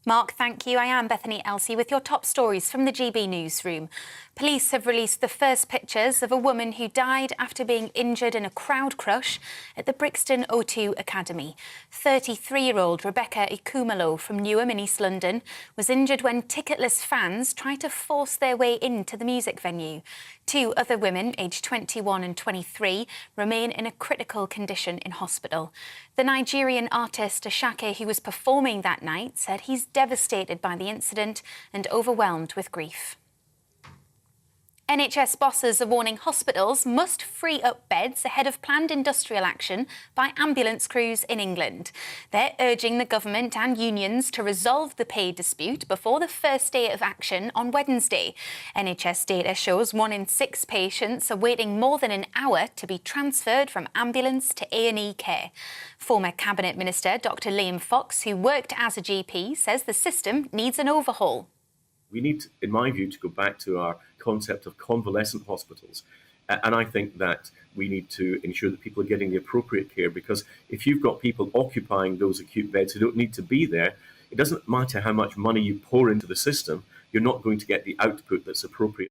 Mark, thank you. I am Bethany Elsey with your top stories from the GB newsroom. Police have released the first pictures of a woman who died after being injured in a crowd crush at the Brixton O2 Academy. 33-year-old Rebecca Ikumalo from Newham in East London was injured when ticketless fans tried to force their way into the music venue. Two other women, aged 21 and 23, remain in a critical condition in hospital. The Nigerian artist Ashake, who was performing that night, said he's devastated by the incident and overwhelmed with grief. NHS bosses are warning hospitals must free up beds ahead of planned industrial action by ambulance crews in England. They're urging the government and unions to resolve the pay dispute before the first day of action on Wednesday. NHS data shows 1 in 6 patients are waiting more than an hour to be transferred from ambulance to A&E care. Former Cabinet Minister Dr Liam Fox, who worked as a GP, says the system needs an overhaul. We need, in my view, to go back to our concept of convalescent hospitals. And I think that we need to ensure that people are getting the appropriate care, because if you've got people occupying those acute beds who don't need to be there, it doesn't matter how much money you pour into the system, you're not going to get the output that's appropriate.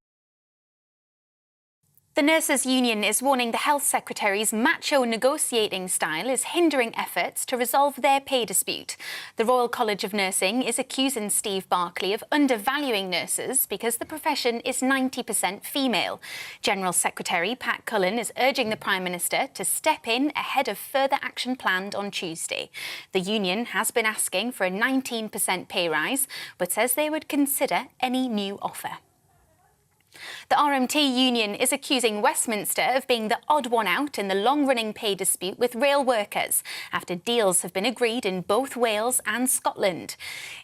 The Nurses' Union is warning the Health Secretary's macho negotiating style is hindering efforts to resolve their pay dispute. The Royal College of Nursing is accusing Steve Barclay of undervaluing nurses because the profession is 90% female. General Secretary Pat Cullen is urging the Prime Minister to step in ahead of further action planned on Tuesday. The union has been asking for a 19% pay rise, but says they would consider any new offer. The RMT union is accusing Westminster of being the odd one out in the long-running pay dispute with rail workers after deals have been agreed in both Wales and Scotland.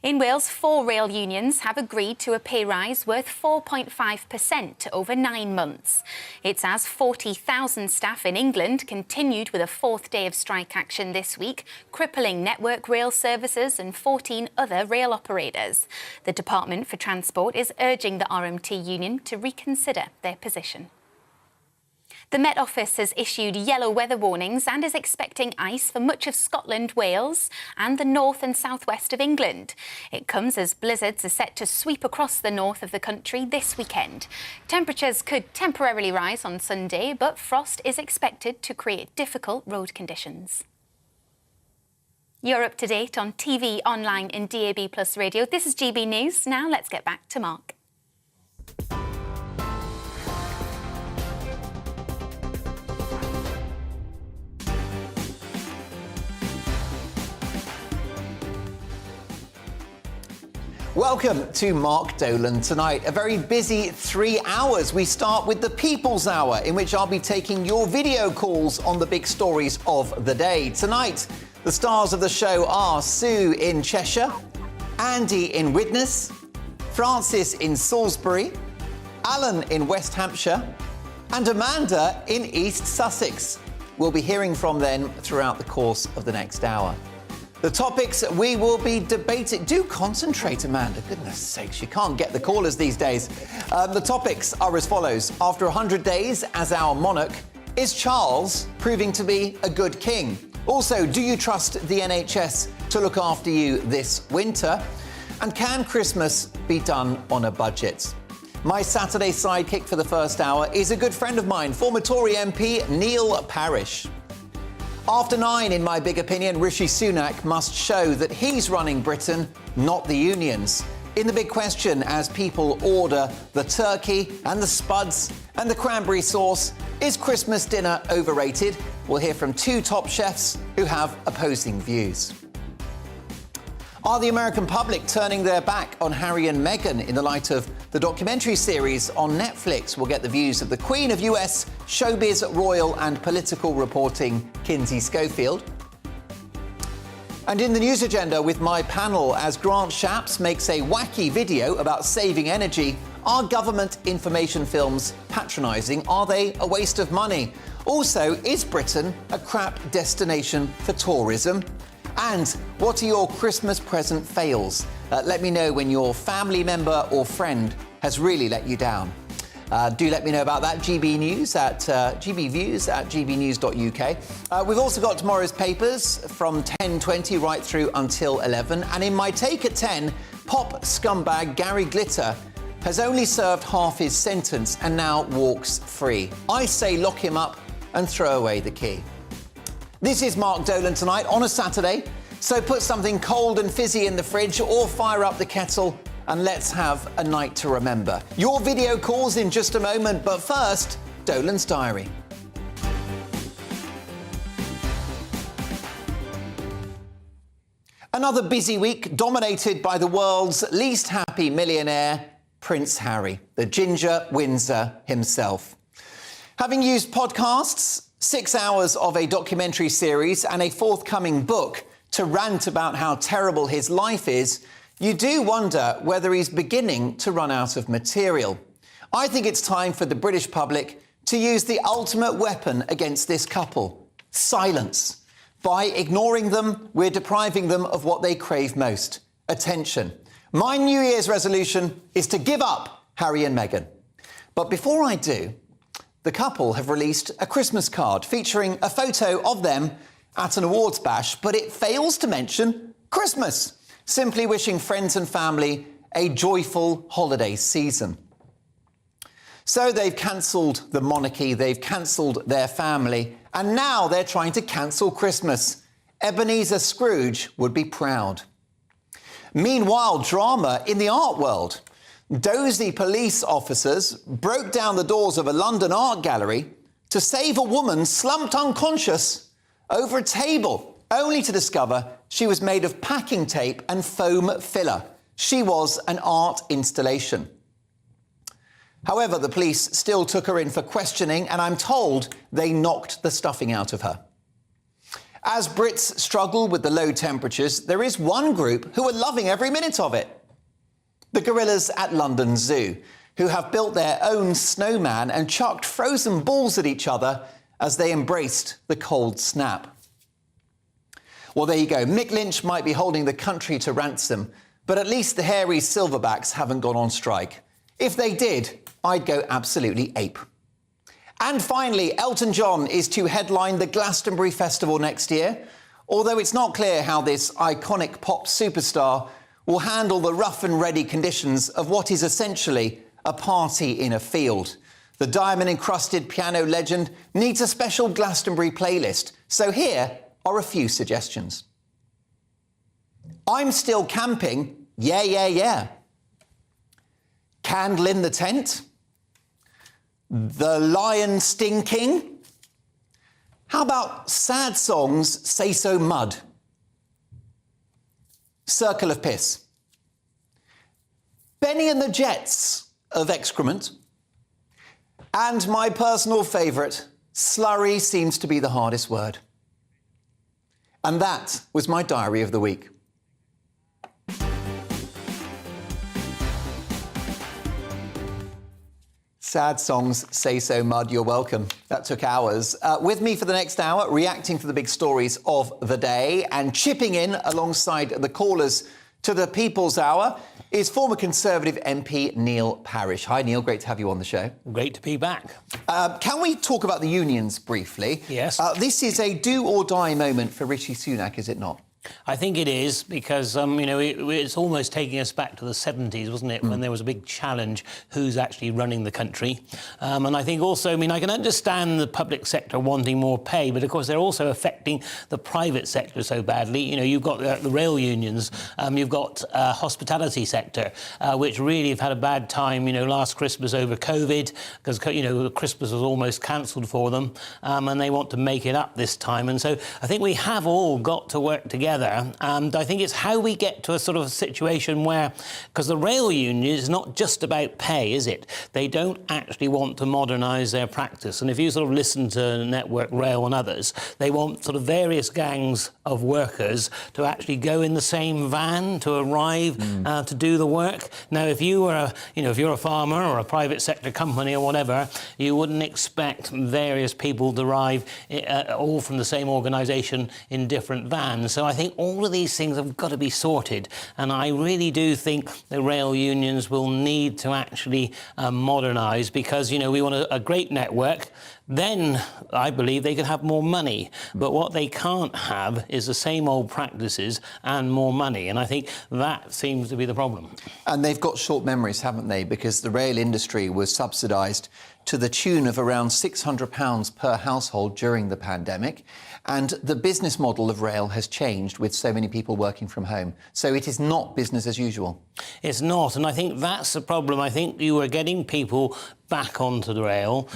In Wales, 4 rail unions have agreed to a pay rise worth 4.5% over 9 months. It's as 40,000 staff in England continued with a 4th day of strike action this week, crippling Network Rail services and 14 other rail operators. The Department for Transport is urging the RMT union to reconsider their position. The Met Office has issued yellow weather warnings and is expecting ice for much of Scotland, Wales and the north and southwest of England. It comes as blizzards are set to sweep across the north of the country this weekend. Temperatures could temporarily rise on Sunday, but frost is expected to create difficult road conditions. You're up to date on TV, online and DAB+ radio. This is GB News. Now let's get back to Mark. Welcome to Mark Dolan tonight. A very busy 3 hours. We start with the People's Hour, in which I'll be taking your video calls on the big stories of the day. Tonight, the stars of the show are Sue in Cheshire, Andy in Widnes, Francis in Salisbury, Alan in West Hampshire, and Amanda in East Sussex. We'll be hearing from them throughout the course of the next hour. The topics we will be debating... Do concentrate, Amanda. Goodness sakes, you can't get the callers these days. The topics are as follows. After 100 days as our monarch, is Charles proving to be a good king? Also, do you trust the NHS to look after you this winter? And can Christmas be done on a budget? My Saturday sidekick for the first hour is a good friend of mine, former Tory MP Neil Parish. After 9, in my big opinion, Rishi Sunak must show that he's running Britain, not the unions. In the big question, as people order the turkey and the spuds and the cranberry sauce, is Christmas dinner overrated? We'll hear from 2 top chefs who have opposing views. Are the American public turning their back on Harry and Meghan in the light of the documentary series on Netflix? We'll get the views of the Queen of US showbiz, royal and political reporting, Kinsey Schofield. And in the news agenda with my panel, as Grant Shapps makes a wacky video about saving energy, are government information films patronising? Are they a waste of money? Also, is Britain a crap destination for tourism? And what are your Christmas present fails? Let me know when your family member or friend has really let you down. Do let me know about that. GBNews at GBViews at gbnews.uk. We've also got tomorrow's papers from 10:20 right through until 11. And in my take at 10, pop scumbag Gary Glitter has only served half his sentence and now walks free. I say lock him up and throw away the key. This is Mark Dolan tonight on a Saturday. So put something cold and fizzy in the fridge or fire up the kettle and let's have a night to remember. Your video calls in just a moment, but first, Dolan's diary. Another busy week dominated by the world's least happy millionaire, Prince Harry, the Ginger Windsor himself. Having used podcasts, 6 hours of a documentary series and a forthcoming book to rant about how terrible his life is, you do wonder whether he's beginning to run out of material. I think it's time for the British public to use the ultimate weapon against this couple: silence. By ignoring them, we're depriving them of what they crave most: attention. My New Year's resolution is to give up Harry and Meghan. But before I do, the couple have released a Christmas card featuring a photo of them at an awards bash, but it fails to mention Christmas, simply wishing friends and family a joyful holiday season. So they've cancelled the monarchy, they've cancelled their family, and now they're trying to cancel Christmas. Ebenezer Scrooge would be proud. Meanwhile, drama in the art world. Dozy police officers broke down the doors of a London art gallery to save a woman slumped unconscious over a table, only to discover she was made of packing tape and foam filler. She was an art installation. However, the police still took her in for questioning, and I'm told they knocked the stuffing out of her. As Brits struggle with the low temperatures, there is one group who are loving every minute of it: the gorillas at London Zoo, who have built their own snowman and chucked frozen balls at each other as they embraced the cold snap. Well, there you go. Mick Lynch might be holding the country to ransom, but at least the hairy silverbacks haven't gone on strike. If they did, I'd go absolutely ape. And finally, Elton John is to headline the Glastonbury Festival next year, although it's not clear how this iconic pop superstar will handle the rough and ready conditions of what is essentially a party in a field. The diamond-encrusted piano legend needs a special Glastonbury playlist, so here are a few suggestions. I'm Still Camping, yeah, yeah, yeah. Candle in the Tent. The Lion Stinking. How about Sad Songs, Say So Mud? Circle of Piss. Benny and the Jets of Excrement. And my personal favourite, slurry seems to be the hardest word. And that was my diary of the week. Sad Songs, Say So Mud, you're welcome. That took hours. With me for the next hour, reacting to the big stories of the day and chipping in alongside the callers to the People's Hour is former Conservative MP Neil Parish. Hi, Neil. Great to have you on the show. Great to be back. Can we talk about the unions briefly? Yes. This is a do-or-die moment for Rishi Sunak, is it not? I think it is because, it's almost taking us back to the 70s, wasn't it, when there was a big challenge, who's actually running the country. And I think also, I can understand the public sector wanting more pay, but of course they're also affecting the private sector so badly. You've got the rail unions, you've got hospitality sector, which really have had a bad time, last Christmas over COVID, because, Christmas was almost cancelled for them, and they want to make it up this time. And so I think we have all got to work together. And I think it's how we get to a sort of a situation where, because the rail union is not just about pay, is it? They don't actually want to modernise their practice. And if you sort of listen to Network Rail and others, they want sort of various gangs of workers to actually go in the same van to arrive to do the work. Now, if you were if you're a farmer or a private sector company or whatever, you wouldn't expect various people to arrive all from the same organisation in different vans. So I think think all of these things have got to be sorted. And I really do think the rail unions will need to actually modernise, because, you know, we want a great network. Then I believe they could have more money. But what they can't have is the same old practices and more money. And I think that seems to be the problem. And they've got short memories, haven't they? Because the rail industry was subsidised to the tune of around £600 per household during the pandemic. And the business model of rail has changed with so many people working from home. So it is not business as usual. It's not. And I think that's the problem. I think you were getting people back onto the rail.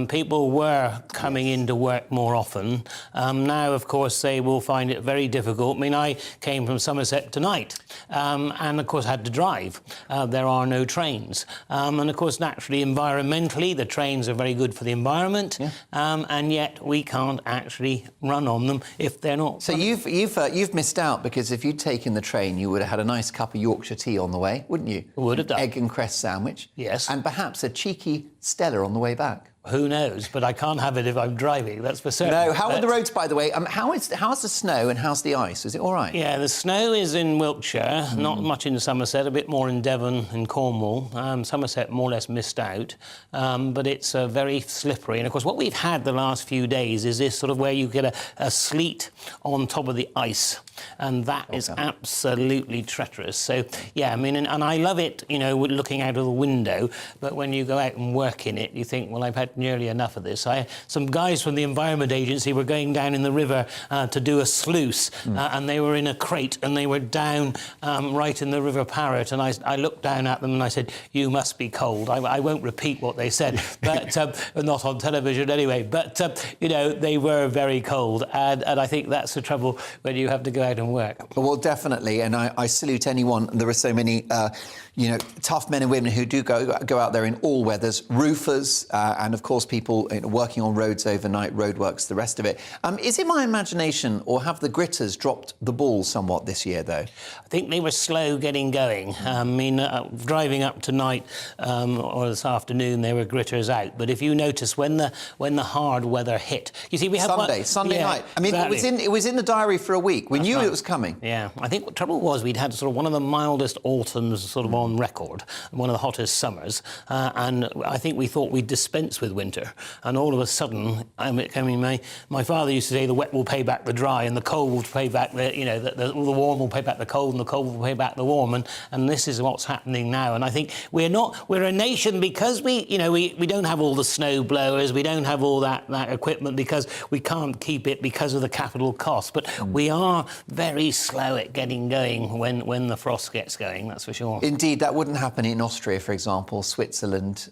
People were coming into work more often. Now, of course, they will find it very difficult. I mean, I came from Somerset tonight and, of course, had to drive. There are no trains. And, of course, naturally, environmentally, the trains are very good for the environment. And yet we can't actually run on them if they're not. So you've missed out, because if you'd taken the train, you would have had a nice cup of Yorkshire tea on the way, wouldn't you? Would have done. Egg and cress sandwich. Yes. And perhaps a cheeky Stella on the way back. Who knows? But I can't have it if I'm driving, that's for certain. No, how are the roads, by the way? How's the snow and how's the ice? Is it all right? Yeah, the snow is in Wiltshire, not much in Somerset, a bit more in Devon and Cornwall. Somerset more or less missed out, but it's very slippery. And, of course, what we've had the last few days is this sort of where you get a sleet on top of the ice, and that is absolutely treacherous. So, yeah, I mean, and I love it, you know, looking out of the window, but when you go out and work in it, you think, well, I've had nearly enough of this. Some guys from the Environment Agency were going down in the river to do a sluice, and they were in a crate and they were down right in the River Parrot, and I looked down at them and I said, you must be cold. I won't repeat what they said, but not on television anyway, but you know, they were very cold, and I think that's the trouble when you have to go out and work. Well, definitely, and I salute anyone. There are so many you know, tough men and women who do go out there in all weathers, roofers, and of course people working on roads overnight, roadworks, the rest of it. Is it my imagination, or have the gritters dropped the ball somewhat this year, though? I think they were slow getting going. I mean, driving up tonight or this afternoon, there were gritters out. But if you notice, when the hard weather hit, you see, we have Sunday night. I mean, exactly. It was in the diary for a week. We knew it was coming. Yeah, I think the trouble was we'd had sort of one of the mildest autumns sort of on record, one of the hottest summers, and I think we thought we'd dispense with winter. And all of a sudden, I mean, my father used to say the wet will pay back the dry, and the cold will pay back the, you know, the warm will pay back the cold, and the cold will pay back the warm, and this is what's happening now. And I think we're a nation, because we don't have all the snow blowers, we don't have all that equipment, because we can't keep it because of the capital cost. But we are very slow at getting going when the frost gets going, that's for sure. Indeed, that wouldn't happen in Austria, for example, Switzerland,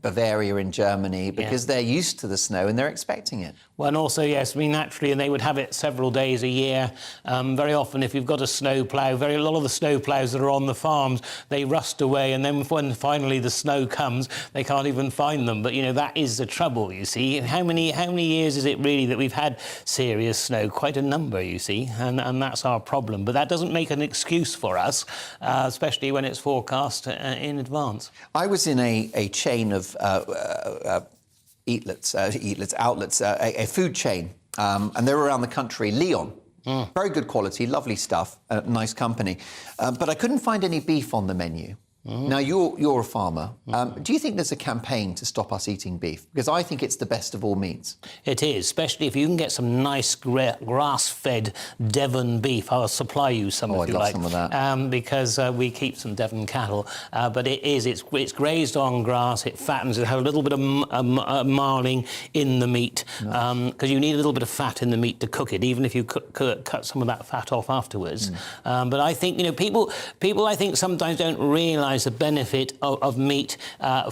Bavaria in Germany, because they're used to the snow and they're expecting it. Well, and also, yes, I mean, naturally, and they would have it several days a year. Very often, if you've got a snow plough, a lot of the snow ploughs that are on the farms, they rust away, and then when finally the snow comes, they can't even find them. But, you know, that is the trouble, you see. How many years is it really that we've had serious snow? Quite a number, you see, and that's our problem. But that doesn't make an excuse for us, especially when it's forecast in advance. I was in a chain of outlets, a food chain, and they're around the country, Leon. Very good quality, lovely stuff, nice company. But I couldn't find any beef on the menu. Now, you're a farmer. Do you think there's a campaign to stop us eating beef? Because I think it's the best of all meats. It is, especially if you can get some nice grass-fed Devon beef. I'll supply you some if you like. I'd love some of that. Because we keep some Devon cattle. But it's grazed on grass, it fattens, it has a little bit of marling in the meat. Because you need a little bit of fat in the meat to cook it, even if you cut some of that fat off afterwards. But I think, you know, people I think sometimes don't realise the benefit of meat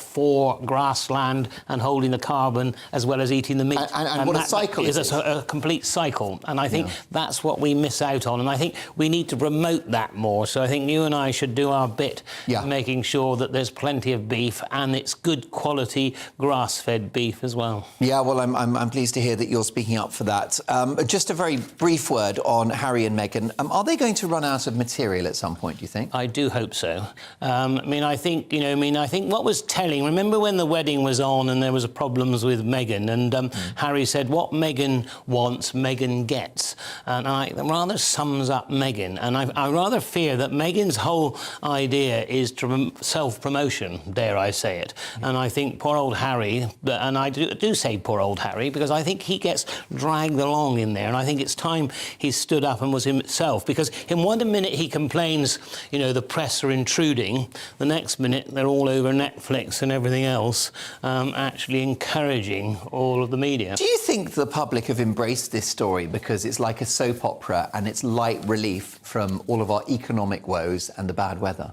for grassland and holding the carbon as well as eating the meat. And what a cycle it is. A complete cycle. And I think that's what we miss out on. And I think we need to promote that more. So I think you and I should do our bit in making sure that there's plenty of beef and it's good quality grass-fed beef as well. Yeah, well, I'm pleased to hear that you're speaking up for that. Just a very brief word on Harry and Meghan. Are they going to run out of material at some point, do you think? I do hope so. I think what was telling. Remember when the wedding was on and there was problems with Meghan, and Harry said, "What Meghan wants, Meghan gets," and that rather sums up Meghan. And I rather fear that Meghan's whole idea is self-promotion, dare I say it. And I think poor old Harry, and I do say poor old Harry, because I think he gets dragged along in there, and I think it's time he stood up and was himself, because in one minute he complains, the press are intruding, the next minute they're all over Netflix and everything else, actually encouraging all of the media. Do you think the public have embraced this story because it's like a soap opera and it's light relief from all of our economic woes and the bad weather?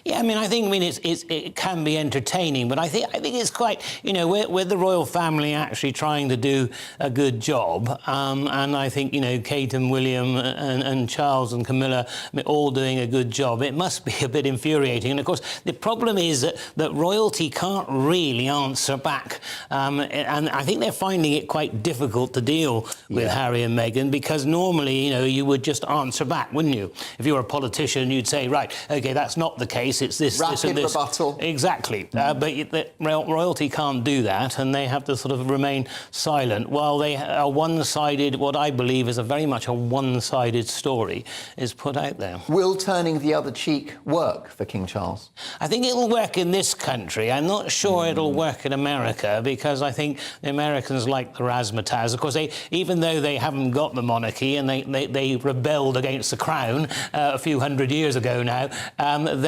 Yeah, I think it can be entertaining, but I think it's quite, with the royal family actually trying to do a good job, and I think, Kate and William and Charles and Camilla all doing a good job. It must be a bit infuriating. And of course, the problem is that royalty can't really answer back, and I think they're finding it quite difficult to deal with Harry and Meghan, because normally, you would just answer back, wouldn't you? If you were a politician, you'd say, right, OK, that's not the case, it's this, rapid this and this. Rebuttal. Exactly. But royalty can't do that, and they have to sort of remain silent while they are one-sided, what I believe is very much a one-sided story is put out there. Will turning the other cheek work for King Charles? I think it'll work in this country. I'm not sure it'll work in America, because I think the Americans like the razzmatazz. Of course, even though they haven't got the monarchy and they rebelled against the crown a few hundred years ago now,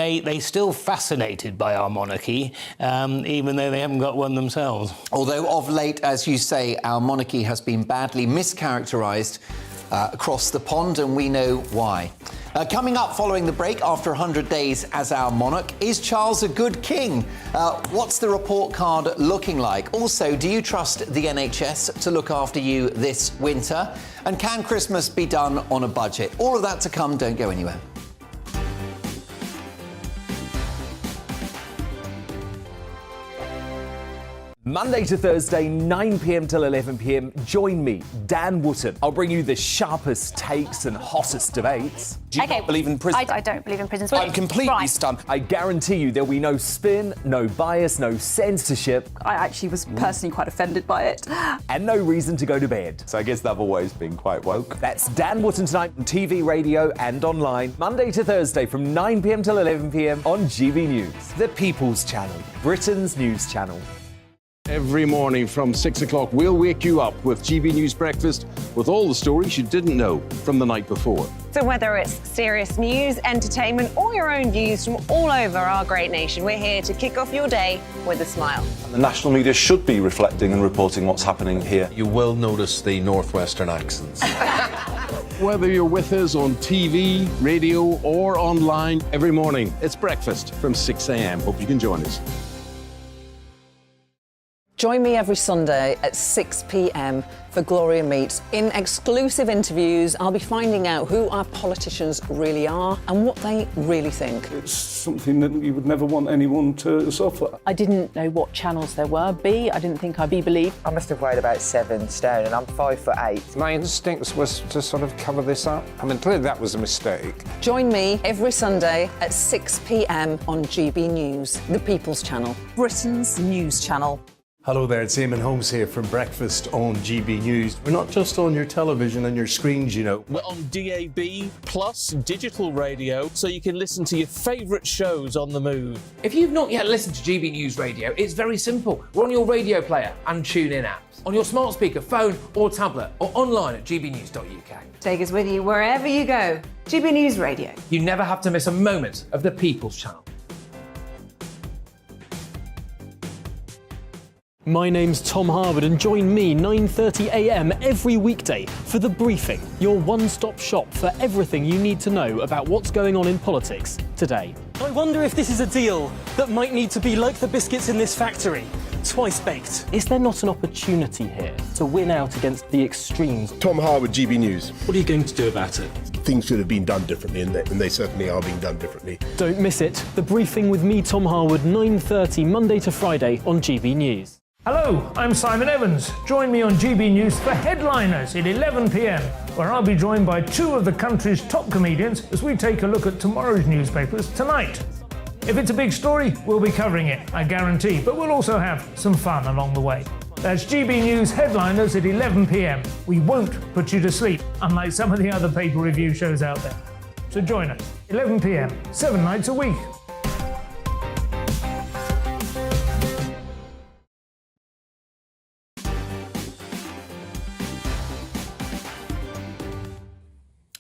they're still fascinated by our monarchy, even though they haven't got one themselves. Although of late, as you say, our monarchy has been badly mischaracterised across the pond, and we know why. Coming up following the break, after 100 days as our monarch, is Charles a good king? What's the report card looking like? Also, do you trust the NHS to look after you this winter? And can Christmas be done on a budget? All of that to come. Don't go anywhere. Monday to Thursday, 9 p.m. till 11 p.m. Join me, Dan Wootton. I'll bring you the sharpest takes and hottest debates. Do you not believe in prisons? I don't believe in prisons. I'm completely Right. stunned. I guarantee you there'll be no spin, no bias, no censorship, I actually was personally quite offended by it. and no reason to go to bed. So I guess they've always been quite woke. That's Dan Wootton tonight on TV, radio and online. Monday to Thursday from 9 p.m. till 11 p.m. on GB News. The People's Channel, Britain's news channel. Every morning from 6 o'clock, we'll wake you up with GB News Breakfast with all the stories you didn't know from the night before. So whether it's serious news, entertainment, or your own views from all over our great nation, we're here to kick off your day with a smile. The national media should be reflecting and reporting what's happening here. You will notice the northwestern accents. Whether you're with us on TV, radio, or online, every morning it's breakfast from 6 a.m. Hope you can join us. Join me every Sunday at 6 p.m. for Gloria Meets. In exclusive interviews, I'll be finding out who our politicians really are and what they really think. It's something that you would never want anyone to suffer. I didn't know what channels there were. I didn't think I'd be believed. I must have weighed about 7 stone and I'm 5'8". My instincts was to sort of cover this up. Clearly that was a mistake. Join me every Sunday at 6 p.m. on GB News, the People's Channel, Britain's news channel. Hello there, it's Eamon Holmes here from Breakfast on GB News. We're not just on your television and your screens, you know. We're on DAB plus digital radio, so you can listen to your favourite shows on the move. If you've not yet listened to GB News Radio, it's very simple. We're on your radio player and TuneIn apps, on your smart speaker, phone or tablet, or online at gbnews.uk. Take us with you wherever you go. GB News Radio. You never have to miss a moment of the People's Channel. My name's Tom Harwood and join me 9:30 a.m. every weekday for The Briefing, your one-stop shop for everything you need to know about what's going on in politics today. I wonder if this is a deal that might need to be like the biscuits in this factory, twice baked. Is there not an opportunity here to win out against the extremes? Tom Harwood, GB News. What are you going to do about it? Things should have been done differently, and they certainly are being done differently. Don't miss it. The Briefing with me, Tom Harwood, 9:30 Monday to Friday on GB News. Hello, I'm Simon Evans. Join me on GB News for Headliners at 11 p.m, where I'll be joined by two of the country's top comedians as we take a look at tomorrow's newspapers tonight. If it's a big story, we'll be covering it, I guarantee, but we'll also have some fun along the way. That's GB News headliners at 11 p.m. We won't put you to sleep, unlike some of the other pay-per-review shows out there. So join us, 11 p.m, 7 nights a week.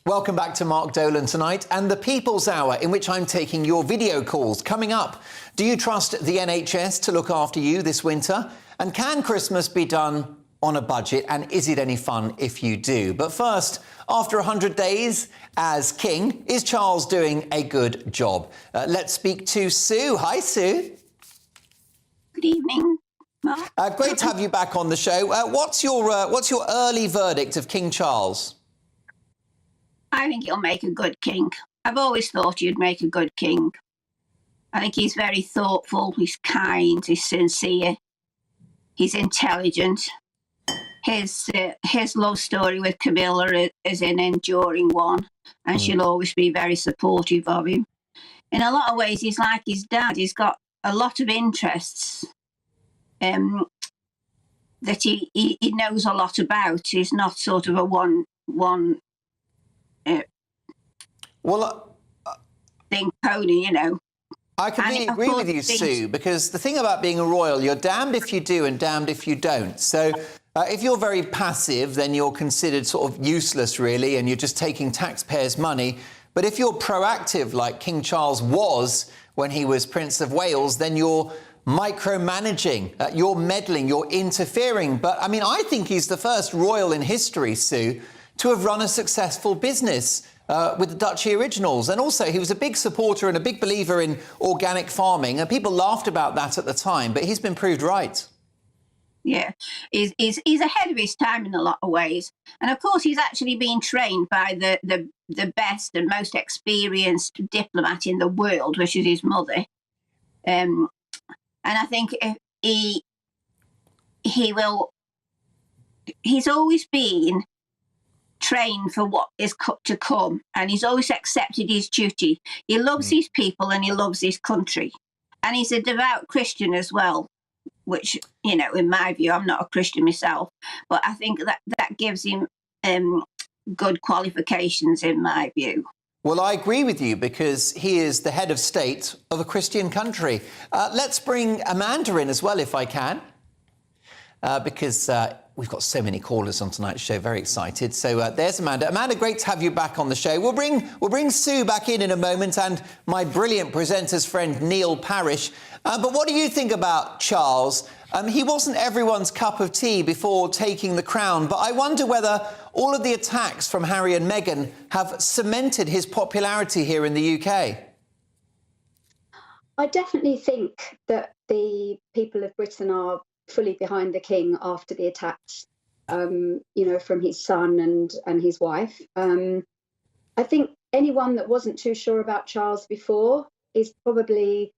Welcome back to Mark Dolan tonight and the People's Hour, in which I'm taking your video calls. Coming up, do you trust the NHS to look after you this winter? And can Christmas be done on a budget? And is it any fun if you do? But first, after 100 days as king, is Charles doing a good job? Let's speak to Sue. Hi, Sue. Good evening, Mark. Great to have you back on the show. What's your early verdict of King Charles? I think he'll make a good king. I've always thought he'd make a good king. I think he's very thoughtful, he's kind, he's sincere, he's intelligent. His love story with Camilla is an enduring one, and she'll always be very supportive of him. In a lot of ways, he's like his dad. He's got a lot of interests that he knows a lot about. He's not sort of a one thing pony, you know. I completely agree with you, Sue, because the thing about being a royal, you're damned if you do and damned if you don't. So if you're very passive, then you're considered sort of useless, really, and you're just taking taxpayers' money. But if you're proactive, like King Charles was when he was Prince of Wales, then you're micromanaging, you're meddling, you're interfering. But, I mean, I think he's the first royal in history, Sue, to have run a successful business with the Duchy Originals. And also, he was a big supporter and a big believer in organic farming. And people laughed about that at the time, but he's been proved right. Yeah, he's ahead of his time in a lot of ways. And of course, he's actually been trained by the best and most experienced diplomat in the world, which is his mother. And I think he's always been trained for what is to come, and he's always accepted his duty. He loves his people and he loves his country. And he's a devout Christian as well, which, you know, in my view, I'm not a Christian myself, but I think that gives him good qualifications in my view. Well, I agree with you, because he is the head of state of a Christian country. Let's bring Amanda in as well, if I can, because we've got so many callers on tonight's show. Very excited. So there's Amanda. Amanda, great to have you back on the show. We'll bring Sue back in a moment, and my brilliant presenter's friend Neil Parish. But what do you think about Charles? He wasn't everyone's cup of tea before taking the crown, but I wonder whether all of the attacks from Harry and Meghan have cemented his popularity here in the UK. I definitely think that the people of Britain are fully behind the king after the attacks, you know, from his son and his wife. I think anyone that wasn't too sure about Charles before is probably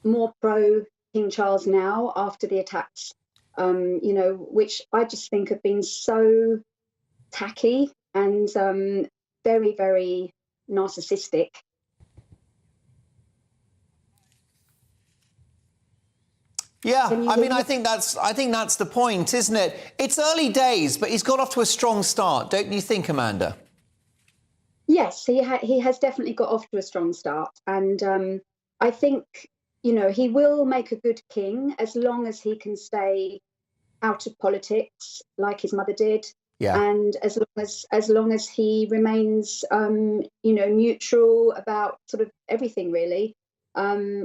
more pro King Charles now after the attacks, you know, which I just think have been so tacky and very, very narcissistic. Yeah, I mean, I think that's the point, isn't it? It's early days, but he's got off to a strong start, don't you think, Amanda? Yes, he has definitely got off to a strong start, and I think, you know, he will make a good king as long as he can stay out of politics like his mother did. Yeah. And as long as he remains, you know, neutral about sort of everything, really.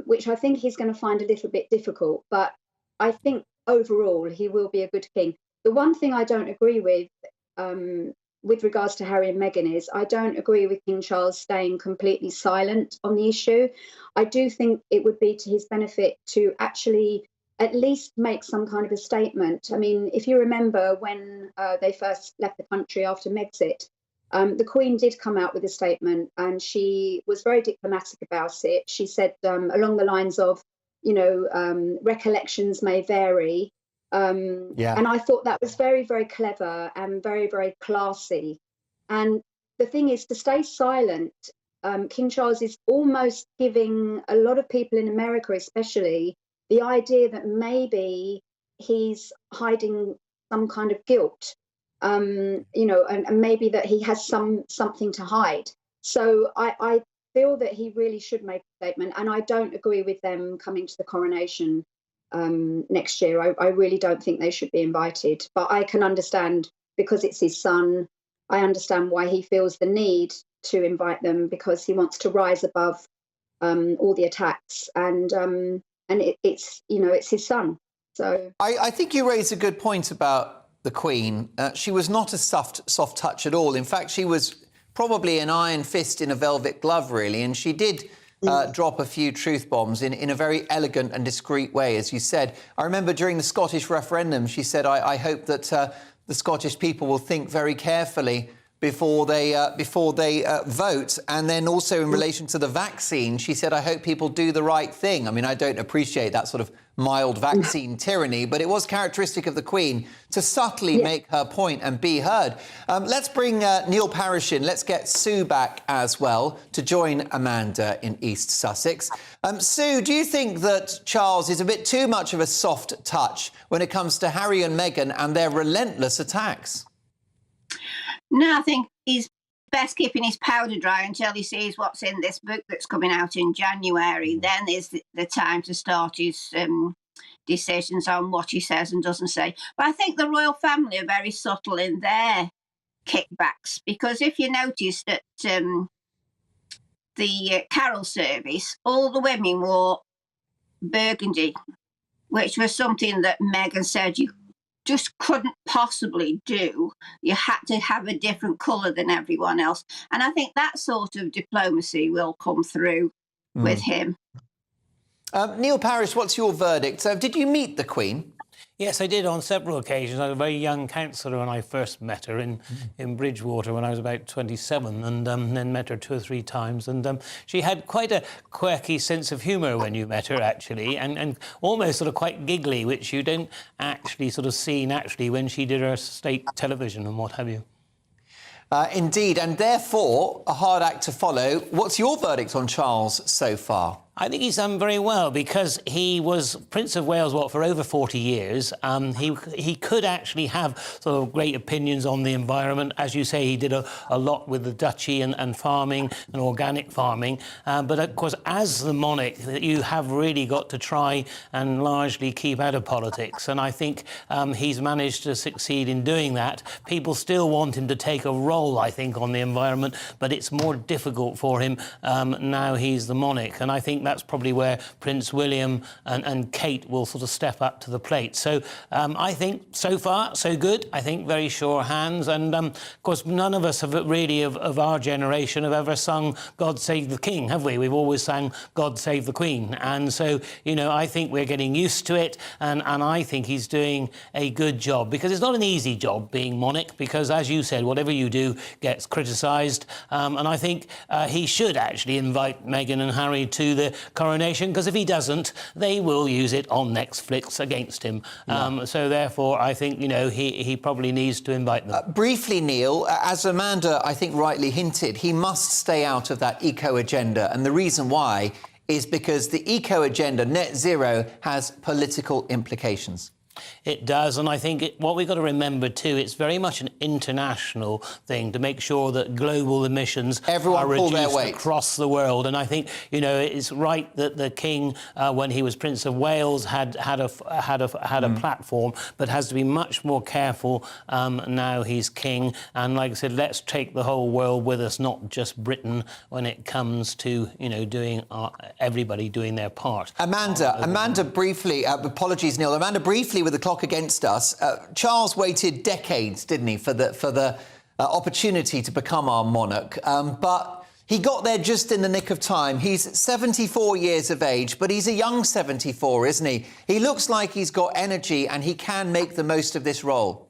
Which I think he's going to find a little bit difficult. But I think overall he will be a good king. The one thing I don't agree with regards to Harry and Meghan is I don't agree with King Charles staying completely silent on the issue. I do think it would be to his benefit to actually at least make some kind of a statement. I mean, if you remember when they first left the country after Megxit, the Queen did come out with a statement, and she was very diplomatic about it. She said along the lines of, you know, recollections may vary. And I thought that was very, very clever and very, very classy. And the thing is, to stay silent King Charles is almost giving a lot of people in America, especially, the idea that maybe he's hiding some kind of guilt, and maybe that he has something to hide. So I feel that he really should make a statement, and I don't agree with them coming to the coronation next year. I really don't think they should be invited, but I can understand, because it's his son, I understand why he feels the need to invite them, because he wants to rise above all the attacks, and it's his son. So I think you raise a good point about the Queen. She was not a soft touch at all. In fact, she was probably an iron fist in a velvet glove, really, and she did drop a few truth bombs in a very elegant and discreet way, as you said. I remember during the Scottish referendum, she said, I hope that the Scottish people will think very carefully before they vote. And then also in relation to the vaccine, she said, I hope people do the right thing. I mean, I don't appreciate that sort of mild vaccine tyranny, but it was characteristic of the Queen to subtly make her point and be heard. Let's bring Neil Parish in. Let's get Sue back as well to join Amanda in East Sussex. Sue, do you think that Charles is a bit too much of a soft touch when it comes to Harry and Meghan and their relentless attacks? No, I think he's best keeping his powder dry until he sees what's in this book that's coming out in January. Then is the time to start his decisions on what he says and doesn't say. But I think the royal family are very subtle in their kickbacks, because if you notice that the carol service, all the women wore burgundy, which was something that Meghan said you just couldn't possibly do. You had to have a different colour than everyone else. And I think that sort of diplomacy will come through with him. Neil Parish, what's your verdict? Did you meet the Queen? Yes, I did on several occasions. I was a very young councillor when I first met her in Bridgewater when I was about 27, and then met her 2 or 3 times. And she had quite a quirky sense of humour when you met her, actually, and almost sort of quite giggly, which you don't actually sort of see naturally when she did her state television and what have you. Indeed, and therefore a hard act to follow. What's your verdict on Charles so far? I think he's done very well, because he was Prince of Wales, for over 40 years. He could actually have sort of great opinions on the environment. As you say, he did a lot with the duchy and farming and organic farming. But, of course, as the monarch, you have really got to try and largely keep out of politics. And I think he's managed to succeed in doing that. People still want him to take a role, I think, on the environment, but it's more difficult for him now he's the monarch. And I think that's probably where Prince William and Kate will sort of step up to the plate. So I think so far, so good. I think very sure hands. And, of course, none of us have really, of our generation, have ever sung God Save the King, have we? We've always sang God Save the Queen. And so, you know, I think we're getting used to it. And I think he's doing a good job, because it's not an easy job being monarch, because, as you said, whatever you do gets criticised. And I think he should actually invite Meghan and Harry to the coronation, because if he doesn't, they will use it on Netflix against him. So therefore, I think, you know, he probably needs to invite them. Briefly, Neil, as Amanda, I think, rightly hinted, he must stay out of that eco agenda. And the reason why is because the eco agenda, net zero, has political implications. It does, and I think what we've got to remember too, it's very much an international thing to make sure that global emissions are reduced across the world. And I think, you know, it's right that the King, when he was Prince of Wales, had a platform, but has to be much more careful now he's King. And like I said, let's take the whole world with us, not just Britain, when it comes to, you know, doing everybody doing their part. Amanda, briefly, apologies, Neil. Amanda, briefly, with the clock against us, Charles waited decades, didn't he, for the opportunity to become our monarch. But he got there just in the nick of time. He's 74 years of age, but he's a young 74, isn't he? He looks like he's got energy and he can make the most of this role.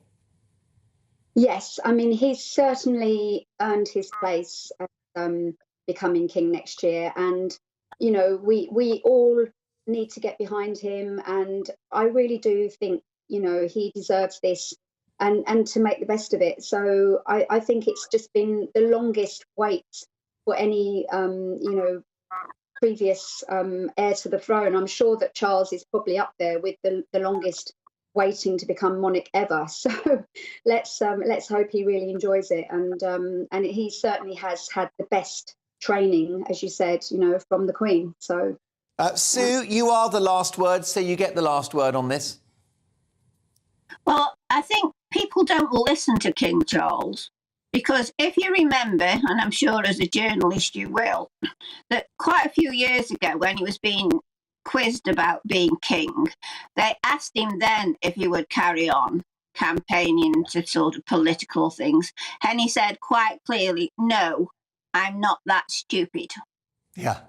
Yes, I mean, he's certainly earned his place as becoming king next year. And, you know, we all need to get behind him, and I really do think, you know, he deserves this and to make the best of it. So I think it's just been the longest wait for any, previous heir to the throne. I'm sure that Charles is probably up there with the longest waiting to become monarch ever. So let's hope he really enjoys it, and he certainly has had the best training, as you said, from the Queen. So Sue, you are the last word, so you get the last word on this. Well, I think people don't listen to King Charles because if you remember, and I'm sure as a journalist you will, that quite a few years ago when he was being quizzed about being king, they asked him then if he would carry on campaigning to sort of political things. And he said quite clearly, no, I'm not that stupid. Yeah.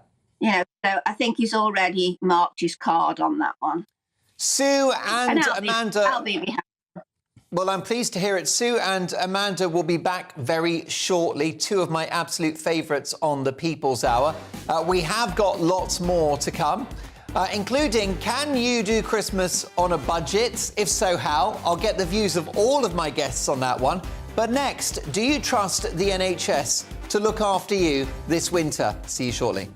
So I think he's already marked his card on that one. Sue and Amanda. I'll be behind. Well, I'm pleased to hear it. Sue and Amanda will be back very shortly, two of my absolute favourites on the People's Hour. We have got lots more to come, including, can you do Christmas on a budget? If so, how? I'll get the views of all of my guests on that one. But next, do you trust the NHS to look after you this winter? See you shortly.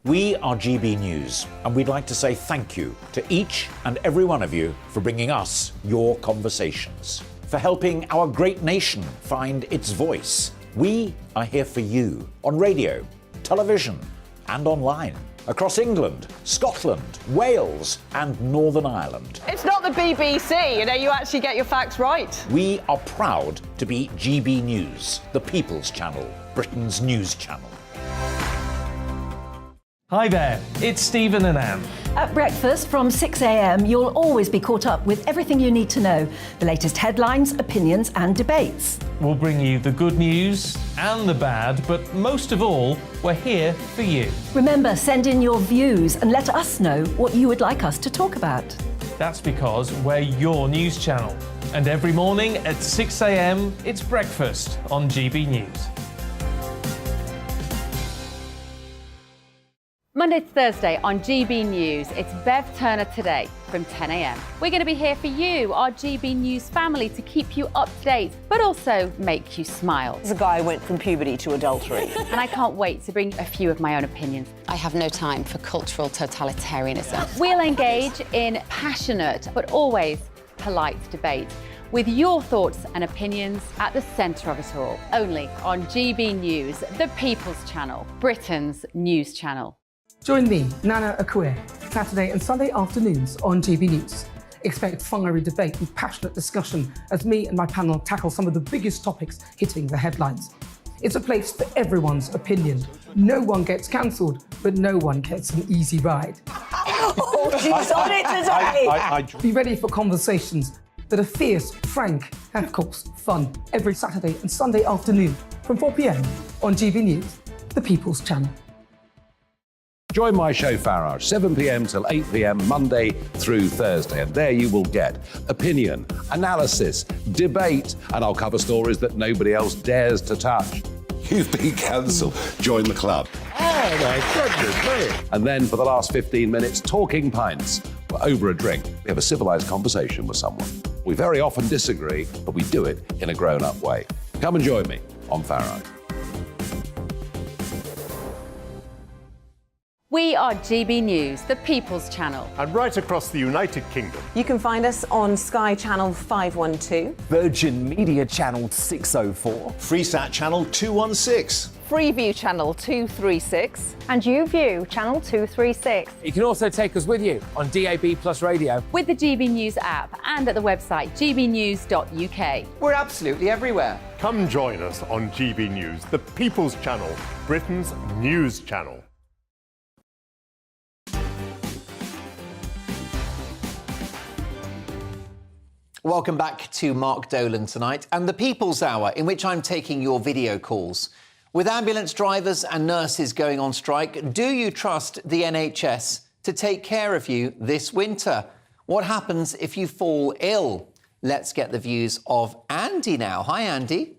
We are GB News, and we'd like to say thank you to each and every one of you for bringing us your conversations, for helping our great nation find its voice. We are here for you on radio, television, and online, across England, Scotland, Wales, and Northern Ireland. It's not the BBC, you actually get your facts right. We are proud to be GB News, the People's Channel, Britain's news channel. Hi there, it's Stephen and Anne. At breakfast from 6 a.m, you'll always be caught up with everything you need to know, the latest headlines, opinions and debates. We'll bring you the good news and the bad, but most of all, we're here for you. Remember, send in your views and let us know what you would like us to talk about. That's because we're your news channel. And every morning at 6 a.m, it's breakfast on GB News. Monday to Thursday on GB News, it's Bev Turner Today from 10 a.m. We're going to be here for you, our GB News family, to keep you up to date, but also make you smile. The guy went from puberty to adultery. And I can't wait to bring a few of my own opinions. I have no time for cultural totalitarianism. We'll engage in passionate, but always polite debate, with your thoughts and opinions at the centre of it all. Only on GB News, the People's Channel, Britain's news channel. Join me, Nana Akue, Saturday and Sunday afternoons on GB News. Expect fiery debate and passionate discussion as me and my panel tackle some of the biggest topics hitting the headlines. It's a place for everyone's opinion. No one gets cancelled, but no one gets an easy ride. Oh, she's on it today! Be ready for conversations that are fierce, frank, and of course, fun. Every Saturday and Sunday afternoon from 4 p.m. on GB News, the People's Channel. Join my show Farage, 7 p.m. till 8 p.m. Monday through Thursday. And there you will get opinion, analysis, debate, and I'll cover stories that nobody else dares to touch. You've been cancelled. Join the club. Oh, my goodness me. And then for the last 15 minutes, talking pints. We're over a drink. We have a civilised conversation with someone. We very often disagree, but we do it in a grown-up way. Come and join me on Farage. We are GB News, the People's Channel. And right across the United Kingdom. You can find us on Sky Channel 512, Virgin Media Channel 604, Freesat Channel 216. Freeview Channel 236. And YouView Channel 236. You can also take us with you on DAB Plus Radio. With the GB News app and at the website gbnews.uk. We're absolutely everywhere. Come join us on GB News, the People's Channel, Britain's news channel. Welcome back to Mark Dolan tonight and the People's Hour, in which I'm taking your video calls. With ambulance drivers and nurses going on strike, do you trust the NHS to take care of you this winter? What happens if you fall ill? Let's get the views of Andy now. Hi, Andy.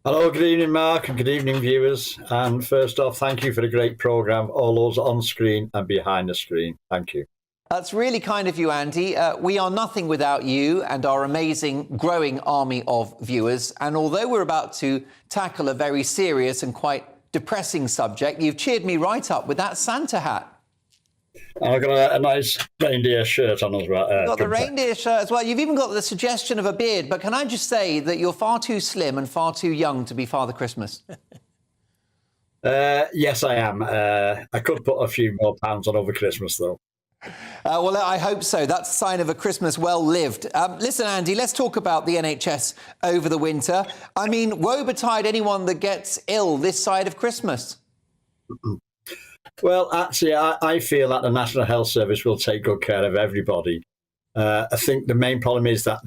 Hello, good evening, Mark, and good evening, viewers. And first off, thank you for the great programme, all those on screen and behind the screen. Thank you. That's really kind of you, Andy. We are nothing without you and our amazing growing army of viewers. And although we're about to tackle a very serious and quite depressing subject, you've cheered me right up with that Santa hat. I've got a nice reindeer shirt on as well. You've got the reindeer shirt as well. You've even got the suggestion of a beard. But can I just say that you're far too slim and far too young to be Father Christmas? Yes, I am. I could put a few more pounds on over Christmas, though. Well, I hope so. That's a sign of a Christmas well lived. Listen, Andy, let's talk about the NHS over the winter. I mean, woe betide anyone that gets ill this side of Christmas. Well, actually, I feel that the National Health Service will take good care of everybody. I think the main problem is that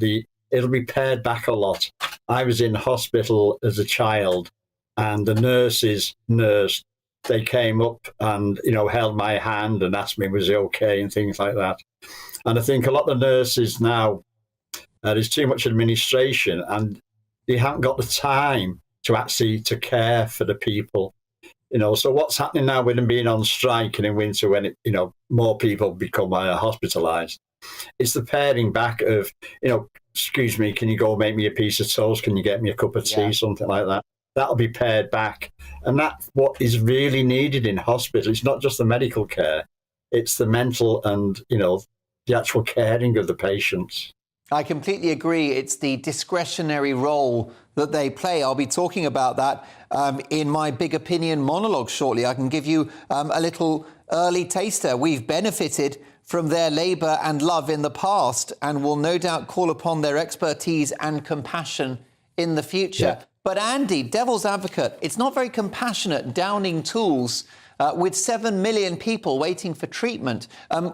it'll be pared back a lot. I was in hospital as a child, and the nurses nursed. They came up and, held my hand and asked me, was it okay, and things like that. And I think a lot of the nurses now, there's too much administration and they haven't got the time to care for the people. So what's happening now with them being on strike and in winter when, more people become hospitalised, it's the paring back of, excuse me, can you go make me a piece of toast? Can you get me a cup of tea? Something like that. That'll be pared back. And that's what is really needed in hospital. It's not just the medical care, it's the mental and, the actual caring of the patients. I completely agree. It's the discretionary role that they play. I'll be talking about that in my big opinion monologue shortly. I can give you a little early taster. We've benefited from their labour and love in the past and will no doubt call upon their expertise and compassion in the future. Yeah. But Andy, devil's advocate, it's not very compassionate downing tools with 7 million people waiting for treatment.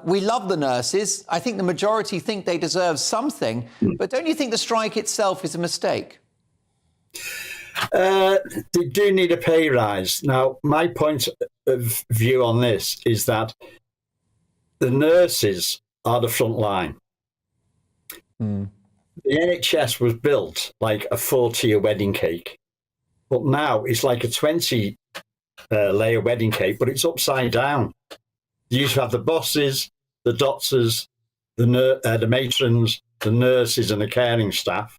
We love the nurses. I think the majority think they deserve something. But don't you think the strike itself is a mistake? They do need a pay rise. Now, my point of view on this is that the nurses are the front line. The NHS was built like a 4-tier wedding cake, but now it's like a 20-layer wedding cake, but it's upside down. You used to have the bosses, the doctors, the matrons, the nurses and the caring staff,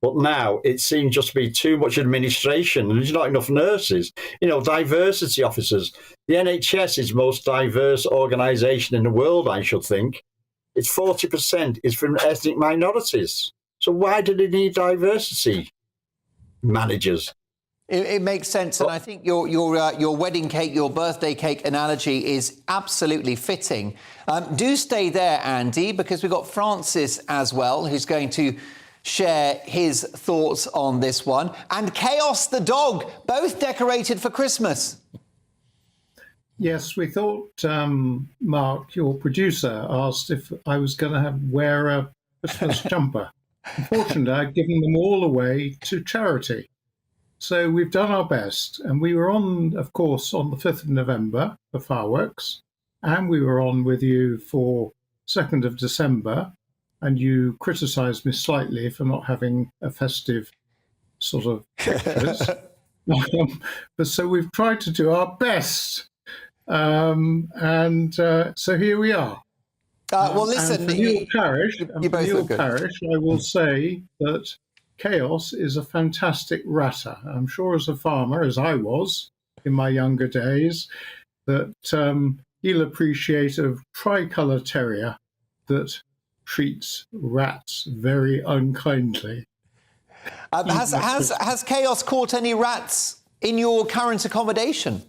but now it seems just to be too much administration and there's not enough nurses. Diversity officers. The NHS is the most diverse organisation in the world, I should think. It's 40% is from ethnic minorities. So why do they need diversity managers? It makes sense, and I think your wedding cake, your birthday cake analogy is absolutely fitting. Do stay there, Andy, because we've got Francis as well, who's going to share his thoughts on this one. And Chaos the dog, both decorated for Christmas. Yes, we thought, Mark, your producer, asked if I was going to wear a Christmas jumper. Unfortunately, I'd given them all away to charity. So we've done our best. And we were on, of course, on the 5th of November for fireworks. And we were on with you for 2nd of December. And you criticised me slightly for not having a festive sort of pictures. But so we've tried to do our best. So here we are. Well, listen, for Neil Parish, I will say that Chaos is a fantastic ratter. I'm sure as a farmer, as I was in my younger days, that he'll appreciate a tricolour terrier that treats rats very unkindly. Has Chaos caught any rats in your current accommodation?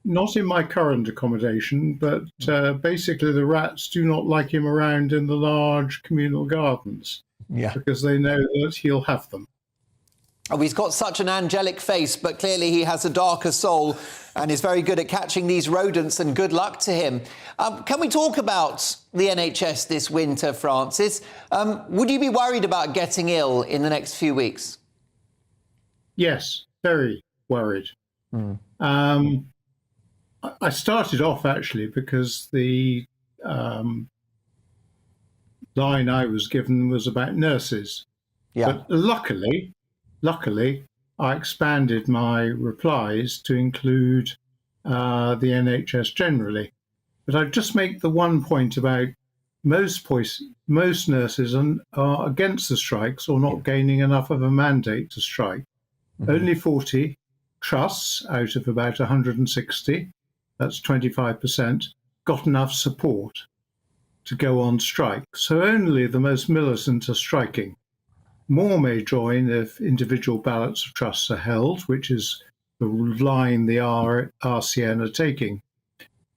Not in my current accommodation, but basically the rats do not like him around in the large communal gardens. Yeah. Because they know that he'll have them. Oh, he's got such an angelic face, but clearly he has a darker soul and is very good at catching these rodents, and good luck to him. Can we talk about the NHS this winter, Francis? Would you be worried about getting ill in the next few weeks? Yes, very worried. I started off actually because the line I was given was about nurses. Yeah. But luckily, I expanded my replies to include the NHS generally. But I'd just make the one point about most nurses are against the strikes or not gaining enough of a mandate to strike. Only 40 trusts out of about 160, that's 25%, got enough support to go on strike. So only the most militant are striking. More may join if individual ballots of trusts are held, which is the line the RCN are taking.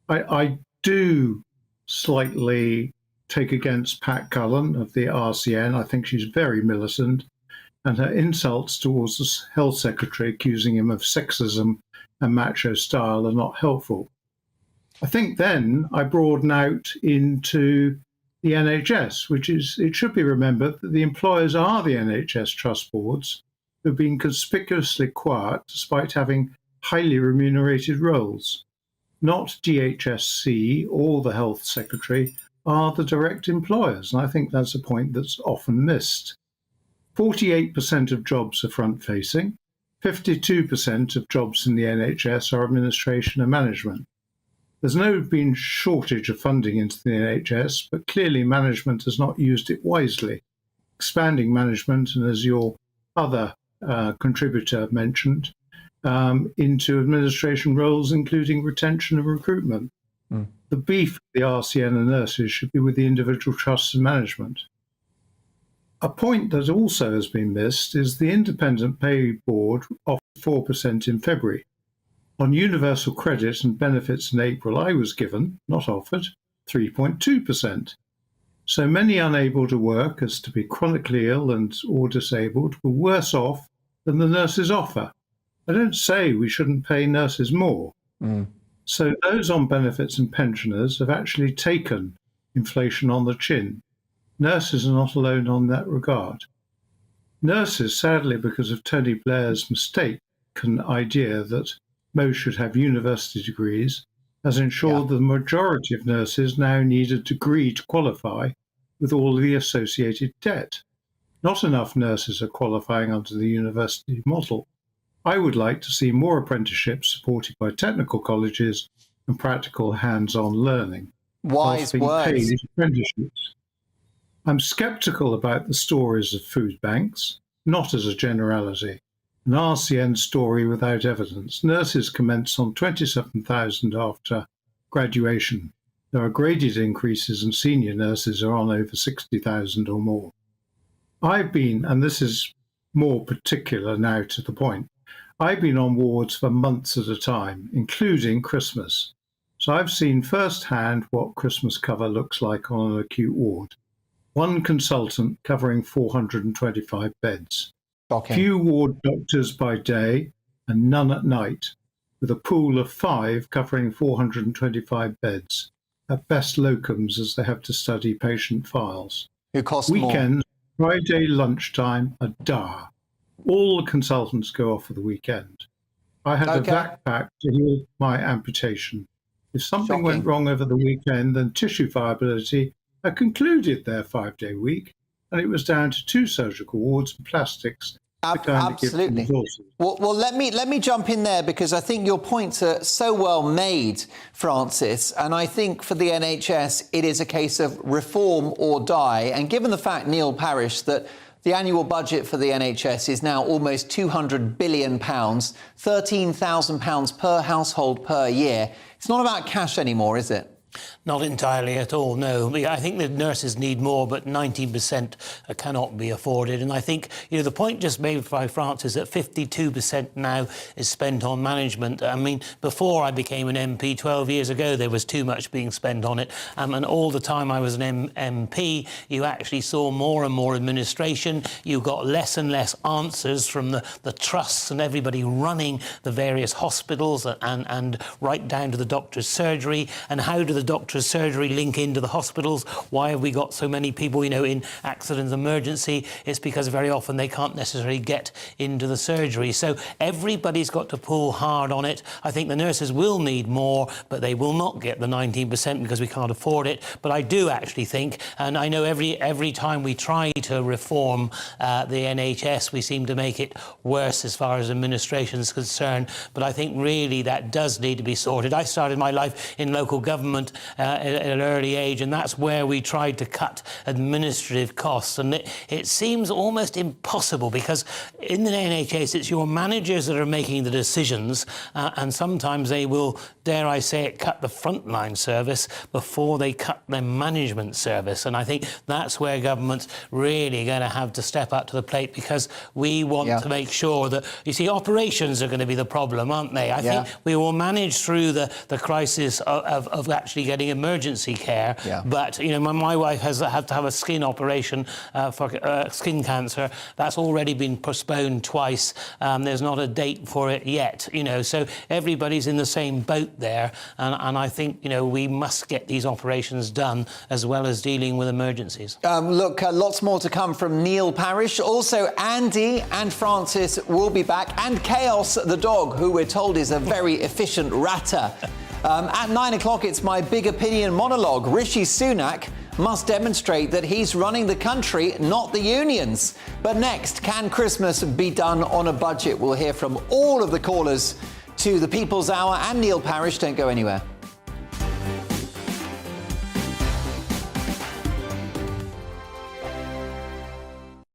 I do slightly take against Pat Cullen of the RCN. I think she's very militant, and her insults towards the health secretary, accusing him of sexism and macho style, are not helpful. I think then I broaden out into the NHS, which is, it should be remembered that the employers are the NHS trust boards, who have been conspicuously quiet despite having highly remunerated roles. Not DHSC or the health secretary are the direct employers, and I think that's a point that's often missed. 48% of jobs are front-facing, 52% of jobs in the NHS are administration and management. There's no been shortage of funding into the NHS, but clearly management has not used it wisely. Expanding management, and as your other contributor mentioned, into administration roles, including retention and recruitment. The beef of the RCN and nurses should be with the individual trusts and management. A point that also has been missed is the Independent Pay Board offered 4% in February. On universal credit and benefits in April, I was given, not offered, 3.2%. So many unable to work as to be chronically ill or disabled were worse off than the nurses offer. I don't say we shouldn't pay nurses more. So those on benefits and pensioners have actually taken inflation on the chin. Nurses are not alone on that regard. Nurses, sadly, because of Tony Blair's mistaken idea that most should have university degrees, has ensured that the majority of nurses now need a degree to qualify, with all the associated debt. Not enough nurses are qualifying under the university model. I would like to see more apprenticeships supported by technical colleges and practical hands-on learning. Wise words. Paid apprenticeships. I'm sceptical about the stories of food banks, not as a generality. An RCN story without evidence. Nurses commence on 27,000 after graduation. There are graded increases and senior nurses are on over 60,000 or more. I've been, and this is more particular now to the point, I've been on wards for months at a time, including Christmas. So I've seen firsthand what Christmas cover looks like on an acute ward. One consultant covering 425 beds. Shocking. Few ward doctors by day and none at night, with a pool of 5 covering 425 beds. At best locums, as they have to study patient files. Who cost Weekends, Friday lunchtime, a dar. All the consultants go off for the weekend. I had a vac pack to heal my amputation. If something went wrong over the weekend, then tissue viability had concluded their 5-day week, and it was down to 2 surgical wards and plastics. Absolutely. Well, let me jump in there, because I think your points are so well made, Francis. And I think for the NHS, it is a case of reform or die. And given the fact, Neil Parish, that the annual budget for the NHS is now almost £200 billion, £13,000 per household per year, it's not about cash anymore, is it? Not entirely at all, no. I think the nurses need more, but 19% cannot be afforded. And I think, the point just made by Francis that 52% now is spent on management. I mean, before I became an MP 12 years ago, there was too much being spent on it. And all the time I was an MP, you actually saw more and more administration. You got less and less answers from the trusts and everybody running the various hospitals and right down to the doctor's surgery. And how do the doctor's surgery link into the hospitals? Why have we got so many people, in accidents, emergency? It's because very often they can't necessarily get into the surgery. So everybody's got to pull hard on it. I think the nurses will need more, but they will not get the 19% because we can't afford it. But I do actually think, and I know every time we try to reform the NHS, we seem to make it worse as far as administration is concerned. But I think really that does need to be sorted. I started my life in local government at an early age, and that's where we tried to cut administrative costs. And it seems almost impossible, because in the NHS, it's your managers that are making the decisions, and sometimes they will, dare I say it, cut the frontline service before they cut their management service. And I think that's where government's really going to have to step up to the plate, because we want to make sure that, you see, operations are going to be the problem, aren't they? I think we will manage through the crisis of actually getting emergency care. But, you know, my wife has had to have a skin operation for skin cancer. That's already been postponed twice. There's not a date for it yet, you know, so everybody's in the same boat there. And I think, you know, we must get these operations done as well as dealing with emergencies. Look, lots more to come from Neil Parish. Also, Andy and Francis will be back, and Chaos the dog, who we're told is a very efficient ratter. At 9 o'clock, it's my big opinion monologue. Rishi Sunak must demonstrate that he's running the country, not the unions. But next, can Christmas be done on a budget? We'll hear from all of the callers to the People's Hour and Neil Parish. Don't go anywhere.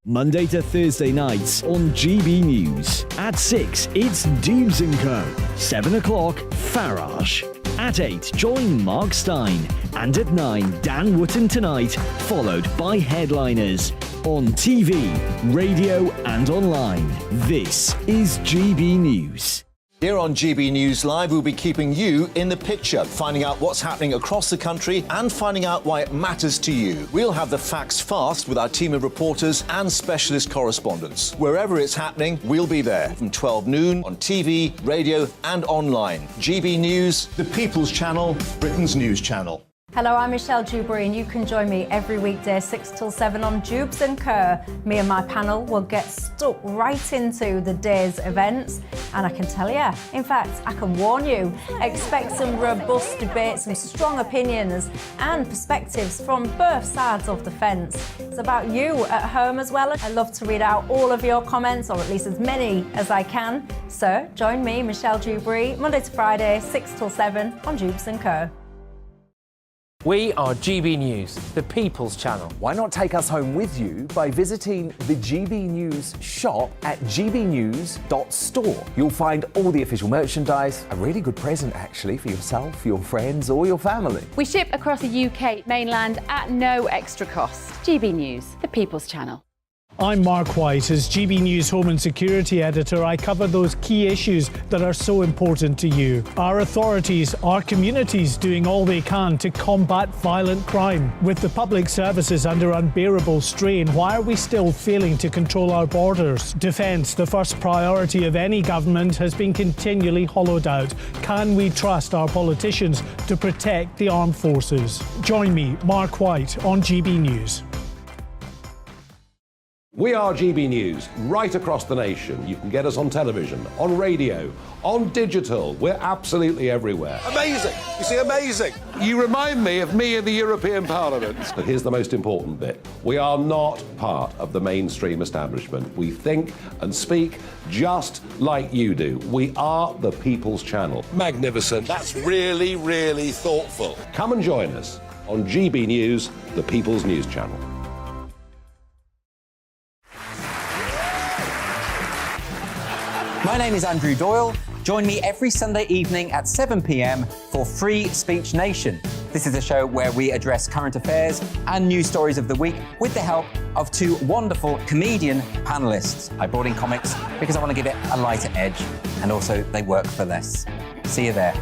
Monday to Thursday nights on GB News. At 6, it's Dubes & Co. 7 o'clock, Farage. At 8, join Mark Stein. And at 9, Dan Wootton Tonight, followed by Headliners. On TV, radio and online. This is GB News. Here on GB News Live, we'll be keeping you in the picture, finding out what's happening across the country and finding out why it matters to you. We'll have the facts fast with our team of reporters and specialist correspondents. Wherever it's happening, we'll be there from 12 noon on TV, radio and online. GB News, the People's Channel, Britain's news channel. Hello, I'm Michelle Dewberry, and you can join me every weekday 6 till 7 on Dubes & Kerr. Me and my panel will get stuck right into the day's events, and I can tell you, in fact, I can warn you, expect some robust debates, some strong opinions and perspectives from both sides of the fence. It's about you at home as well. I love to read out all of your comments, or at least as many as I can. So join me, Michelle Dewberry, Monday to Friday, 6 till 7 on Dubes & Kerr. We are GB News, the People's Channel. Why not take us home with you by visiting the GB News shop at gbnews.store. You'll find all the official merchandise, a really good present actually for yourself, your friends or your family. We ship across the UK mainland at no extra cost. GB News, the People's Channel. I'm Mark White. As GB News Home and Security Editor, I cover those key issues that are so important to you. Our authorities, our communities doing all they can to combat violent crime. With the public services under unbearable strain, why are we still failing to control our borders? Defence, the first priority of any government, has been continually hollowed out. Can we trust our politicians to protect the armed forces? Join me, Mark White, on GB News. We are GB News, right across the nation. You can get us on television, on radio, on digital. We're absolutely everywhere. Amazing! You see, amazing! You remind me of me in the European Parliament. But here's the most important bit. We are not part of the mainstream establishment. We think and speak just like you do. We are the People's Channel. Magnificent. That's really, really thoughtful. Come and join us on GB News, the People's News Channel. My name is Andrew Doyle. Join me every Sunday evening at 7 p.m. for Free Speech Nation. This is a show where we address current affairs and news stories of the week with the help of two wonderful comedian panellists. I brought in comics because I want to give it a lighter edge, and also they work for less. See you there.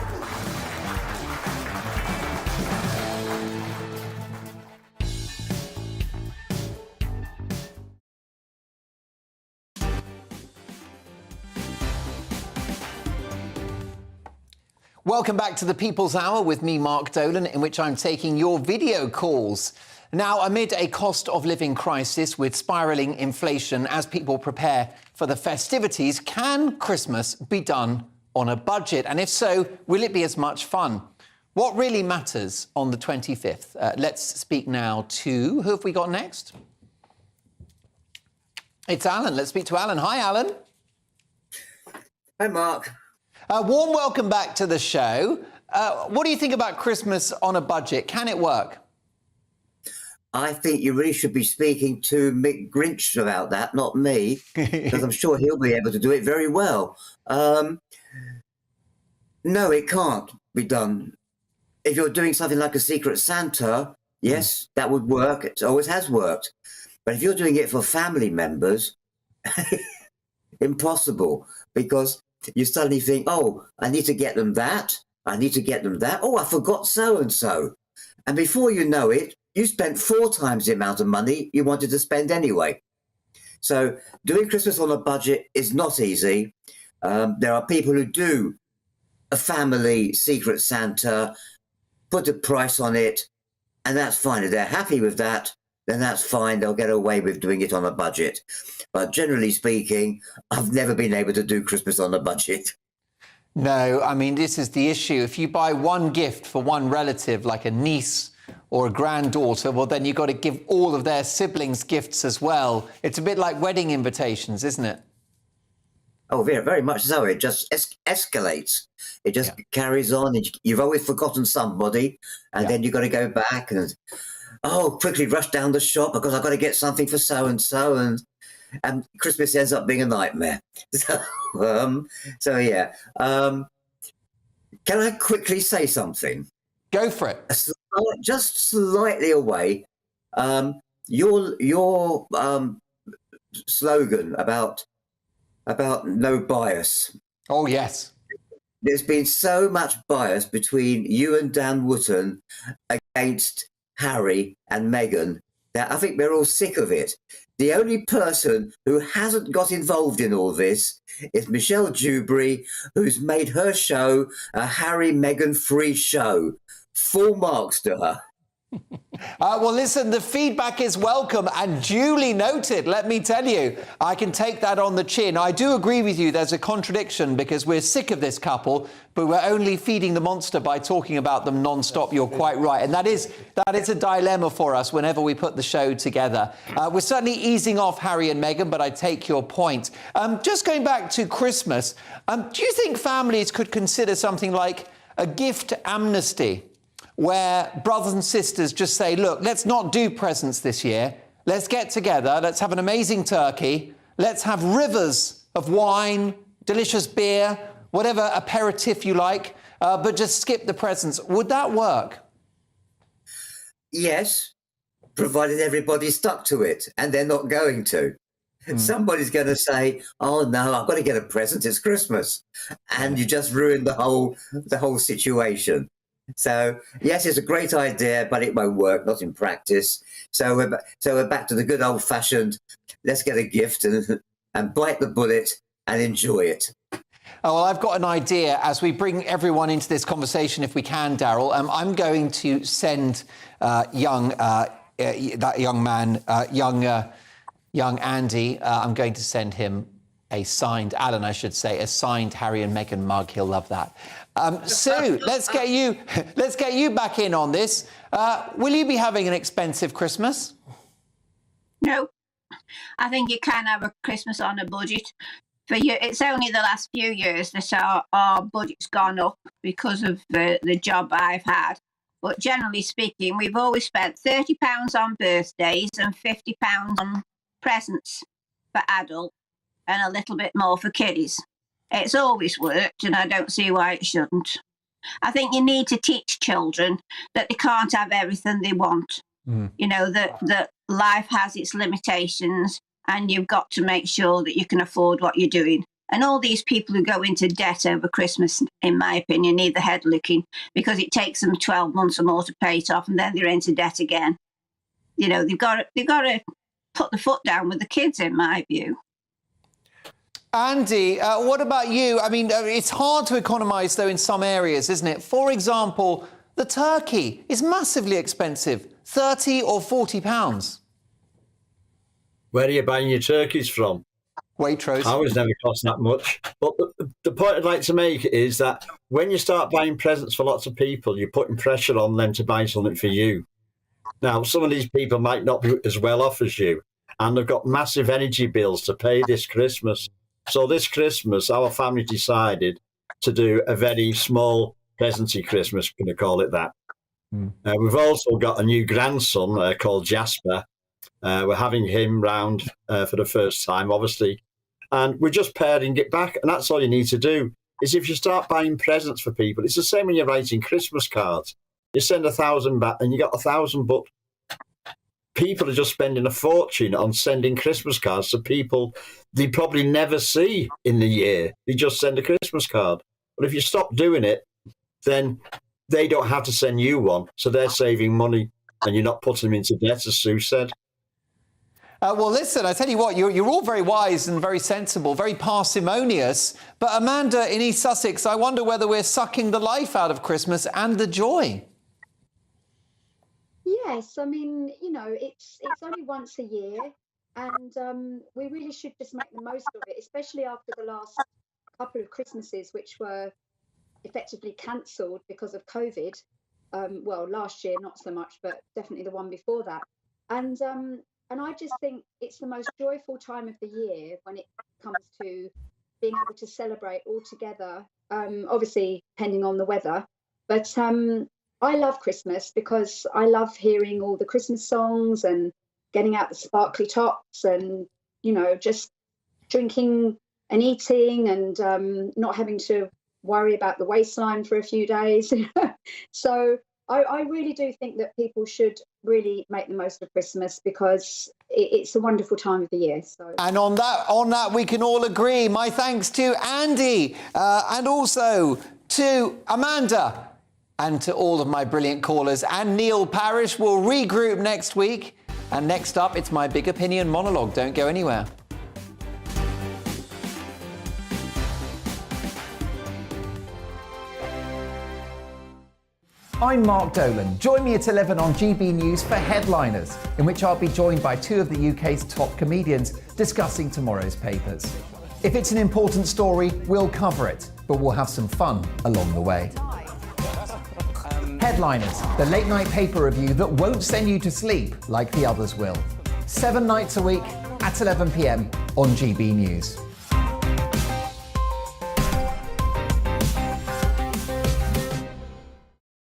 Welcome back to the People's Hour with me, Mark Dolan, in which I'm taking your video calls. Now, amid a cost of living crisis with spiralling inflation as people prepare for the festivities, can Christmas be done on a budget? And if so, will it be as much fun? What really matters on the 25th? Let's speak now to... Who have we got next? It's Alan. Let's speak to Alan. Hi, Alan. Hi, Mark. A warm welcome back to the show. what do you think about Christmas on a budget? Can it work? I think you really should be speaking to Mick Grinch about that, not me, because I'm sure he'll be able to do it very well. No, it can't be done. If you're doing something like a Secret Santa, yes, that would work. It always has worked. But if you're doing it for family members, impossible, because you suddenly think, oh, I need to get them that. I need to get them that. Oh, I forgot so-and-so. And before you know it, you spent 4 times the amount of money you wanted to spend anyway. So doing Christmas on a budget is not easy. There are people who do a family Secret Santa, put a price on it, and that's fine. If they're happy with that, then that's fine. They'll get away with doing it on a budget. But generally speaking, I've never been able to do Christmas on a budget. No, I mean, this is the issue. If you buy one gift for one relative, like a niece or a granddaughter, well, then you've got to give all of their siblings gifts as well. It's a bit like wedding invitations, isn't it? Oh, very, very much so. It just escalates. It just carries on. You've always forgotten somebody, and then you've got to go back and, quickly rush down the shop because I've got to get something for so-and-so, and Christmas ends up being a nightmare. So yeah. Can I quickly say something? Go for it. Just slightly away. Your slogan about no bias. Oh, yes. There's been so much bias between you and Dan Wootton against Harry and Meghan that I think we're all sick of it. The only person who hasn't got involved in all this is Michelle Dewberry, who's made her show a Harry-Meghan free show. Full marks to her. Well, listen, the feedback is welcome and duly noted, let me tell you. I can take that on the chin. I do agree with you, there's a contradiction because we're sick of this couple, but we're only feeding the monster by talking about them non-stop. You're quite right. And that is a dilemma for us whenever we put the show together. We're certainly easing off Harry and Meghan, but I take your point. Just going back to Christmas, do you think families could consider something like a gift amnesty, where brothers and sisters just say, look, let's not do presents this year. Let's get together. Let's have an amazing turkey. Let's have rivers of wine, delicious beer, whatever aperitif you like, but just skip the presents. Would that work? Yes, provided everybody stuck to it, and they're not going to. Somebody's going to say, oh, no, I've got to get a present. It's Christmas. And you just ruined the whole situation. So, yes, it's a great idea, but it won't work, not in practice. So we're back to the good old-fashioned, let's get a gift and bite the bullet and enjoy it. Oh, well, I've got an idea as we bring everyone into this conversation, if we can, Daryl. I'm going to send young Andy, I'm going to send him a signed Harry and Meghan mug. He'll love that. Sue, let's get you back in on this. Will you be having an expensive Christmas? No, I think you can have a Christmas on a budget. For you, it's only the last few years that our budget's gone up because of the job I've had. But generally speaking, we've always spent £30 on birthdays and £50 on presents for adults and a little bit more for kiddies. It's always worked, and I don't see why it shouldn't. I think you need to teach children that they can't have everything they want. You know, that life has its limitations, and you've got to make sure that you can afford what you're doing. And all these people who go into debt over Christmas, in my opinion, need the head looking, because it takes them 12 months or more to pay it off, and then they're into debt again. You know, they've got to put the foot down with the kids, in my view. Andy, what about you? I mean, it's hard to economise, though, in some areas, isn't it? For example, the turkey is massively expensive, £30 or £40. Where are you buying your turkeys from? Waitrose. Ours never cost that much. But the point I'd like to make is that when you start buying presents for lots of people, you're putting pressure on them to buy something for you. Now, some of these people might not be as well off as you, and they've got massive energy bills to pay this Christmas. So this Christmas, our family decided to do a very small Presenty Christmas, going to call it that. We've also got a new grandson called Jasper. We're having him round for the first time, obviously. And we're just pairing it back. And that's all you need to do, is if you start buying presents for people, it's the same when you're writing Christmas cards. You send 1,000 back and you got 1,000, but people are just spending a fortune on sending Christmas cards to people they probably never see in the year. They just send a Christmas card. But if you stop doing it, then they don't have to send you one. So they're saving money and you're not putting them into debt, as Sue said. Well, listen, I tell you what, you're all very wise and very sensible, very parsimonious. But Amanda in East Sussex, I wonder whether we're sucking the life out of Christmas and the joy. Yes, I mean, you know, it's only once a year, and we really should just make the most of it, especially after the last couple of Christmases, which were effectively cancelled because of COVID. Well, last year not so much, but definitely the one before that. And I just think it's the most joyful time of the year when it comes to being able to celebrate all together, obviously depending on the weather. But I love Christmas because I love hearing all the Christmas songs and getting out the sparkly tops and, you know, just drinking and eating and not having to worry about the waistline for a few days. So I really do think that people should really make the most of Christmas because it's a wonderful time of the year. So. And on that, we can all agree. My thanks to Andy and also to Amanda and to all of my brilliant callers. And Neil Parish will regroup next week. And next up, it's my big opinion monologue. Don't go anywhere. I'm Mark Dolan. Join me at 11 on GB News for Headliners, in which I'll be joined by two of the UK's top comedians discussing tomorrow's papers. If it's an important story, we'll cover it, but we'll have some fun along the way. Headliners, the late-night paper review that won't send you to sleep like the others will. 7 nights a week at 11 p.m. on GB News.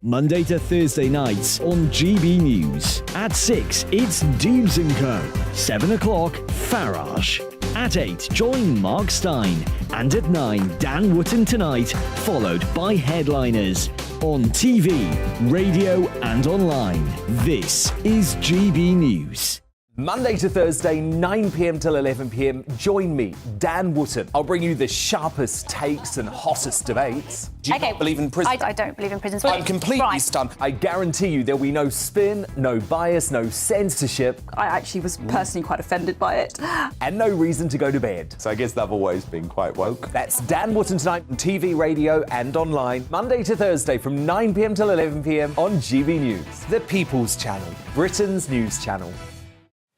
Monday to Thursday nights on GB News. At 6, it's Dubes & Co. 7 o'clock, Farage. At 8, join Mark Stein. And at 9, Dan Wootton Tonight, followed by Headliners. On TV, radio and online. This is GB News. Monday to Thursday, 9 p.m. till 11 p.m. Join me, Dan Wootton. I'll bring you the sharpest takes and hottest debates. Do you not believe in prison? I don't believe in prisons. I'm completely stunned. I guarantee you there'll be no spin, no bias, no censorship. I actually was personally quite offended by it. And no reason to go to bed. So I guess they've always been quite woke. That's Dan Wootton Tonight on TV, radio and online. Monday to Thursday from 9 p.m. till 11 p.m. on GB News. The People's Channel, Britain's news channel.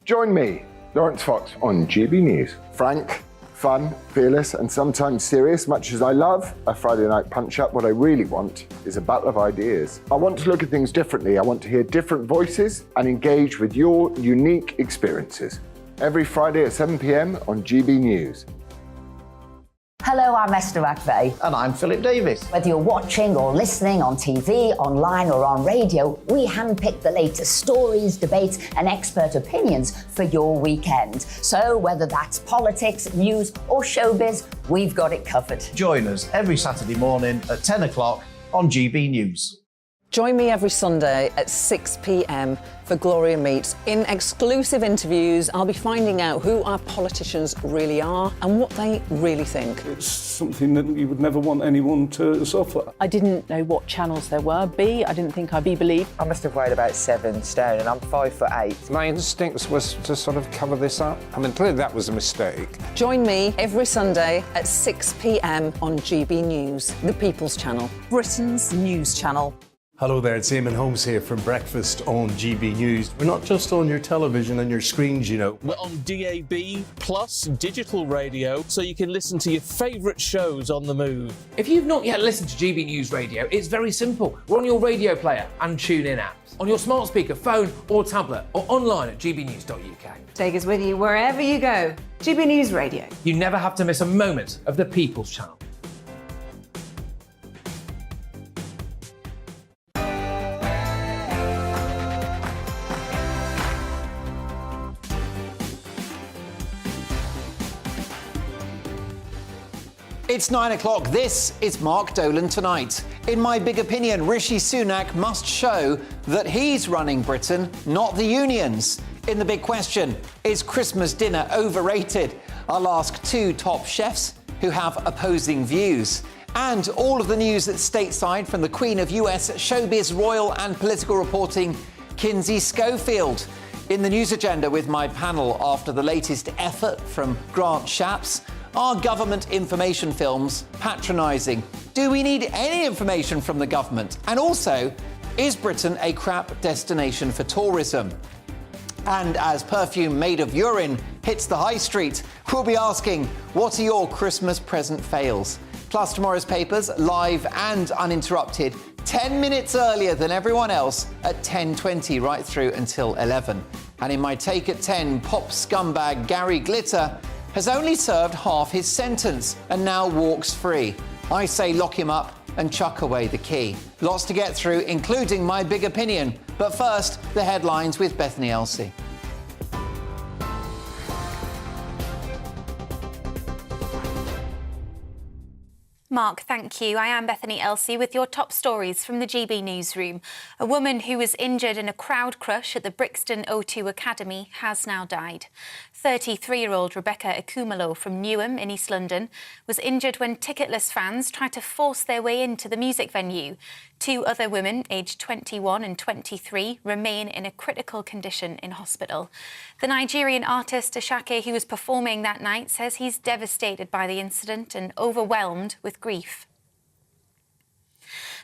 Join me, Lawrence Fox, on GB News. Frank, fun, fearless, and sometimes serious. Much as I love a Friday night punch-up, what I really want is a battle of ideas. I want to look at things differently. I want to hear different voices and engage with your unique experiences. Every Friday at 7 p.m. on GB News. Hello, I'm Esther McVeigh. And I'm Philip Davis. Whether you're watching or listening on TV, online or on radio, we handpick the latest stories, debates and expert opinions for your weekend. So whether that's politics, news or showbiz, we've got it covered. Join us every Saturday morning at 10 o'clock on GB News. Join me every Sunday at 6 p.m. for Gloria Meets. In exclusive interviews, I'll be finding out who our politicians really are and what they really think. It's something that you would never want anyone to suffer. I didn't know what channels there were. B, I didn't think I'd be believed. I must have weighed about 7 stone and I'm 5'8". My instincts was to sort of cover this up. I mean, clearly that was a mistake. Join me every Sunday at 6 p.m. on GB News, the People's Channel, Britain's news channel. Hello there, it's Eamon Holmes here from Breakfast on GB News. We're not just on your television and your screens, you know. We're on DAB plus digital radio, so you can listen to your favourite shows on the move. If you've not yet listened to GB News Radio, it's very simple. We're on your radio player and TuneIn apps, on your smart speaker, phone or tablet, or online at gbnews.uk. Take us with you wherever you go. GB News Radio. You never have to miss a moment of the People's Channel. It's 9 o'clock. This is Mark Dolan Tonight. In my big opinion, Rishi Sunak must show that he's running Britain, not the unions. In the big question, is Christmas dinner overrated? I'll ask two top chefs who have opposing views. And all of the news that's stateside from the Queen of US showbiz, royal and political reporting, Kinsey Schofield. In the news agenda with my panel after the latest effort from Grant Shapps, are government information films patronising? Do we need any information from the government? And also, is Britain a crap destination for tourism? And as perfume made of urine hits the high street, we'll be asking, what are your Christmas present fails? Plus tomorrow's papers, live and uninterrupted, 10 minutes earlier than everyone else at 10:20 right through until 11. And in my take at 10, pop scumbag Gary Glitter has only served half his sentence and now walks free. I say lock him up and chuck away the key. Lots to get through, including my big opinion. But first, the headlines with Bethany Elsey. Mark, thank you. I am Bethany Elsey with your top stories from the GB newsroom. A woman who was injured in a crowd crush at the Brixton O2 Academy has now died. 33-year-old Rebecca Akumalo from Newham in East London was injured when ticketless fans tried to force their way into the music venue. Two other women, aged 21 and 23, remain in a critical condition in hospital. The Nigerian artist Ashake, who was performing that night, says he's devastated by the incident and overwhelmed with grief.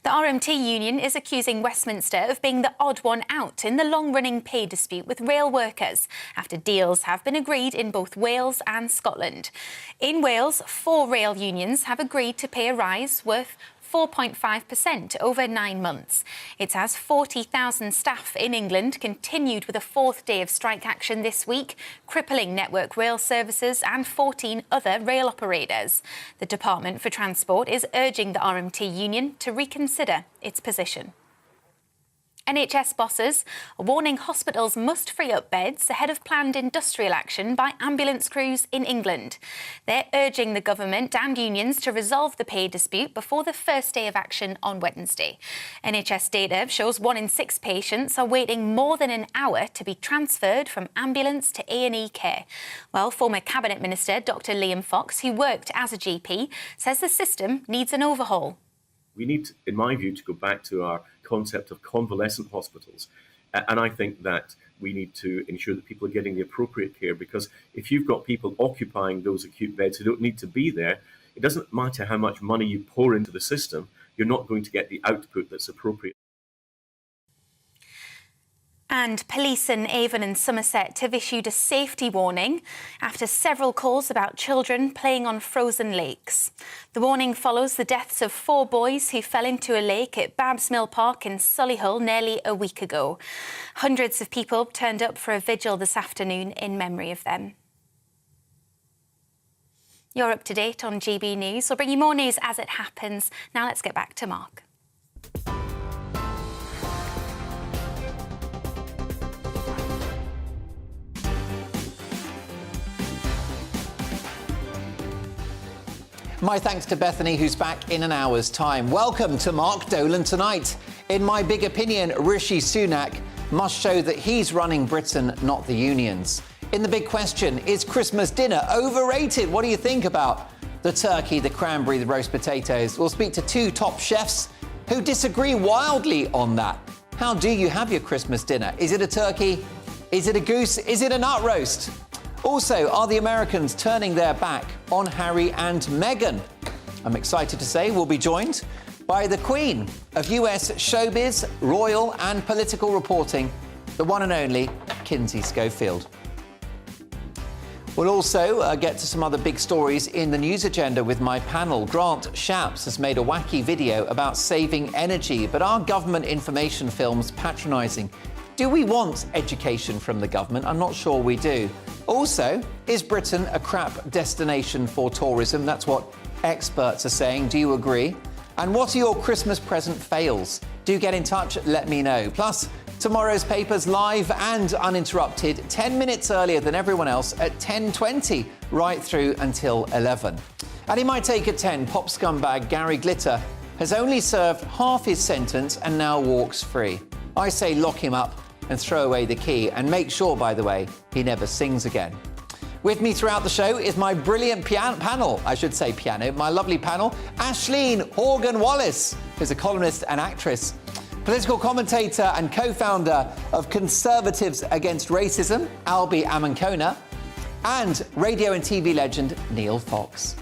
The RMT union is accusing Westminster of being the odd one out in the long-running pay dispute with rail workers, after deals have been agreed in both Wales and Scotland. In Wales, 4 rail unions have agreed to pay a rise worth 4.5% over 9 months. It's as 40,000 staff in England continued with a 4th day of strike action this week, crippling Network Rail services and 14 other rail operators. The Department for Transport is urging the RMT union to reconsider its position. NHS bosses are warning hospitals must free up beds ahead of planned industrial action by ambulance crews in England. They're urging the government and unions to resolve the pay dispute before the first day of action on Wednesday. NHS data shows 1 in 6 patients are waiting more than an hour to be transferred from ambulance to A&E care. Well, former Cabinet Minister Dr Liam Fox, who worked as a GP, says the system needs an overhaul. We need, in my view, to go back to our concept of convalescent hospitals. And I think that we need to ensure that people are getting the appropriate care, because if you've got people occupying those acute beds who don't need to be there, it doesn't matter how much money you pour into the system, you're not going to get the output that's appropriate. And police in Avon and Somerset have issued a safety warning after several calls about children playing on frozen lakes. The warning follows the deaths of 4 boys who fell into a lake at Babs Mill Park in Solihull nearly a week ago. Hundreds of people turned up for a vigil this afternoon in memory of them. You're up to date on GB News. We'll bring you more news as it happens. Now let's get back to Mark. My thanks to Bethany, who's back in an hour's time. Welcome to Mark Dolan Tonight. In my big opinion, Rishi Sunak must show that he's running Britain, not the unions. In the big question, is Christmas dinner overrated? What do you think about the turkey, the cranberry, the roast potatoes? We'll speak to 2 top chefs who disagree wildly on that. How do you have your Christmas dinner? Is it a turkey? Is it a goose? Is it a nut roast? Also, are the Americans turning their back on Harry and Meghan? I'm excited to say we'll be joined by the Queen of US showbiz, royal and political reporting, the one and only Kinsey Schofield. We'll also get to some other big stories in the news agenda with my panel. Grant Shapps has made a wacky video about saving energy, but are government information films patronising? Do we want education from the government? I'm not sure we do. Also, is Britain a crap destination for tourism? That's what experts are saying. Do you agree? And what are your Christmas present fails? Do get in touch, let me know. Plus, tomorrow's papers live and uninterrupted, 10 minutes earlier than everyone else at 10:20, right through until 11. And in my take at 10, pop scumbag Gary Glitter has only served half his sentence and now walks free. I say lock him up and throw away the key, and make sure, by the way, he never sings again. With me throughout the show is my brilliant panel, my lovely panel, Ashleen Horgan-Wallace, who's a columnist and actress, political commentator and co-founder of Conservatives Against Racism, Albie Amankona, and radio and TV legend Neil Fox.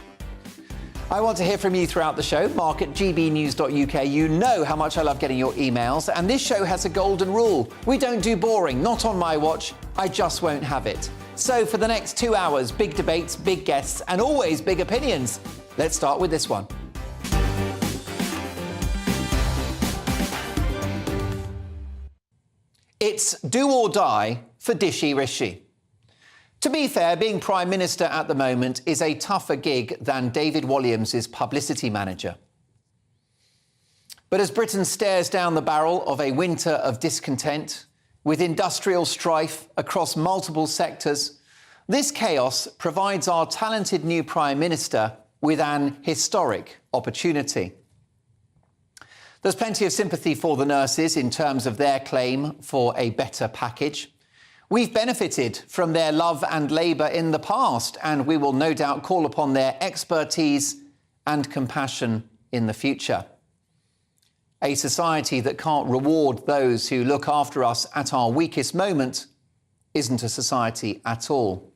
I want to hear from you throughout the show. Mark at gbnews.uk. You know how much I love getting your emails, and this show has a golden rule. We don't do boring, not on my watch. I just won't have it. So for the next 2 hours, big debates, big guests, and always big opinions. Let's start with this one. It's do or die for Dishy Rishi. To be fair, being Prime Minister at the moment is a tougher gig than David Walliams' publicity manager. But as Britain stares down the barrel of a winter of discontent, with industrial strife across multiple sectors, this chaos provides our talented new Prime Minister with an historic opportunity. There's plenty of sympathy for the nurses in terms of their claim for a better package. We've benefited from their love and labour in the past, and we will no doubt call upon their expertise and compassion in the future. A society that can't reward those who look after us at our weakest moment isn't a society at all.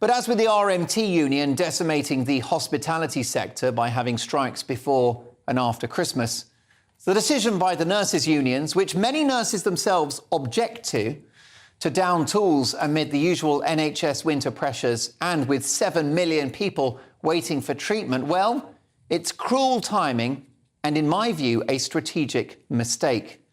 But as with the RMT union decimating the hospitality sector by having strikes before and after Christmas, the decision by the nurses' unions, which many nurses themselves object to down tools amid the usual NHS winter pressures and with 7 million people waiting for treatment, well, it's cruel timing and, in my view, a strategic mistake.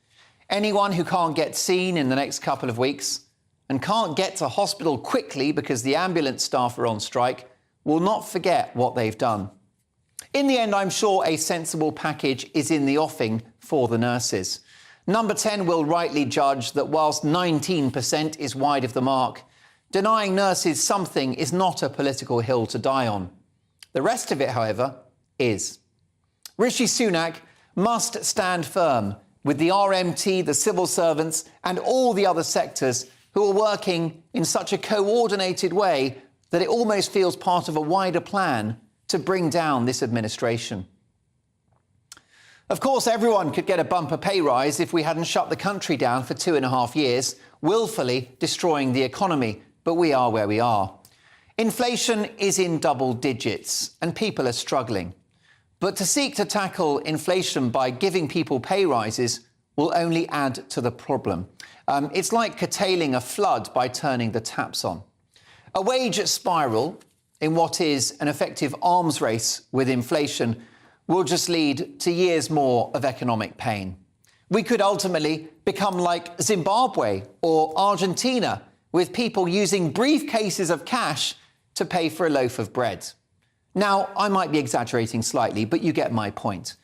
Anyone who can't get seen in the next couple of weeks and can't get to hospital quickly because the ambulance staff are on strike will not forget what they've done. In the end, I'm sure a sensible package is in the offing for the nurses. Number 10 will rightly judge that whilst 19% is wide of the mark, denying nurses something is not a political hill to die on. The rest of it, however, is. Rishi Sunak must stand firm with the RMT, the civil servants, and all the other sectors who are working in such a coordinated way that it almost feels part of a wider plan to bring down this administration. Of course, everyone could get a bumper pay rise if we hadn't shut the country down for 2.5 years, willfully destroying the economy, but we are where we are. Inflation is in double digits and people are struggling. But to seek to tackle inflation by giving people pay rises will only add to the problem. It's like curtailing a flood by turning the taps on. A wage spiral in what is an effective arms race with inflation will just lead to years more of economic pain. We could ultimately become like Zimbabwe or Argentina, with people using briefcases of cash to pay for a loaf of bread. Now, I might be exaggerating slightly, but you get my point.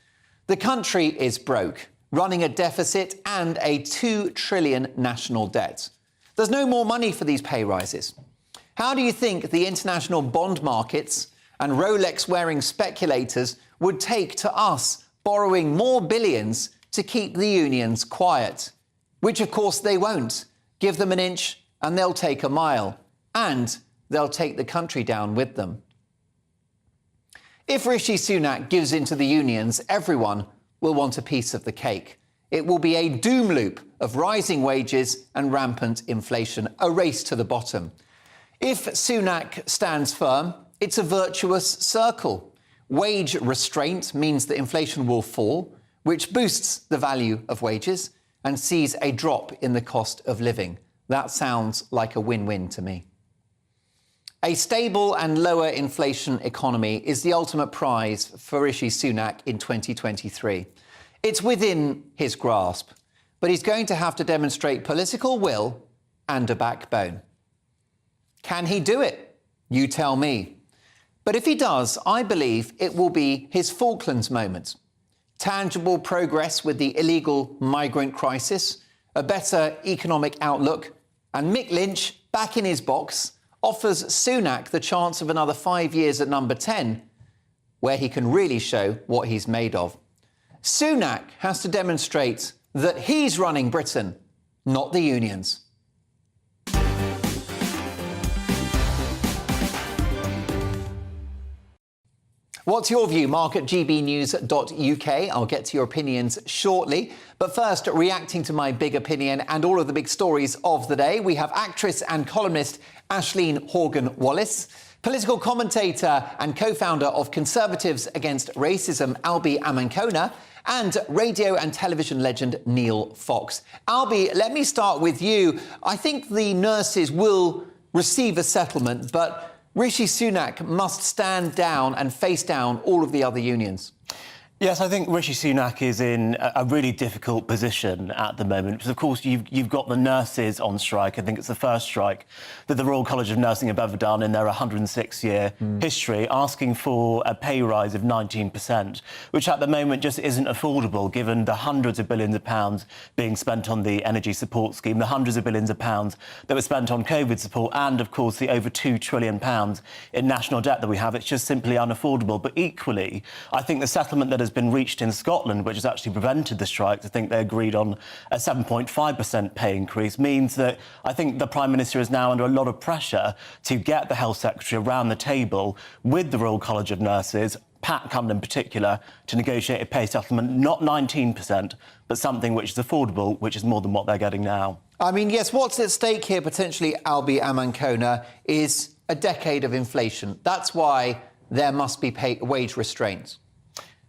The country is broke, running a deficit and a 2 trillion national debt. There's no more money for these pay rises. How do you think the international bond markets and Rolex-wearing speculators would take to us borrowing more billions to keep the unions quiet? Which, of course, they won't. Give them an inch and they'll take a mile. And they'll take the country down with them. If Rishi Sunak gives in to the unions, everyone will want a piece of the cake. It will be a doom loop of rising wages and rampant inflation, a race to the bottom. If Sunak stands firm, it's a virtuous circle. Wage restraint means that inflation will fall, which boosts the value of wages and sees a drop in the cost of living. That sounds like a win-win to me. A stable and lower inflation economy is the ultimate prize for Rishi Sunak in 2023. It's within his grasp, but he's going to have to demonstrate political will and a backbone. Can he do it? You tell me. But if he does, I believe it will be his Falklands moment. Tangible progress with the illegal migrant crisis, a better economic outlook, and Mick Lynch back in his box offers Sunak the chance of another 5 years at number 10, where he can really show what he's made of. Sunak has to demonstrate that he's running Britain, not the unions. What's your view? Mark at gbnews.uk. I'll get to your opinions shortly. But first, reacting to my big opinion and all of the big stories of the day, we have actress and columnist Ashleen Horgan-Wallace, political commentator and co-founder of Conservatives Against Racism, Albie Amankona, and radio and television legend Neil Fox. Albie, let me start with you. I think the nurses will receive a settlement, but Rishi Sunak must stand down and face down all of the other unions. Yes, I think Rishi Sunak is in a really difficult position at the moment because, of course, you've got the nurses on strike. I think it's the first strike that the Royal College of Nursing have ever done in their 106-year history, asking for a pay rise of 19%, which at the moment just isn't affordable given the hundreds of billions of pounds being spent on the energy support scheme, the hundreds of billions of pounds that were spent on COVID support and, of course, the over £2 trillion in national debt that we have. It's just simply unaffordable. But equally, I think the settlement that has been reached in Scotland, which has actually prevented the strikes, I think they agreed on a 7.5% pay increase, means that I think the Prime Minister is now under a lot of pressure to get the Health Secretary around the table with the Royal College of Nurses, Pat Cummins in particular, to negotiate a pay settlement, not 19%, but something which is affordable, which is more than what they're getting now. I mean, yes, what's at stake here, potentially, Albie Amankona, is a decade of inflation. That's why there must be wage restraints.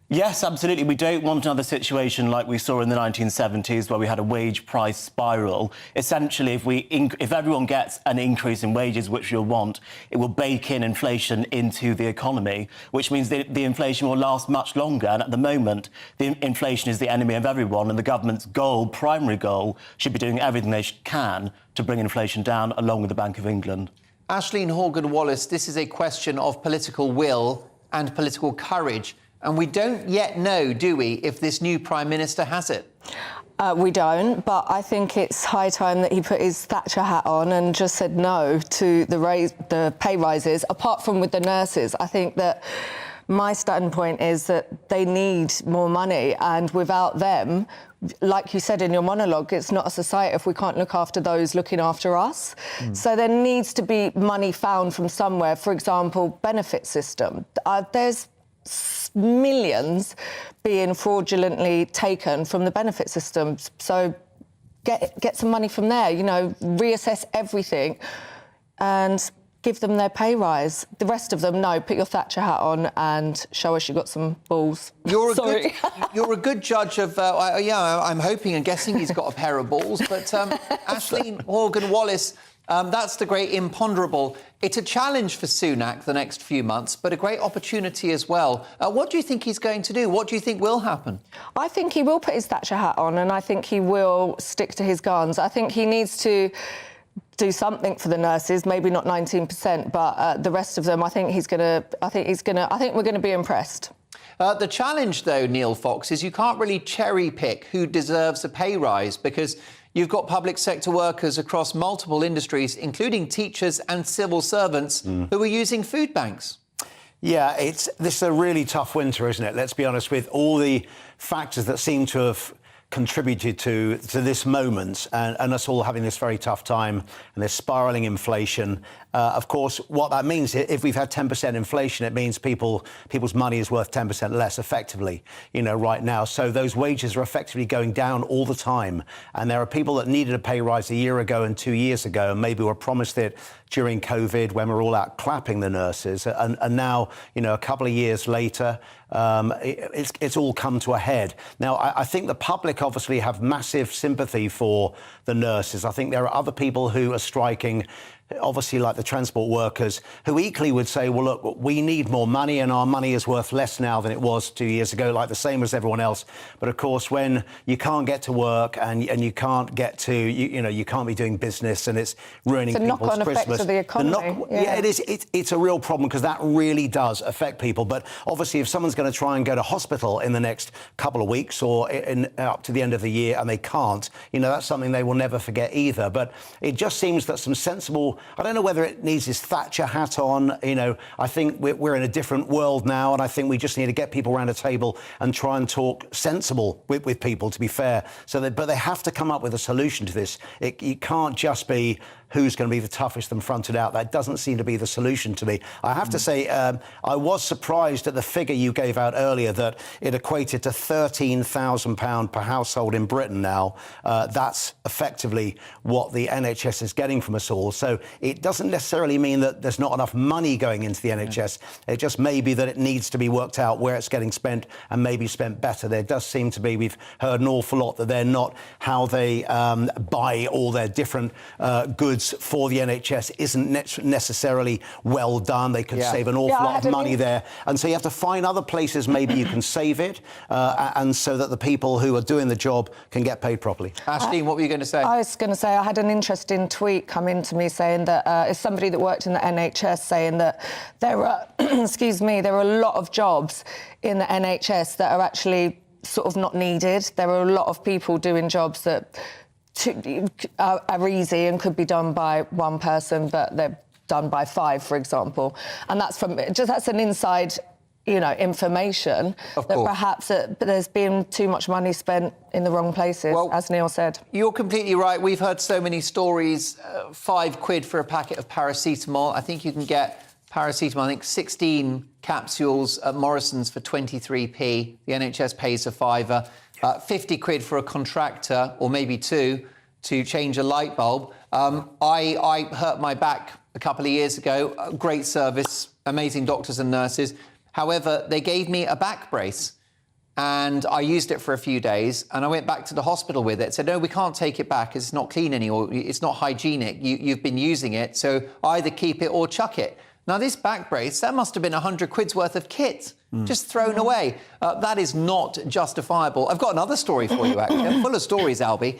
Yes, absolutely. We don't want another situation like we saw in the 1970s where we had a wage price spiral. Essentially, if everyone gets an increase in wages, which you'll want, it will bake in inflation into the economy, which means the inflation will last much longer. And at the moment, the inflation is the enemy of everyone, and the government's primary goal, should be doing everything they can to bring inflation down, along with the Bank of England. Ashleen Horgan-Wallace, this is a question of political will and political courage. And we don't yet know, do we, if this new Prime Minister has it? We don't, but I think it's high time that he put his Thatcher hat on and just said no to the pay rises, apart from with the nurses. I think that my standpoint is that they need more money, and without them, like you said in your monologue, it's not a society if we can't look after those looking after us. So there needs to be money found from somewhere. For example, benefit system. There's millions being fraudulently taken from the benefit system. So get some money from there, reassess everything and give them their pay rise. The rest of them, no, put your Thatcher hat on and show us you've got some balls. You're a good judge of, I'm hoping and guessing he's got a pair of balls, but Ashleen Horgan-Wallace, that's the great imponderable. It's a challenge for Sunak the next few months, but a great opportunity as well. What do you think he's going to do? What do you think will happen? I think he will put his Thatcher hat on, and I think he will stick to his guns. I think he needs to do something for the nurses, maybe not 19%, but the rest of them, I think we're going to be impressed. The challenge, though, Neil Fox, is you can't really cherry pick who deserves a pay rise because you've got public sector workers across multiple industries, including teachers and civil servants, who are using food banks. Yeah, this is a really tough winter, isn't it? Let's be honest, with all the factors that seem to have contributed to this moment and us all having this very tough time and this spiralling inflation. Of course, what that means, if we've had 10% inflation, it means people's money is worth 10% less effectively, right now. So those wages are effectively going down all the time. And there are people that needed a pay rise a year ago and 2 years ago, and maybe were promised it during COVID when we're all out clapping the nurses. And now, a couple of years later, it's all come to a head. Now, I think the public obviously have massive sympathy for the nurses. I think there are other people who are striking, obviously like the transport workers, who equally would say, well, look, we need more money and our money is worth less now than it was 2 years ago, like the same as everyone else. But of course, when you can't get to work and you can't get to, you can't be doing business and it's ruining people's Christmas. It's a knock-on effect of the economy. It is. It's a real problem because that really does affect people. But obviously, if someone's going to try and go to hospital in the next couple of weeks or up to the end of the year and they can't, that's something they will never forget either. But it just seems that some sensible now, I don't know whether it needs his Thatcher hat on. You know, I think we're in a different world now, and I think we just need to get people around a table and try and talk sensible with people, to be fair. But they have to come up with a solution to this. It can't just be who's going to be the toughest and fronted out. That doesn't seem to be the solution to me. I have to say, I was surprised at the figure you gave out earlier, that it equated to £13,000 per household in Britain now. That's effectively what the NHS is getting from us all. So it doesn't necessarily mean that there's not enough money going into the NHS. It just may be that it needs to be worked out where it's getting spent and maybe spent better. There does seem to be, we've heard an awful lot that they're not, how they buy all their different goods for the NHS isn't necessarily well done. They could save an awful lot of money there. And so you have to find other places maybe you can save it, and so that the people who are doing the job can get paid properly. Ashley, what were you going to say? I was going to say I had an interesting tweet come in to me saying that it's somebody that worked in the NHS saying that there are, excuse me, there are a lot of jobs in the NHS that are actually sort of not needed. There are a lot of people doing jobs that are easy and could be done by one person, but they're done by 5, for example. And that's that's an inside, information that perhaps there's been too much money spent in the wrong places, as Neil said. You're completely right. We've heard so many stories. £5 for a packet of paracetamol. I think you can get paracetamol, I think 16 capsules at Morrison's for 23p. The NHS pays a £5. 50 quid for a contractor, or maybe 2, to change a light bulb. I hurt my back a couple of years ago. Great service, amazing doctors and nurses. However, they gave me a back brace, and I used it for a few days, and I went back to the hospital with it. Said, no, we can't take it back. It's not clean anymore. It's not hygienic. You've been using it, so either keep it or chuck it. Now, this back brace, that must have been 100 quid's worth of kit just thrown away. That is not justifiable. I've got another story for you, actually. I'm full of stories, Albie,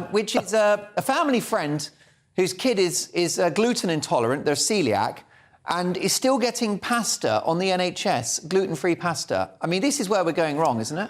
which is a family friend whose kid is gluten intolerant, they're celiac, and is still getting pasta on the NHS, gluten-free pasta. I mean, this is where we're going wrong, isn't it?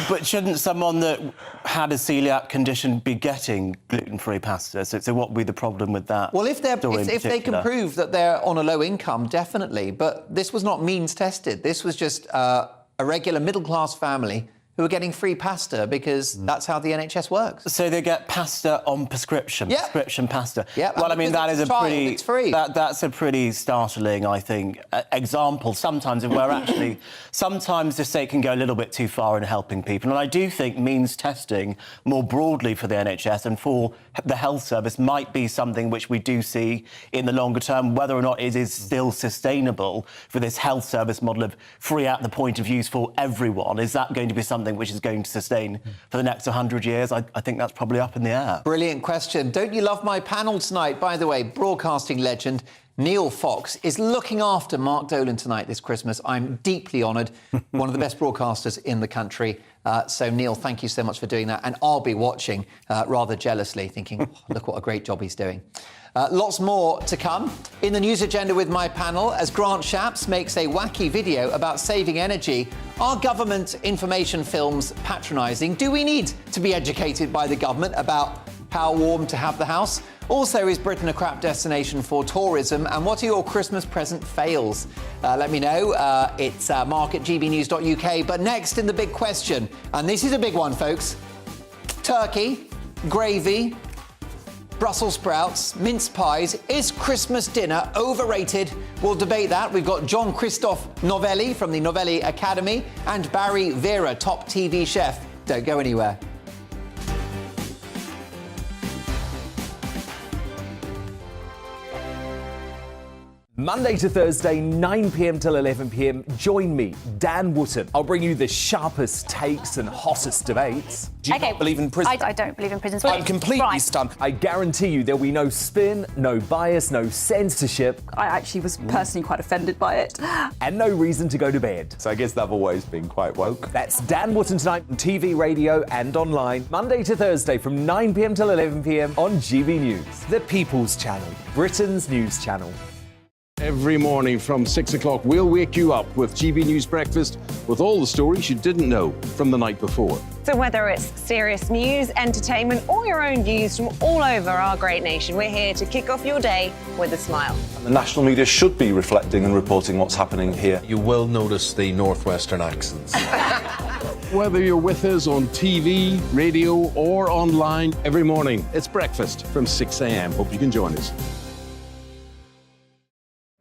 But shouldn't someone that had a celiac condition be getting gluten-free pasta? So what would be the problem with that? Well, if they can prove that they're on a low income, definitely. But this was not means tested. This was just a regular middle-class family who are getting free pasta because that's how the NHS works. So they get pasta on prescription, prescription pasta. Yeah. Well, I mean, that is it's free. That's a pretty startling, I think, example sometimes of where actually sometimes the state can go a little bit too far in helping people. And I do think means testing more broadly for the NHS and for the health service might be something which we do see in the longer term, whether or not it is still sustainable for this health service model of free at the point of use for everyone. Is that going to be something which is going to sustain for the next 100 years? I think that's probably up in the air. Brilliant question. Don't you love my panel tonight? By the way, broadcasting legend Neil Fox is looking after Mark Dolan tonight this Christmas. I'm deeply honoured. One of the best broadcasters in the country. So, Neil, thank you so much for doing that. And I'll be watching rather jealously, thinking, oh, look what a great job he's doing. Lots more to come. In the news agenda with my panel, as Grant Shapps makes a wacky video about saving energy, are government information films patronising? Do we need to be educated by the government about how warm to have the house? Also, is Britain a crap destination for tourism? And what are your Christmas present fails? Let me know. It's Mark at gbnews.uk. But next in the big question, and this is a big one, folks. Turkey, gravy, Brussels sprouts, mince pies. Is Christmas dinner overrated? We'll debate that. We've got John Christoph Novelli from the Novelli Academy and Barry Vera, top TV chef. Don't go anywhere. Monday to Thursday, 9 p.m. till 11 p.m. Join me, Dan Wootton. I'll bring you the sharpest takes and hottest debates. Do you not believe in prison? I don't believe in prisons. I'm completely stunned. I guarantee you there'll be no spin, no bias, no censorship. I actually was personally quite offended by it. And no reason to go to bed. So I guess they've always been quite woke. That's Dan Wootton tonight on TV, radio and online. Monday to Thursday from 9 p.m. till 11 p.m. on GB News. The People's Channel, Britain's news channel. Every morning from 6 o'clock, we'll wake you up with GB News Breakfast with all the stories you didn't know from the night before. So whether it's serious news, entertainment, or your own views from all over our great nation, we're here to kick off your day with a smile. The national media should be reflecting and reporting what's happening here. You will notice the northwestern accents. Whether you're with us on TV, radio, or online, every morning, it's breakfast from 6 a.m. Hope you can join us.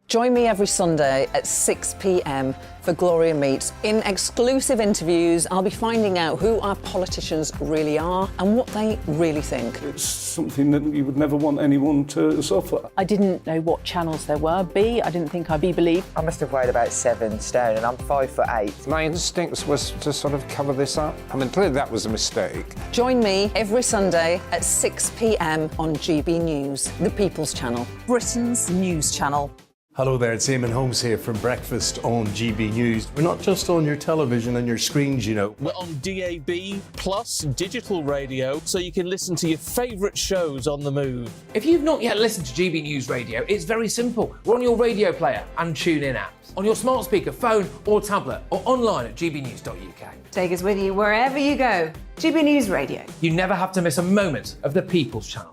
Join me every Sunday at 6 p.m. for Gloria Meets. In exclusive interviews, I'll be finding out who our politicians really are and what they really think. It's something that you would never want anyone to suffer. I didn't know what channels there were. B, I didn't think I'd be believed. I must have weighed about 7 stone and I'm 5'8". My instincts was to sort of cover this up. I mean, clearly that was a mistake. Join me every Sunday at 6 p.m. on GB News, the People's Channel, Britain's news channel. Hello there, it's Eamon Holmes here from Breakfast on GB News. We're not just on your television and your screens, you know. We're on DAB plus digital radio, so you can listen to your favourite shows on the move. If you've not yet listened to GB News Radio, it's very simple. We're on your radio player and TuneIn apps, on your smart speaker, phone or tablet, or online at gbnews.uk. Take us with you wherever you go. GB News Radio. You never have to miss a moment of the People's Channel.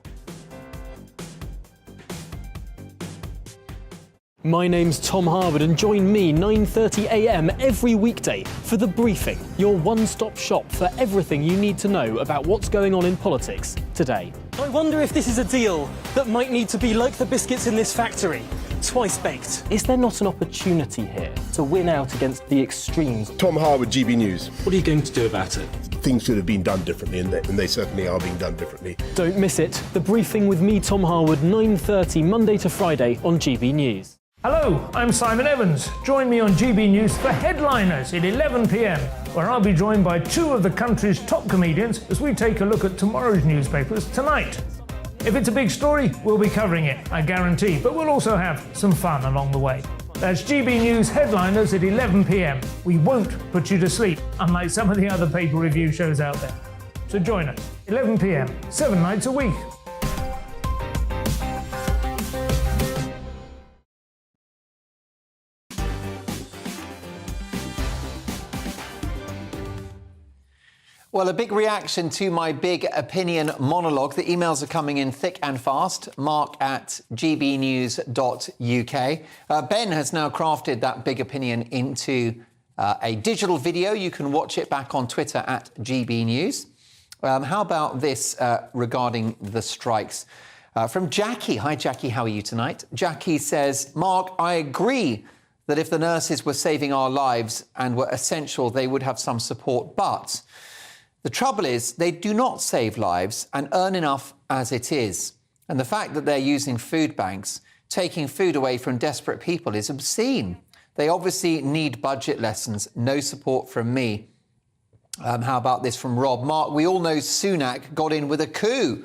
My name's Tom Harwood and join me 9:30 a.m. every weekday for The Briefing, your one-stop shop for everything you need to know about what's going on in politics today. I wonder if this is a deal that might need to be like the biscuits in this factory, twice baked. Is there not an opportunity here to win out against the extremes? Tom Harwood, GB News. What are you going to do about it? Things should have been done differently, and they certainly are being done differently. Don't miss it. The Briefing with me, Tom Harwood, 9:30 Monday to Friday on GB News. Hello, I'm Simon Evans. Join me on GB News for Headliners at 11 p.m, where I'll be joined by two of the country's top comedians as we take a look at tomorrow's newspapers tonight. If it's a big story, we'll be covering it, I guarantee, but we'll also have some fun along the way. That's GB News Headliners at 11 p.m. We won't put you to sleep, unlike some of the other pay-per-review shows out there. So join us, 11 p.m, 7 nights a week. Well, a big reaction to my big opinion monologue. The emails are coming in thick and fast. mark@gbnews.uk. Ben has now crafted that big opinion into a digital video. You can watch it back on Twitter at GB News. How about this regarding the strikes? From Jackie. Hi, Jackie. How are you tonight? Jackie says, Mark, I agree that if the nurses were saving our lives and were essential, they would have some support. But the trouble is they do not save lives and earn enough as it is. And the fact that they're using food banks, taking food away from desperate people, is obscene. They obviously need budget lessons. No support from me. How about this from Rob? Mark, we all know Sunak got in with a coup.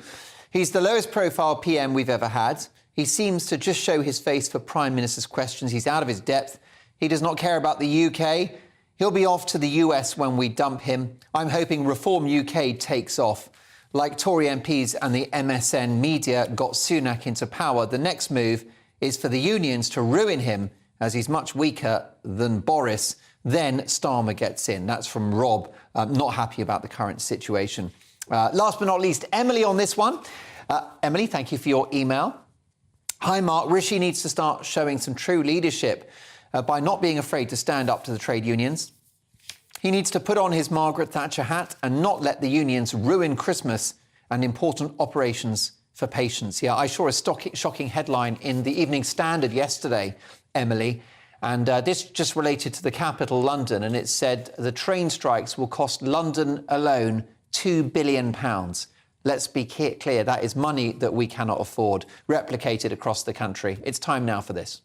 He's the lowest profile PM we've ever had. He seems to just show his face for Prime Minister's questions. He's out of his depth. He does not care about the UK. He'll be off to the US when we dump him. I'm hoping Reform UK takes off. Like Tory MPs and the MSN media got Sunak into power, the next move is for the unions to ruin him as he's much weaker than Boris. Then Starmer gets in. That's from Rob, not happy about the current situation. Last but not least, Emily on this one. Emily, thank you for your email. Hi, Mark. Rishi needs to start showing some true leadership by not being afraid to stand up to the trade unions. He needs to put on his Margaret Thatcher hat and not let the unions ruin Christmas and important operations for patients. Yeah, I saw a shocking headline in the Evening Standard yesterday, Emily, and this just related to the capital, London, and it said the train strikes will cost London alone £2 billion. Let's be clear, that is money that we cannot afford, replicated across the country. It's time now for this.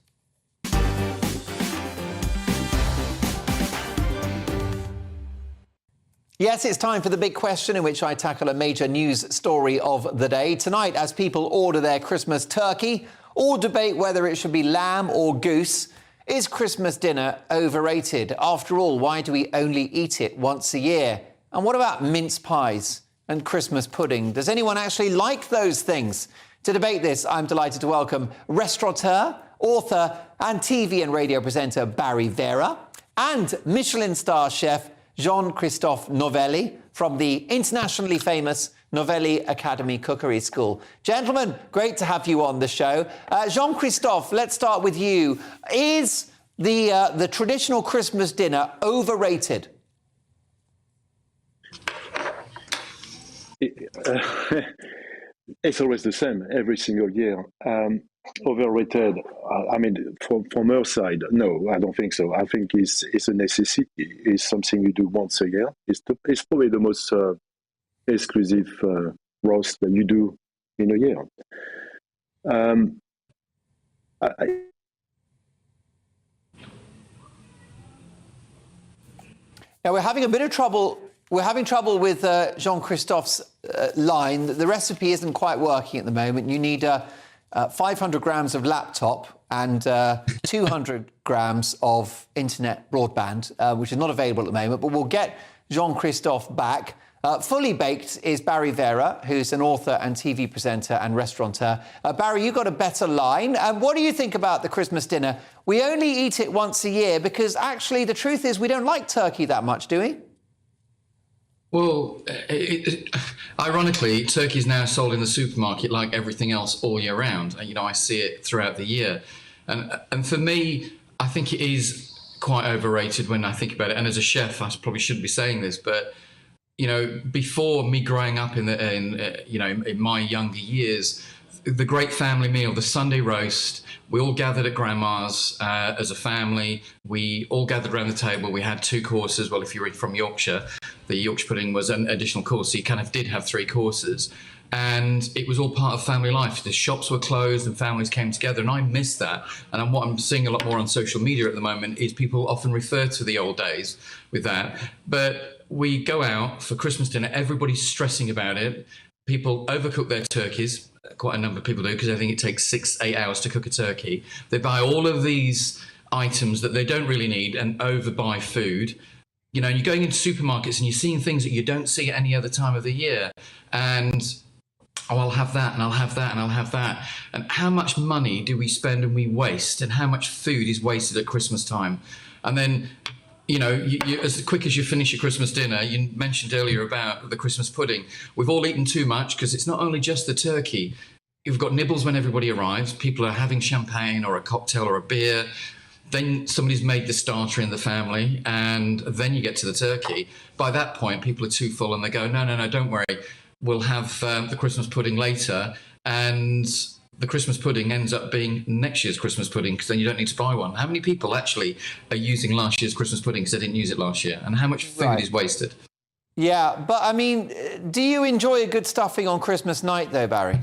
Yes, it's time for the big question in which I tackle a major news story of the day. Tonight, as people order their Christmas turkey or debate whether it should be lamb or goose, is Christmas dinner overrated? After all, why do we only eat it once a year? And what about mince pies and Christmas pudding? Does anyone actually like those things? To debate this, I'm delighted to welcome restaurateur, author and TV and radio presenter Barry Vera, and Michelin star chef Jean-Christophe Novelli from the internationally famous Novelli Academy Cookery School. Gentlemen, great to have you on the show. Jean-Christophe, let's start with you. Is the traditional Christmas dinner overrated? It's always the same every single year. Overrated, I mean, from our side, no, I don't think so. I think it's a necessity. It's something you do once a year. It's probably the most exclusive roast that you do in a year. Now, we're having a bit of trouble. We're having trouble with Jean-Christophe's line. The recipe isn't quite working at the moment. You need 500 grams of laptop and 200 grams of internet broadband, which is not available at the moment, but we'll get Jean-Christophe back. Fully baked is Barry Vera, who's an author and TV presenter and restaurateur. Barry, you got a better line. What do you think about the Christmas dinner? We only eat it once a year because actually the truth is we don't like turkey that much, do we? Well, ironically, turkey is now sold in the supermarket like everything else all year round. You know, I see it throughout the year. And for me, I think it is quite overrated when I think about it. And as a chef, I probably shouldn't be saying this, but, you know, before me growing up in my younger years, the great family meal, the Sunday roast, we all gathered at Grandma's as a family. We all gathered around the table. We had 2 courses. Well, if you're from Yorkshire, the Yorkshire pudding was an additional course. So you kind of did have 3 courses. And it was all part of family life. The shops were closed and families came together. And I miss that. And what I'm seeing a lot more on social media at the moment is people often refer to the old days with that. But we go out for Christmas dinner. Everybody's stressing about it. People overcook their turkeys. Quite a number of people do, because I think it takes 6-8 hours to cook a turkey. They buy all of these items that they don't really need and overbuy food. You know, you're going into supermarkets and you're seeing things that you don't see at any other time of the year. And, oh, I'll have that and I'll have that and I'll have that. And how much money do we spend and we waste? And how much food is wasted at Christmas time? And then, you know, you, as quick as you finish your Christmas dinner, you mentioned earlier about the Christmas pudding. We've all eaten too much because it's not only just the turkey. You've got nibbles when everybody arrives. People are having champagne or a cocktail or a beer. Then somebody's made the starter in the family, and then you get to the turkey. By that point, people are too full and they go, no, don't worry. We'll have the Christmas pudding later. And the Christmas pudding ends up being next year's Christmas pudding because then you don't need to buy one. How many people actually are using last year's Christmas pudding because they didn't use it last year? And how much food is wasted? Yeah, but I mean, do you enjoy a good stuffing on Christmas night though, Barry?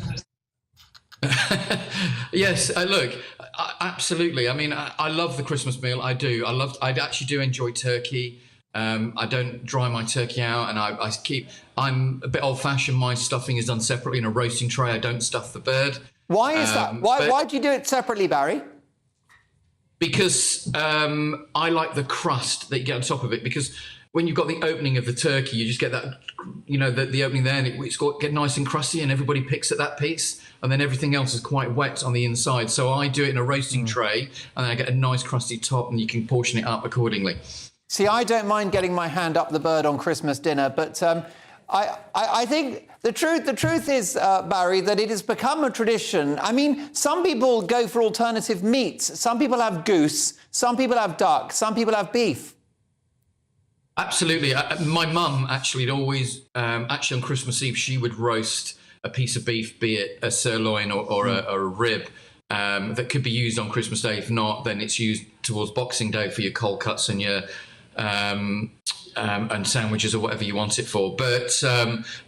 Yes, look, absolutely. I mean, I love the Christmas meal. I do. I actually do enjoy turkey. I don't dry my turkey out, and I'm a bit old-fashioned. My stuffing is done separately in a roasting tray. I don't stuff the bird. Why is that? Why do you do it separately, Barry? Because I like the crust that you get on top of it. Because when you've got the opening of the turkey, you just get that, you know, the opening there, and it's got get nice and crusty, and everybody picks at that piece, and then everything else is quite wet on the inside. So I do it in a roasting tray, and then I get a nice crusty top, and you can portion it up accordingly. See, I don't mind getting my hand up the bird on Christmas dinner, but I think the truth is, Barry, that it has become a tradition. I mean, some people go for alternative meats. Some people have goose, some people have duck, some people have beef. Absolutely. My mum actually had always, actually on Christmas Eve, she would roast a piece of beef, be it a sirloin or a rib, that could be used on Christmas Day. If not, then it's used towards Boxing Day for your cold cuts and your and sandwiches or whatever you want it for. But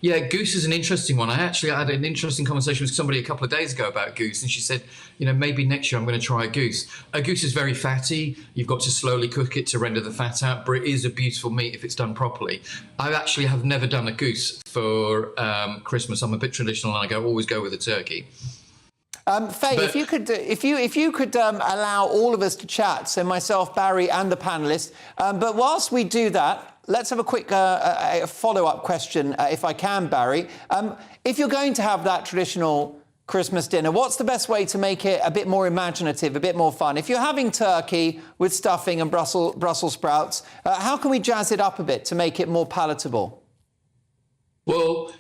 yeah, goose is an interesting one. I actually had an interesting conversation with somebody a couple of days ago about goose, and she said, you know, maybe next year I'm going to try a goose. A goose is very fatty. You've got to slowly cook it to render the fat out, but it is a beautiful meat if it's done properly. I actually have never done a goose for Christmas. I'm a bit traditional, and I always go with a turkey. Faye, if you could allow all of us to chat, so myself, Barry, and the panellists. But whilst we do that, let's have a quick follow-up question, if I can, Barry. If you're going to have that traditional Christmas dinner? What's the best way to make it a bit more imaginative, a bit more fun? If you're having turkey with stuffing and Brussels sprouts, how can we jazz it up a bit to make it more palatable? Well,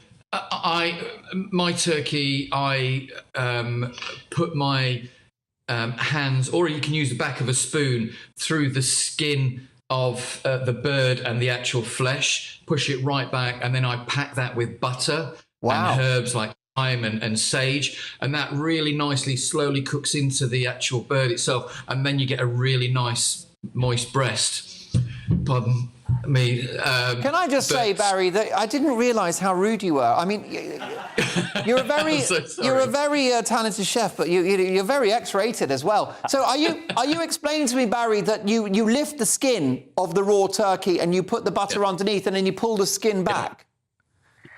my turkey, I put my hands, or you can use the back of a spoon, through the skin of the bird and the actual flesh, push it right back, and then I pack that with butter and herbs like thyme and sage, and that really nicely slowly cooks into the actual bird itself, and then you get a really nice moist breast. Pardon me. Can I just say, Barry, that I didn't realise how rude you were. I mean, you're a very talented chef, but you're very X-rated as well. So are you explaining to me, Barry, that you lift the skin of the raw turkey and you put the butter underneath and then you pull the skin back?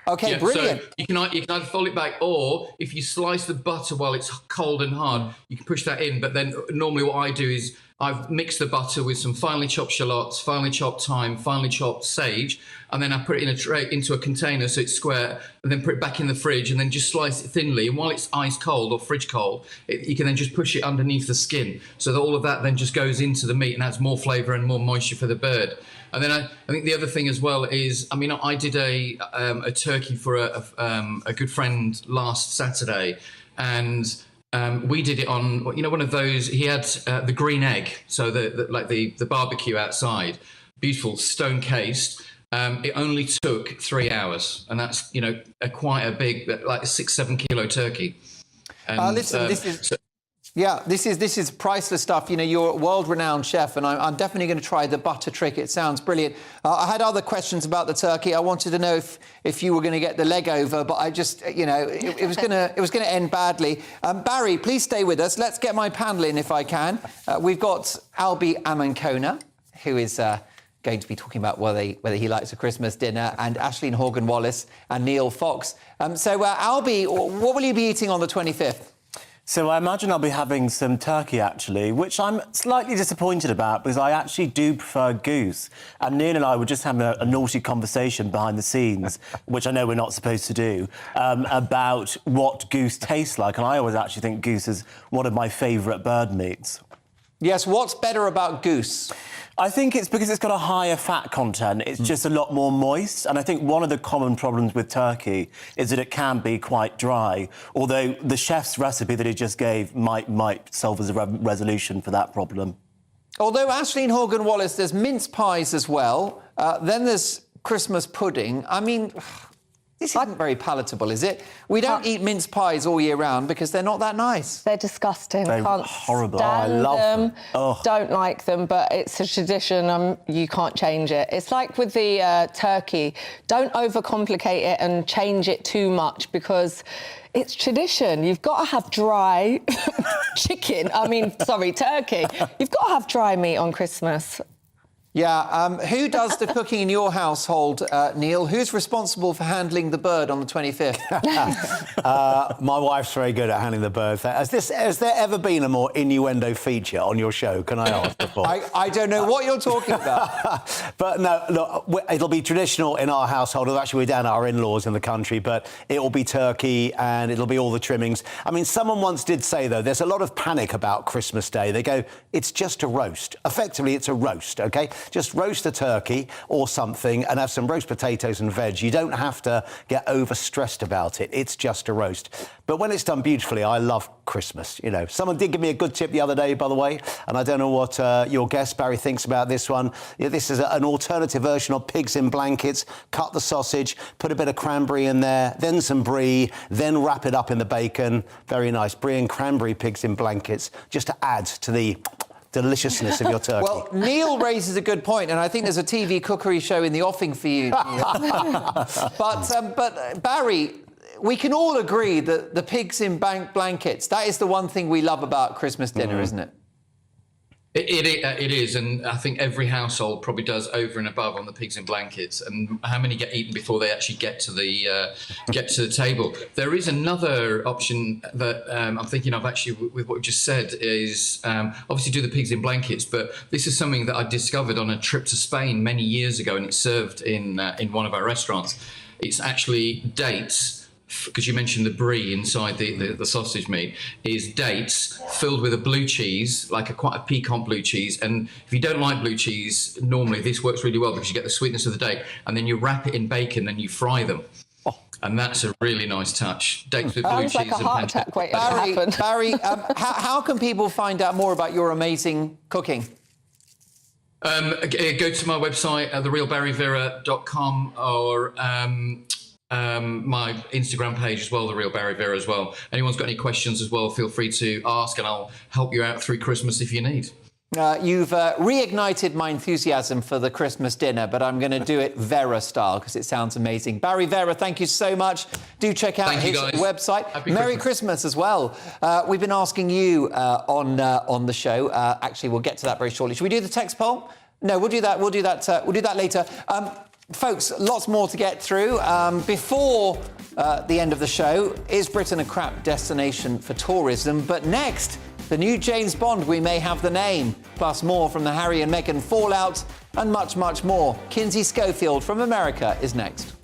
Okay, brilliant. So you can either fold it back, or if you slice the butter while it's cold and hard, you can push that in. But then normally what I do is I've mixed the butter with some finely chopped shallots, finely chopped thyme, finely chopped sage, and then I put it in a tray, into a container so it's square, and then put it back in the fridge and then just slice it thinly. And while it's ice cold or fridge cold, you can then just push it underneath the skin so that all of that then just goes into the meat and adds more flavour and more moisture for the bird. And then I think the other thing as well is, I mean, I did a turkey for a good friend last Saturday, and we did it on, one of those. He had the green egg, so the barbecue outside, beautiful stone cased. It only took 3 hours, and that's quite a big, like a 6-7 kilo turkey. And, listen, this is priceless stuff. You're a world-renowned chef, and I'm definitely going to try the butter trick. It sounds brilliant. I had other questions about the turkey. I wanted to know if you were going to get the leg over, but I just, it was going to end badly. Barry, please stay with us. Let's get my panel in if I can. We've got Albie Amankona, who is going to be talking about whether he likes a Christmas dinner, and Aisling Horgan-Wallace and Neil Fox. So, Albie, what will you be eating on the 25th? So I imagine I'll be having some turkey, actually, which I'm slightly disappointed about because I actually do prefer goose. And Neil and I were just having a naughty conversation behind the scenes, which I know we're not supposed to do, about what goose tastes like. And I always actually think goose is one of my favourite bird meats. Yes, what's better about goose? I think it's because it's got a higher fat content. It's just a lot more moist. And I think one of the common problems with turkey is that it can be quite dry, although the chef's recipe that he just gave might solve as a resolution for that problem. Although, Aisling Horgan-Wallace, there's mince pies as well. Then there's Christmas pudding. I mean, this isn't very palatable, is it? We don't eat mince pies all year round because they're not that nice. They're disgusting. They're Can't horrible. stand I love them. Don't like them, but it's a tradition. You can't change it. It's like with the turkey. Don't overcomplicate it and change it too much because it's tradition. You've got to have dry turkey. You've got to have dry meat on Christmas. Yeah, who does the cooking in your household, Neil? Who's responsible for handling the bird on the 25th? My wife's very good at handling the bird. Has there ever been a more innuendo feature on your show, can I ask before? I don't know what you're talking about. But no, look, it'll be traditional in our household. Actually, we're down at our in-laws in the country, but it will be turkey and it'll be all the trimmings. I mean, someone once did say, though, there's a lot of panic about Christmas Day. They go, it's just a roast. Effectively, it's a roast, OK? Just roast a turkey or something and have some roast potatoes and veg. You don't have to get overstressed about it. It's just a roast. But when it's done beautifully, I love Christmas. Someone did give me a good tip the other day, by the way, and I don't know what your guest, Barry, thinks about this one. This is an alternative version of pigs in blankets. Cut the sausage, put a bit of cranberry in there, then some brie, then wrap it up in the bacon. Very nice. Brie and cranberry pigs in blankets, just to add to the deliciousness of your turkey. Well, Neil raises a good point, and I think there's a TV cookery show in the offing for you, Neil. But Barry, we can all agree that the pigs in blankets, that is the one thing we love about Christmas dinner, isn't it? It is, and I think every household probably does over and above on the pigs in blankets. And how many get eaten before they actually get to the table? There is another option that I'm thinking of actually with what you just said is obviously do the pigs in blankets, but this is something that I discovered on a trip to Spain many years ago, and it's served in one of our restaurants. It's actually dates because you mentioned the brie inside the sausage meat, is dates filled with a blue cheese, like quite a piquant blue cheese. And if you don't like blue cheese, normally this works really well because you get the sweetness of the date, and then you wrap it in bacon and you fry them. And that's a really nice touch. Dates with blue cheese like a and heart attack waiting to happen. Barry, how can people find out more about your amazing cooking? Go to my website, therealbarryvera.com, or my Instagram page as well, The Real Barry Vera as well. Anyone's got any questions as well, feel free to ask, and I'll help you out through Christmas if you need. You've reignited my enthusiasm for the Christmas dinner, but I'm going to do it Vera style because it sounds amazing. Barry Vera, thank you so much. Do check out his website. Merry Christmas as well. We've been asking you on the show. Actually, we'll get to that very shortly. Should we do the text poll? No, we'll do that. We'll do that later. Folks, lots more to get through. Before the end of the show, is Britain a crap destination for tourism? But next, the new James Bond, we may have the name, plus more from the Harry and Meghan fallout, and much, much more. Kinsey Schofield from America is next.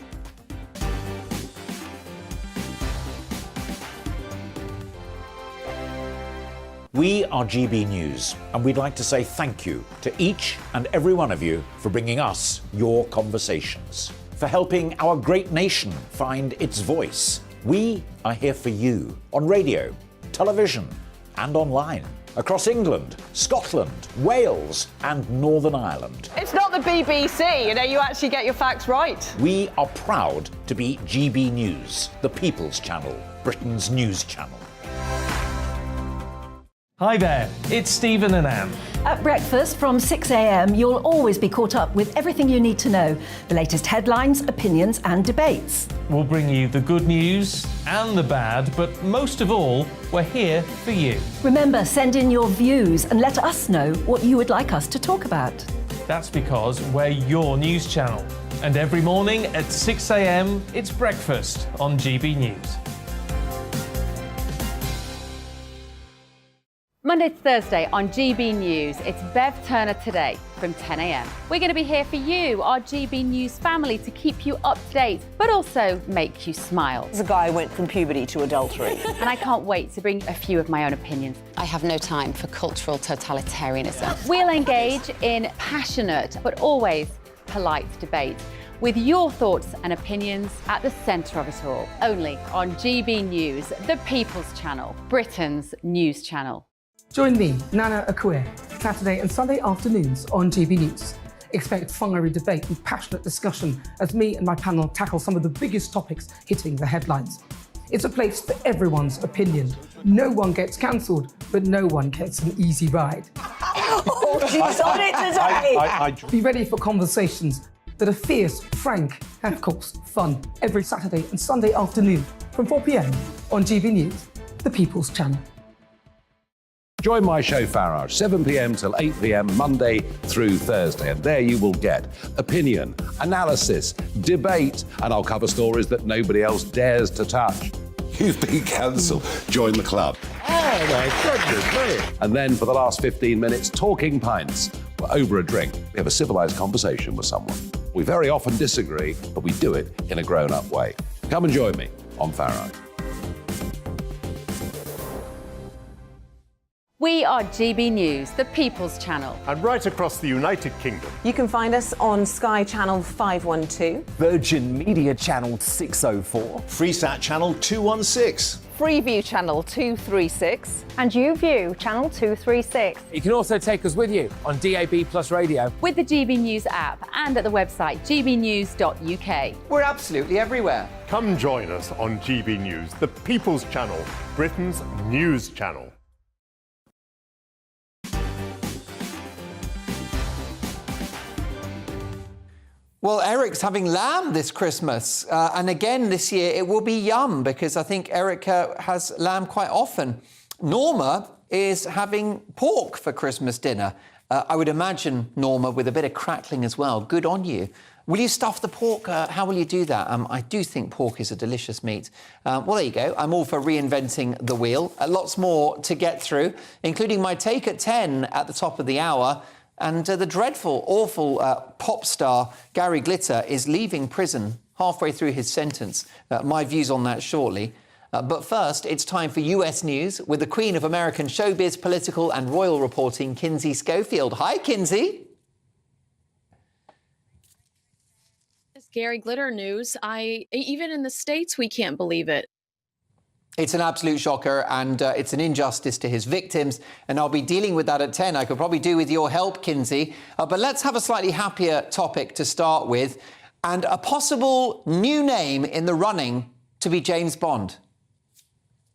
We are GB News, and we'd like to say thank you to each and every one of you for bringing us your conversations, for helping our great nation find its voice. We are here for you on radio, television, and online, across England, Scotland, Wales, and Northern Ireland. It's not the BBC, you actually get your facts right. We are proud to be GB News, the People's Channel, Britain's news channel. Hi there, it's Stephen and Anne. At breakfast from 6 a.m, you'll always be caught up with everything you need to know, the latest headlines, opinions and debates. We'll bring you the good news and the bad, but most of all, we're here for you. Remember, send in your views and let us know what you would like us to talk about. That's because we're your news channel. And every morning at 6 a.m, it's breakfast on GB News. Monday to Thursday on GB News, it's Bev Turner Today from 10 a.m. We're going to be here for you, our GB News family, to keep you up to date, but also make you smile. The guy went from puberty to adultery. And I can't wait to bring a few of my own opinions. I have no time for cultural totalitarianism. We'll engage in passionate, but always polite debate, with your thoughts and opinions at the centre of it all. Only on GB News, the People's Channel, Britain's news channel. Join me, Nana Akue, Saturday and Sunday afternoons on GB News. Expect fiery debate and passionate discussion as me and my panel tackle some of the biggest topics hitting the headlines. It's a place for everyone's opinion. No one gets cancelled, but no one gets an easy ride. Oh, she's on it today! Be ready for conversations that are fierce, frank, and of course, fun. Every Saturday and Sunday afternoon from 4 p.m. on GB News, the People's Channel. Join my show Farage, 7 p.m. till 8 p.m. Monday through Thursday. And there you will get opinion, analysis, debate, and I'll cover stories that nobody else dares to touch. You've been cancelled. Join the club. Oh, my goodness me. And then for the last 15 minutes, talking pints. We're over a drink. We have a civilised conversation with someone. We very often disagree, but we do it in a grown-up way. Come and join me on Farage. We are GB News, the People's Channel. And right across the United Kingdom. You can find us on Sky Channel 512. Virgin Media Channel 604. Freesat Channel 216. Freeview Channel 236. And YouView Channel 236. You can also take us with you on DAB Plus Radio. With the GB News app and at the website gbnews.uk. We're absolutely everywhere. Come join us on GB News, the People's Channel, Britain's news channel. Well, Eric's having lamb this Christmas. And again, this year, it will be yum, because I think Eric has lamb quite often. Norma is having pork for Christmas dinner. I would imagine, Norma, with a bit of crackling as well. Good on you. Will you stuff the pork? How will you do that? I do think pork is a delicious meat. Well, there you go. I'm all for reinventing the wheel. Lots more to get through, including my take at 10 at the top of the hour. And the dreadful, awful pop star Gary Glitter is leaving prison halfway through his sentence. My views on that shortly. But first, it's time for US News with the Queen of American showbiz, political and royal reporting, Kinsey Schofield. Hi, Kinsey. Scary glitter news. Even in the States, we can't believe it. It's an absolute shocker, and it's an injustice to his victims, and I'll be dealing with that at 10. I could probably do with your help, Kinsey. But let's have a slightly happier topic to start with, and a possible new name in the running to be James Bond.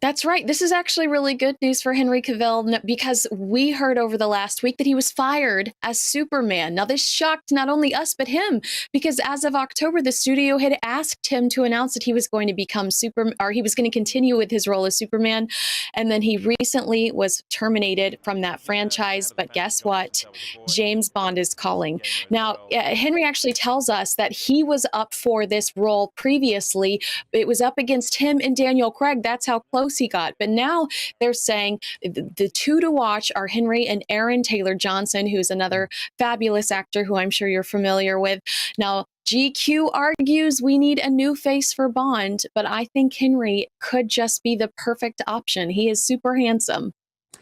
That's right. This is actually really good news for Henry Cavill because we heard over the last week that he was fired as Superman. Now, this shocked not only us, but him, because as of October, the studio had asked him to announce that he was going to become he was going to continue with his role as Superman. And then he recently was terminated from that franchise. But guess what? James Bond is calling. Now, Henry actually tells us that he was up for this role previously. It was up against him and Daniel Craig. That's how close he got. But now they're saying the two to watch are Henry and Aaron Taylor-Johnson, who's another fabulous actor who I'm sure you're familiar with. Now, GQ argues we need a new face for Bond, but I think Henry could just be the perfect option. He is super handsome.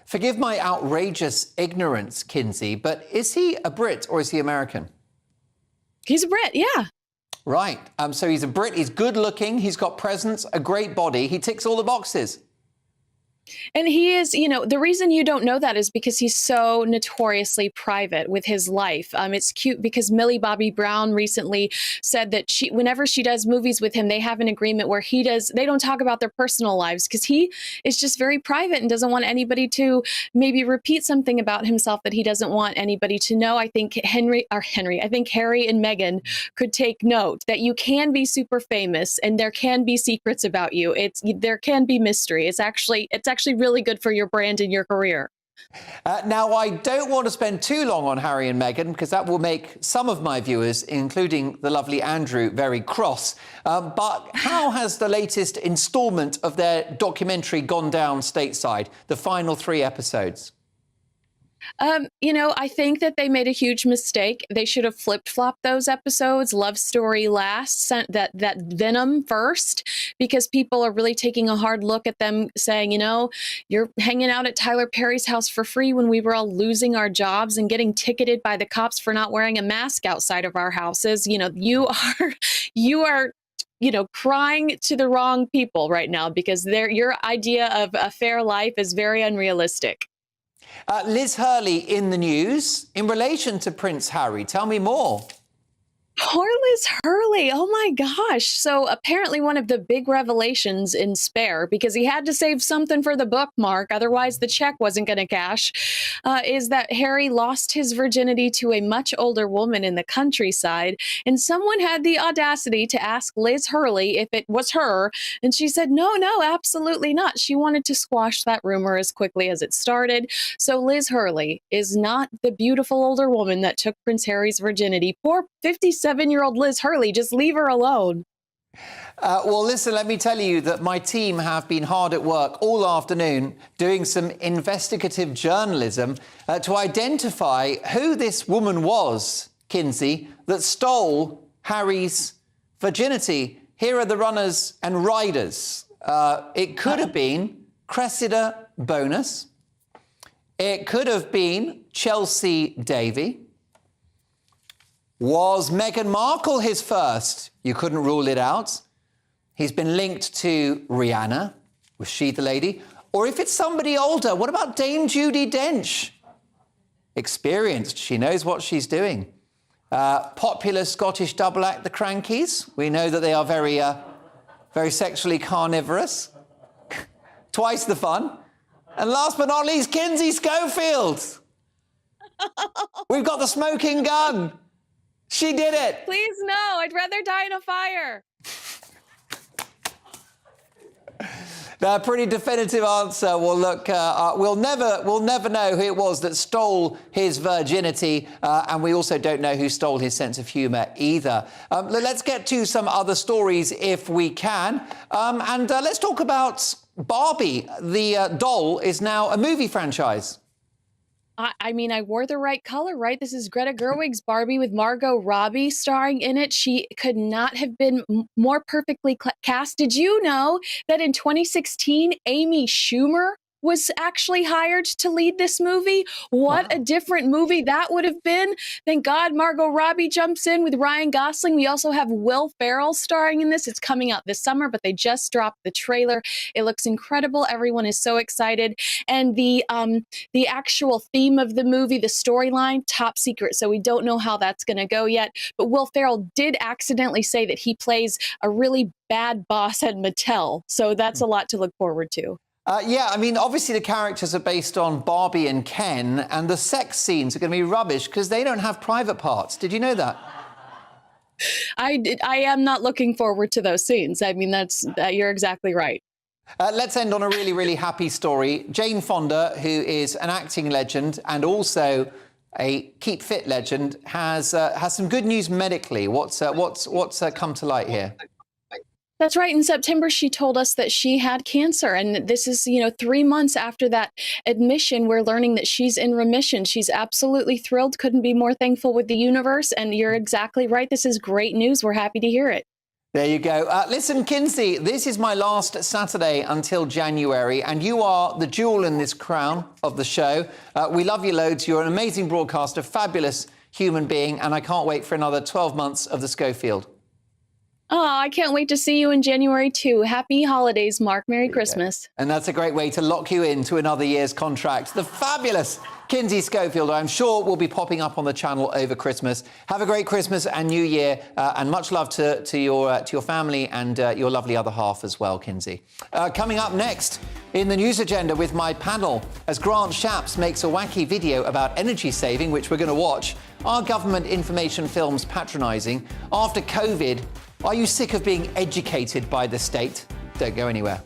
Forgive my outrageous ignorance, Kinsey, but is he a Brit or is he American? He's a Brit, yeah. Right. So he's a Brit. He's good looking. He's got presence, a great body. He ticks all the boxes. And he is, the reason you don't know that is because he's so notoriously private with his life. It's cute because Millie Bobby Brown recently said that whenever she does movies with him, they have an agreement where they don't talk about their personal lives because he is just very private and doesn't want anybody to maybe repeat something about himself that he doesn't want anybody to know. I think Harry and Meghan could take note that you can be super famous and there can be secrets about you. There can be mystery. It's actually really good for your brand and your career. Now, I don't want to spend too long on Harry and Meghan because that will make some of my viewers, including the lovely Andrew, very cross. But how has the latest instalment of their documentary gone down stateside, the final 3 episodes? I think that they made a huge mistake. They should have flip-flopped those episodes. Love story last, that venom first, because people are really taking a hard look at them saying, you're hanging out at Tyler Perry's house for free when we were all losing our jobs and getting ticketed by the cops for not wearing a mask outside of our houses. You are crying to the wrong people right now because your idea of a fair life is very unrealistic. Liz Hurley in the news in relation to Prince Harry. Tell me more. Poor Liz Hurley. Oh my gosh. So apparently one of the big revelations in Spare, because he had to save something for the book, Mark, otherwise the check wasn't going to cash, is that Harry lost his virginity to a much older woman in the countryside. And someone had the audacity to ask Liz Hurley if it was her. And she said, no, absolutely not. She wanted to squash that rumor as quickly as it started. So Liz Hurley is not the beautiful older woman that took Prince Harry's virginity. Poor 57-year-old Liz Hurley, just leave her alone. Well, listen, let me tell you that my team have been hard at work all afternoon doing some investigative journalism to identify who this woman was, Kinsey, that stole Harry's virginity. Here are the runners and riders. It could have been Cressida Bonus. It could have been Chelsea Davy. Was Meghan Markle his first? You couldn't rule it out. He's been linked to Rihanna. Was she the lady? Or if it's somebody older, what about Dame Judi Dench? Experienced. She knows what she's doing. Popular Scottish double act, the Crankies. We know that they are very sexually carnivorous. Twice the fun. And last but not least, Kinsey Schofield. We've got the smoking gun. She did it. Please, no. I'd rather die in a fire. A pretty definitive answer. Well, look, we'll never know who it was that stole his virginity, and we also don't know who stole his sense of humour either. Let's get to some other stories if we can, and let's talk about Barbie. The doll is now a movie franchise. I mean, I wore the right color, right? This is Greta Gerwig's Barbie with Margot Robbie starring in it. She could not have been more perfectly cast. Did you know that in 2016, Amy Schumer was actually hired to lead this movie? What a different movie that would have been. Thank God Margot Robbie jumps in with Ryan Gosling. We also have Will Ferrell starring in this. It's coming out this summer, but they just dropped the trailer. It looks incredible. Everyone is so excited. And the actual theme of the movie, the storyline, top secret. So we don't know how that's going to go yet. But Will Ferrell did accidentally say that he plays a really bad boss at Mattel. So that's a lot to look forward to. Yeah, I mean, obviously the characters are based on Barbie and Ken, and the sex scenes are going to be rubbish because they don't have private parts. Did you know that? I am not looking forward to those scenes. I mean, you're exactly right. Let's end on a really, really happy story. Jane Fonda, who is an acting legend and also a keep fit legend, has some good news medically. What's come to light here? That's right. In September, she told us that she had cancer. And this is, 3 months after that admission, we're learning that she's in remission. She's absolutely thrilled, couldn't be more thankful with the universe. And you're exactly right. This is great news. We're happy to hear it. There you go. Listen, Kinsey, this is my last Saturday until January, and you are the jewel in this crown of the show. We love you loads. You're an amazing broadcaster, fabulous human being, and I can't wait for another 12 months of the Schofield. Oh, I can't wait to see you in January, too. Happy holidays, Mark. Merry Christmas. And that's a great way to lock you into another year's contract. The fabulous Kinsey Schofield, I'm sure, will be popping up on the channel over Christmas. Have a great Christmas and New Year, and much love to your family and your lovely other half as well, Kinsey. Coming up next in the news agenda with my panel, as Grant Shapps makes a wacky video about energy saving, which we're going to watch. Are government information films patronising? After COVID, are you sick of being educated by the state? Don't go anywhere.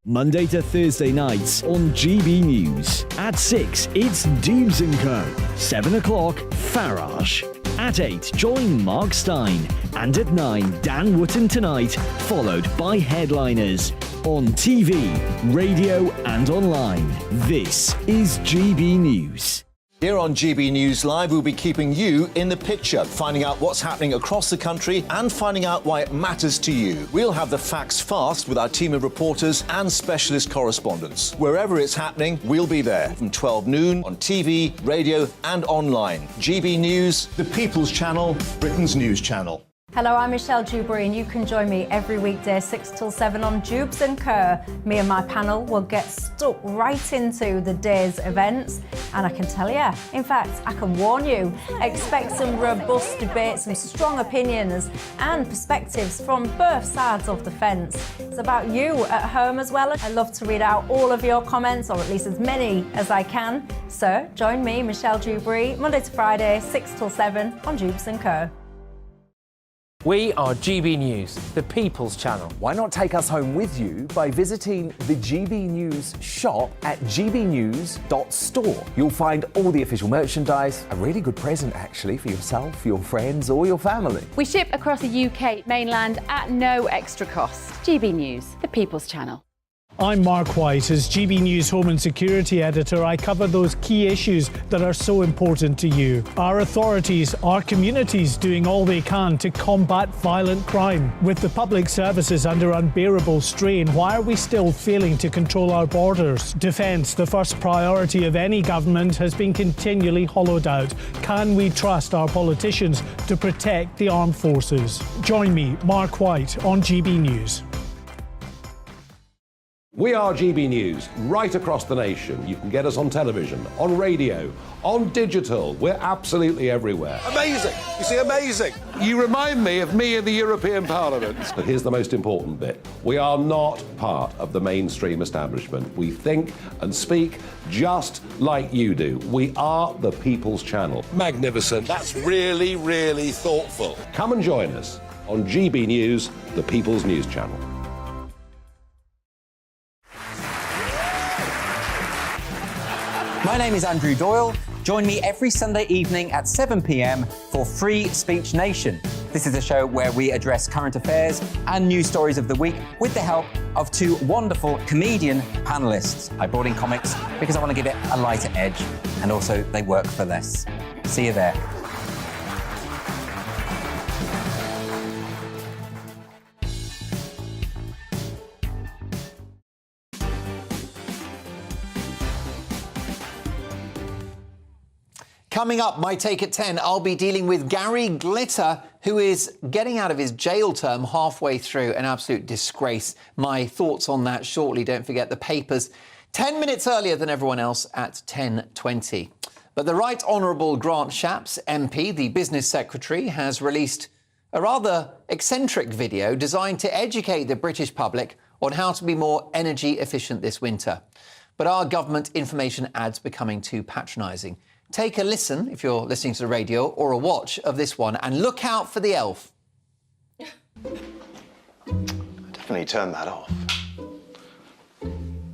Monday to Thursday nights on GB News. At 6, it's Dubes & Co. 7 o'clock, Farage. At 8, join Mark Stein. And at 9, Dan Wootton Tonight, followed by Headliners. On TV, radio and online. This is GB News. Here on GB News Live, we'll be keeping you in the picture, finding out what's happening across the country and finding out why it matters to you. We'll have the facts fast with our team of reporters and specialist correspondents. Wherever it's happening, we'll be there from 12 noon on TV, radio and online. GB News, the People's Channel, Britain's news channel. Hello, I'm Michelle Dewberry, and you can join me every weekday 6 till 7 on Dubes & Co. Me and my panel will get stuck right into the day's events, and I can tell you, in fact, I can warn you, expect some robust debate, some strong opinions and perspectives from both sides of the fence. It's about you at home as well. I love to read out all of your comments, or at least as many as I can. So join me, Michelle Dewberry, Monday to Friday, 6 till 7 on Dubes & Co. We are GB News, the People's Channel. Why not take us home with you by visiting the GB News shop at gbnews.store. You'll find all the official merchandise, a really good present actually for yourself, your friends or your family. We ship across the UK mainland at no extra cost. GB News, the People's Channel. I'm Mark White. As GB News Home and Security Editor, I cover those key issues that are so important to you. Our authorities, our communities doing all they can to combat violent crime. With the public services under unbearable strain, why are we still failing to control our borders? Defence, the first priority of any government, has been continually hollowed out. Can we trust our politicians to protect the armed forces? Join me, Mark White, on GB News. We are GB News, right across the nation. You can get us on television, on radio, on digital. We're absolutely everywhere. Amazing! You see, amazing! You remind me of me in the European Parliament. But here's the most important bit. We are not part of the mainstream establishment. We think and speak just like you do. We are the People's Channel. Magnificent. That's really, really thoughtful. Come and join us on GB News, the People's News Channel. My name is Andrew Doyle. Join me every Sunday evening at 7 p.m. for Free Speech Nation. This is a show where we address current affairs and news stories of the week with the help of two wonderful comedian panellists. I brought in comics because I want to give it a lighter edge, and also they work for less. See you there. Coming up, my take at 10, I'll be dealing with Gary Glitter, who is getting out of his jail term halfway through. An absolute disgrace. My thoughts on that shortly. Don't forget the papers 10 minutes earlier than everyone else at 10:20. But the Right Honourable Grant Shapps, MP, the Business Secretary, has released a rather eccentric video designed to educate the British public on how to be more energy efficient this winter. But are government information ads becoming too patronising? Take a listen, if you're listening to the radio, or a watch of this one, and look out for the elf. Definitely turn that off.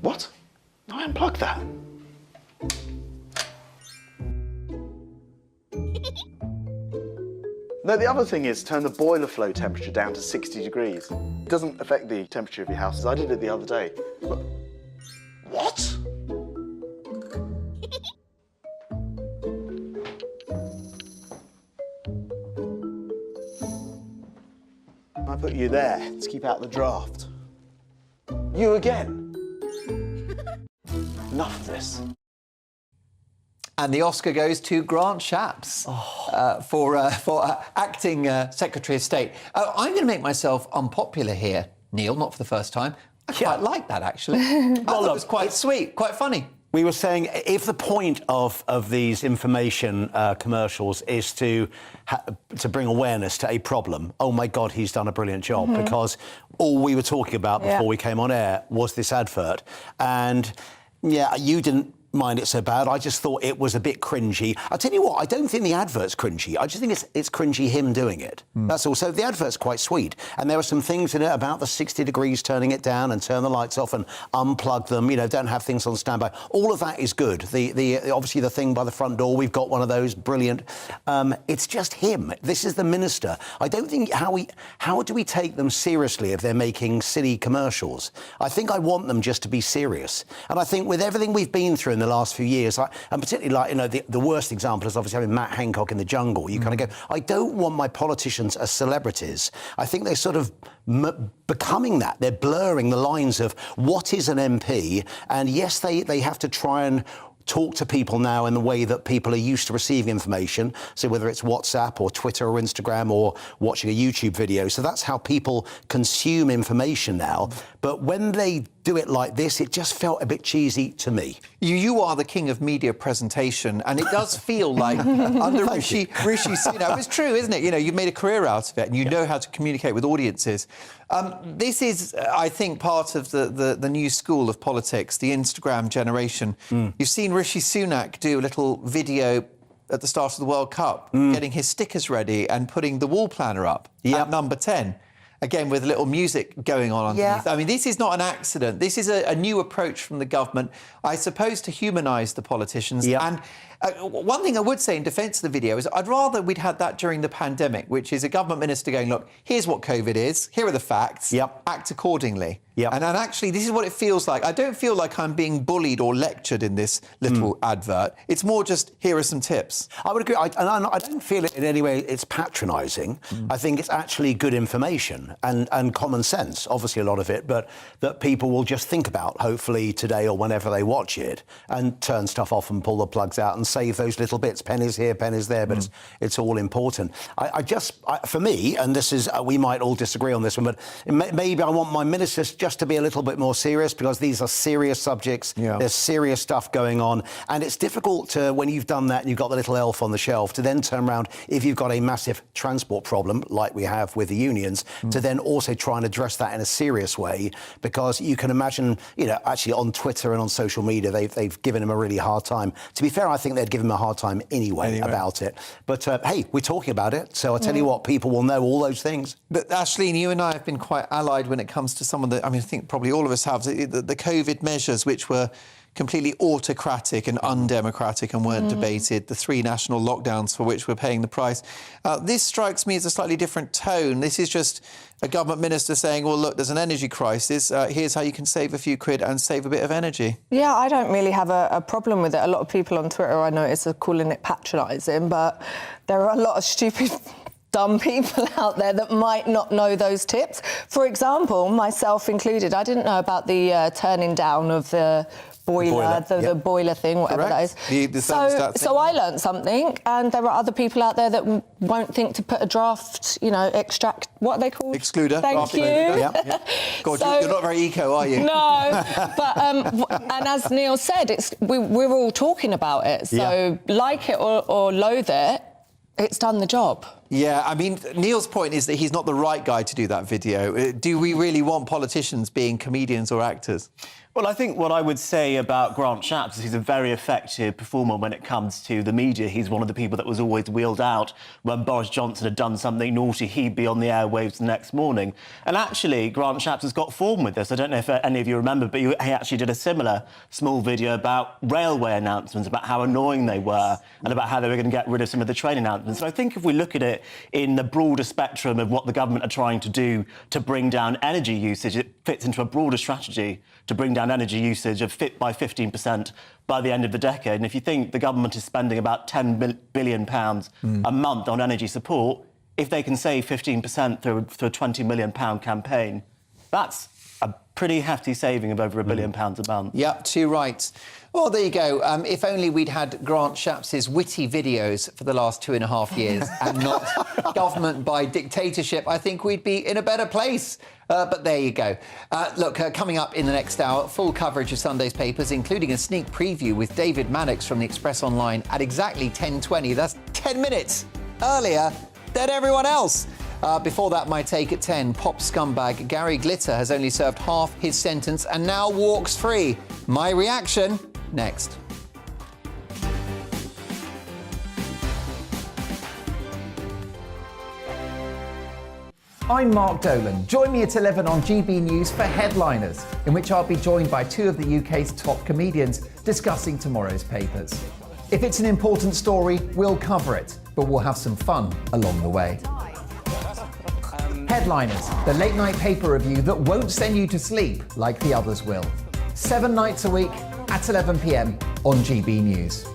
What? I unplugged that. No, the other thing is turn the boiler flow temperature down to 60 degrees. It doesn't affect the temperature of your house, as I did it the other day. But... What? I put you there to keep out the draft. You again. Enough of this. And the Oscar goes to Grant Shapps for acting Secretary of State. I'm going to make myself unpopular here, Neil, not for the first time. I quite like that, actually. I thought it was quite sweet, quite funny. We were saying if the point of these information commercials is to bring awareness to a problem, oh my God, he's done a brilliant job, because all we were talking about before we came on air was this advert. And yeah, you didn't mind it so bad. I just thought it was a bit cringy. I'll tell you what, I don't think the advert's cringy. I just think it's cringy him doing it. That's all. So the advert's quite sweet. And there are some things in it about the 60 degrees, turning it down and turn the lights off and unplug them, you know, don't have things on standby. All of that is good. The obviously the thing by the front door, we've got one of those, brilliant. It's just him. This is the minister. I don't think, how do we take them seriously if they're making silly commercials? I think I want them just to be serious. And I think with everything we've been through in the last few years, and particularly like, you know, the worst example is obviously having Matt Hancock in The Jungle. You kind of go, I don't want my politicians as celebrities. I think they're sort of becoming that. They're blurring the lines of what is an MP, and yes, they have to try and talk to people now in the way that people are used to receiving information. So whether it's WhatsApp or Twitter or Instagram or watching a YouTube video. So that's how people consume information now. But when they do it like this, it just felt a bit cheesy to me. You are the king of media presentation, and it does feel like under Rishi Sunak. It's true, isn't it? You know, you've made a career out of it, and you know how to communicate with audiences. This is, I think, part of the new school of politics, the Instagram generation. You've seen Rishi Sunak do a little video at the start of the World Cup, getting his stickers ready and putting the wall planner up at number 10. Again, with a little music going on underneath. I mean, this is not an accident. This is a new approach from the government, I suppose, to humanise the politicians. And one thing I would say in defence of the video is I'd rather we'd had that during the pandemic, which is a government minister going, look, here's what COVID is, here are the facts, act accordingly. And actually, this is what it feels like. I don't feel like I'm being bullied or lectured in this little advert. It's more just, here are some tips. I would agree. I don't feel it in any way it's patronising. I think it's actually good information and common sense, obviously a lot of it, but that people will just think about, hopefully today or whenever they watch it, and turn stuff off and pull the plugs out and save those little bits, pennies here, pennies there, but it's all important. For me, and this is, we might all disagree on this one, but maybe I want my ministers just to be a little bit more serious, because these are serious subjects. There's serious stuff going on, and it's difficult to, when you've done that and you've got the little elf on the shelf, to then turn around, if you've got a massive transport problem like we have with the unions, to then also try and address that in a serious way, because you can imagine, you know, actually on Twitter and on social media, they've given him a really hard time. To be fair, I think they'd give him a hard time anyway about it. But hey, we're talking about it, so I tell you what, people will know all those things. But Aisling, you and I have been quite allied when it comes to some of the, I mean, I think probably all of us have, the COVID measures which were completely autocratic and undemocratic and weren't debated, the 3 national lockdowns for which we're paying the price. This strikes me as a slightly different tone. This is just a government minister saying, well, look, there's an energy crisis. Here's how you can save a few quid and save a bit of energy. Yeah, I don't really have a problem with it. A lot of people on Twitter, I notice, are calling it patronising, but there are a lot of stupid dumb people out there that might not know those tips. For example, myself included, I didn't know about the turning down of the boiler, the boiler thing, whatever that is. So I learned something, and there are other people out there that won't think to put a draft, extract, what are they called? Excluder. Thank you. Yeah. God, you're not very eco, are you? No, but, and as Neil said, we're all talking about it. So like it or loathe it, it's done the job. Yeah, I mean, Neil's point is that he's not the right guy to do that video. Do we really want politicians being comedians or actors? Well, I think what I would say about Grant Shapps is he's a very effective performer when it comes to the media. He's one of the people that was always wheeled out when Boris Johnson had done something naughty. He'd be on the airwaves the next morning. And actually, Grant Shapps has got form with this. I don't know if any of you remember, but he actually did a similar small video about railway announcements, about how annoying they were and about how they were going to get rid of some of the train announcements. So I think if we look at it in the broader spectrum of what the government are trying to do to bring down energy usage, it fits into a broader strategy to bring down energy usage by 15% by the end of the decade. And if you think the government is spending about £10 billion a month on energy support, if they can save 15% through a £20 million campaign, that's a pretty hefty saving of over £1 billion a month. Yep, too right. Well, there you go. If only we'd had Grant Shapps' witty videos for the last 2.5 years and not government by dictatorship, I think we'd be in a better place. But there you go. Look, coming up in the next hour, full coverage of Sunday's papers, including a sneak preview with David Mannix from the Express Online at exactly 10:20. That's 10 minutes earlier than everyone else. Before that, my take at 10, pop scumbag Gary Glitter has only served half his sentence and now walks free. My reaction, next. I'm Mark Dolan. Join me at 11 on GB News for Headliners, in which I'll be joined by 2 of the UK's top comedians discussing tomorrow's papers. If it's an important story, we'll cover it, but we'll have some fun along the way. Headliners, the late-night paper review that won't send you to sleep like the others will. 7 nights a week at 11 p.m. on GB News.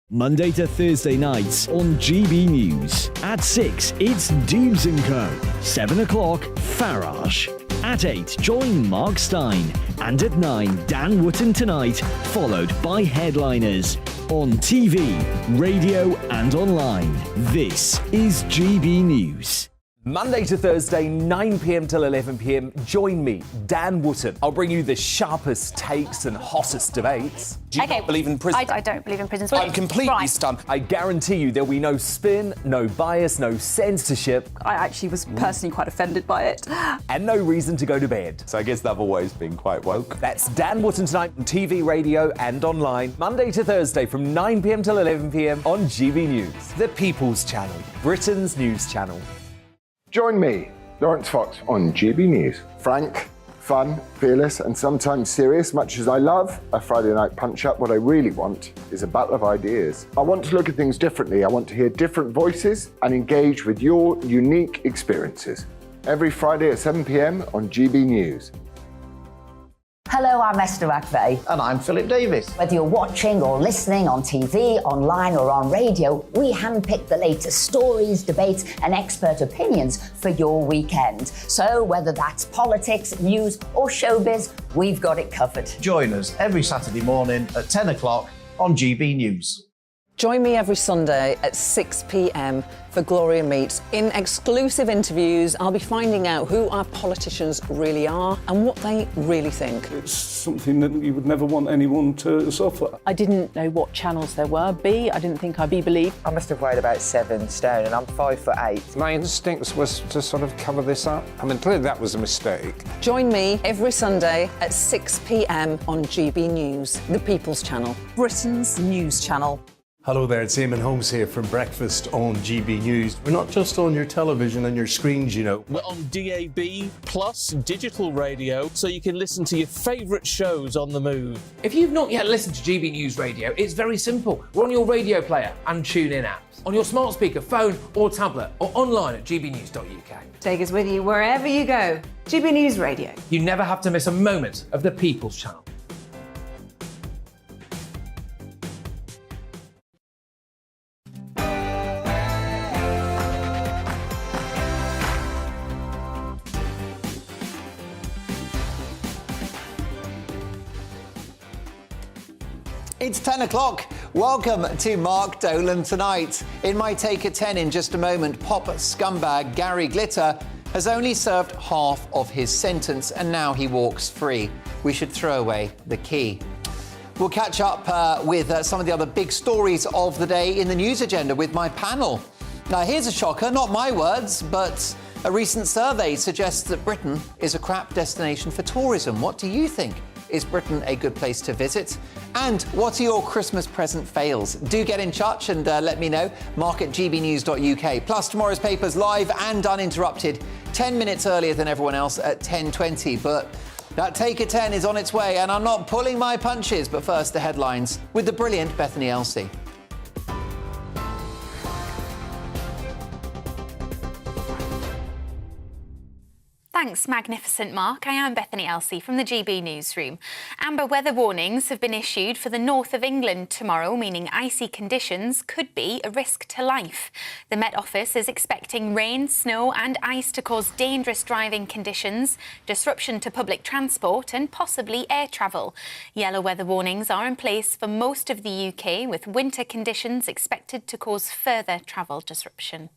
Monday to Thursday nights on GB News. At 6, it's Dubes & Co. 7 o'clock, Farage. At 8, join Mark Stein. And at 9, Dan Wootton Tonight, followed by Headliners. On TV, radio and online. This is GB News. Monday to Thursday, 9 p.m. till 11 p.m. Join me, Dan Wootton. I'll bring you the sharpest takes and hottest debates. Do you not believe in prison? I don't believe in prison. I'm completely stunned. I guarantee you there'll be no spin, no bias, no censorship. I actually was personally quite offended by it. And no reason to go to bed. So I guess they've always been quite woke. That's Dan Wootton Tonight on TV, radio and online. Monday to Thursday from 9 p.m. till 11 p.m. on GB News. The People's Channel, Britain's news channel. Join me, Lawrence Fox, on GB News. Frank, fun, fearless, and sometimes serious. Much as I love a Friday night punch-up, what I really want is a battle of ideas. I want to look at things differently. I want to hear different voices and engage with your unique experiences. Every Friday at 7 p.m. on GB News. Hello, I'm Esther McVeigh. And I'm Philip Davis. Whether you're watching or listening on TV, online or on radio, we handpick the latest stories, debates and expert opinions for your weekend. So whether that's politics, news or showbiz, we've got it covered. Join us every Saturday morning at 10 o'clock on GB News. Join me every Sunday at 6 p.m. for Gloria Meets. In exclusive interviews, I'll be finding out who our politicians really are and what they really think. It's something that you would never want anyone to suffer. I didn't know what channels there were. I didn't think I'd be believed. I must have weighed about 7 stone and I'm 5'8". My instincts was to sort of cover this up. I mean, clearly that was a mistake. Join me every Sunday at 6 p.m. on GB News, the People's Channel, Britain's news channel. Hello there, it's Eamon Holmes here from Breakfast on GB News. We're not just on your television and your screens, you know. We're on DAB plus digital radio, so you can listen to your favourite shows on the move. If you've not yet listened to GB News Radio, it's very simple. We're on your radio player and TuneIn apps, on your smart speaker, phone or tablet, or online at gbnews.uk. Take us with you wherever you go. GB News Radio. You never have to miss a moment of the People's Channel. It's 10 o'clock. Welcome to Mark Dolan Tonight. In my Take at 10 in just a moment, pop scumbag Gary Glitter has only served half of his sentence and now he walks free. We should throw away the key. We'll catch up with some of the other big stories of the day in the news agenda with my panel. Now, here's a shocker, not my words, but a recent survey suggests that Britain is a crap destination for tourism. What do you think? Is Britain a good place to visit? And what are your Christmas present fails? Do get in touch and let me know. Mark at gbnews.uk. Plus, tomorrow's paper's live and uninterrupted, 10 minutes earlier than everyone else at 10:20. But that Take at 10 is on its way, and I'm not pulling my punches. But first, the headlines with the brilliant Bethany Elsey. Thanks, magnificent Mark. I am Bethany Elsey from the GB Newsroom. Amber weather warnings have been issued for the north of England tomorrow, meaning icy conditions could be a risk to life. The Met Office is expecting rain, snow and ice to cause dangerous driving conditions, disruption to public transport and possibly air travel. Yellow weather warnings are in place for most of the UK, with winter conditions expected to cause further travel disruption.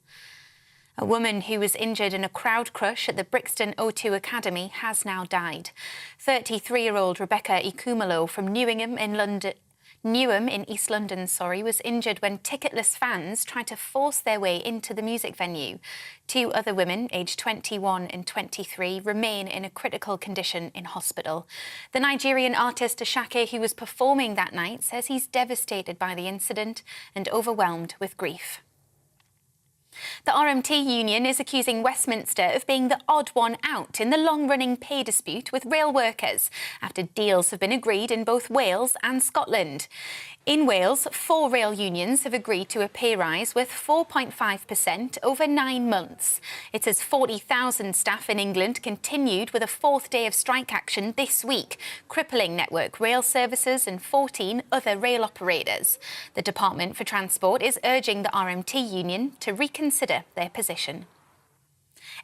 A woman who was injured in a crowd crush at the Brixton O2 Academy has now died. 33-year-old Rebecca Ikumalo from Newham in East London, was injured when ticketless fans tried to force their way into the music venue. Two other women, aged 21 and 23, remain in a critical condition in hospital. The Nigerian artist Ashake, who was performing that night, says he's devastated by the incident and overwhelmed with grief. The RMT union is accusing Westminster of being the odd one out in the long-running pay dispute with rail workers after deals have been agreed in both Wales and Scotland. In Wales, 4 rail unions have agreed to a pay rise worth 4.5% over 9 months. It says 40,000 staff in England continued with a 4th day of strike action this week, crippling Network Rail services and 14 other rail operators. The Department for Transport is urging the RMT union to reconsider their position.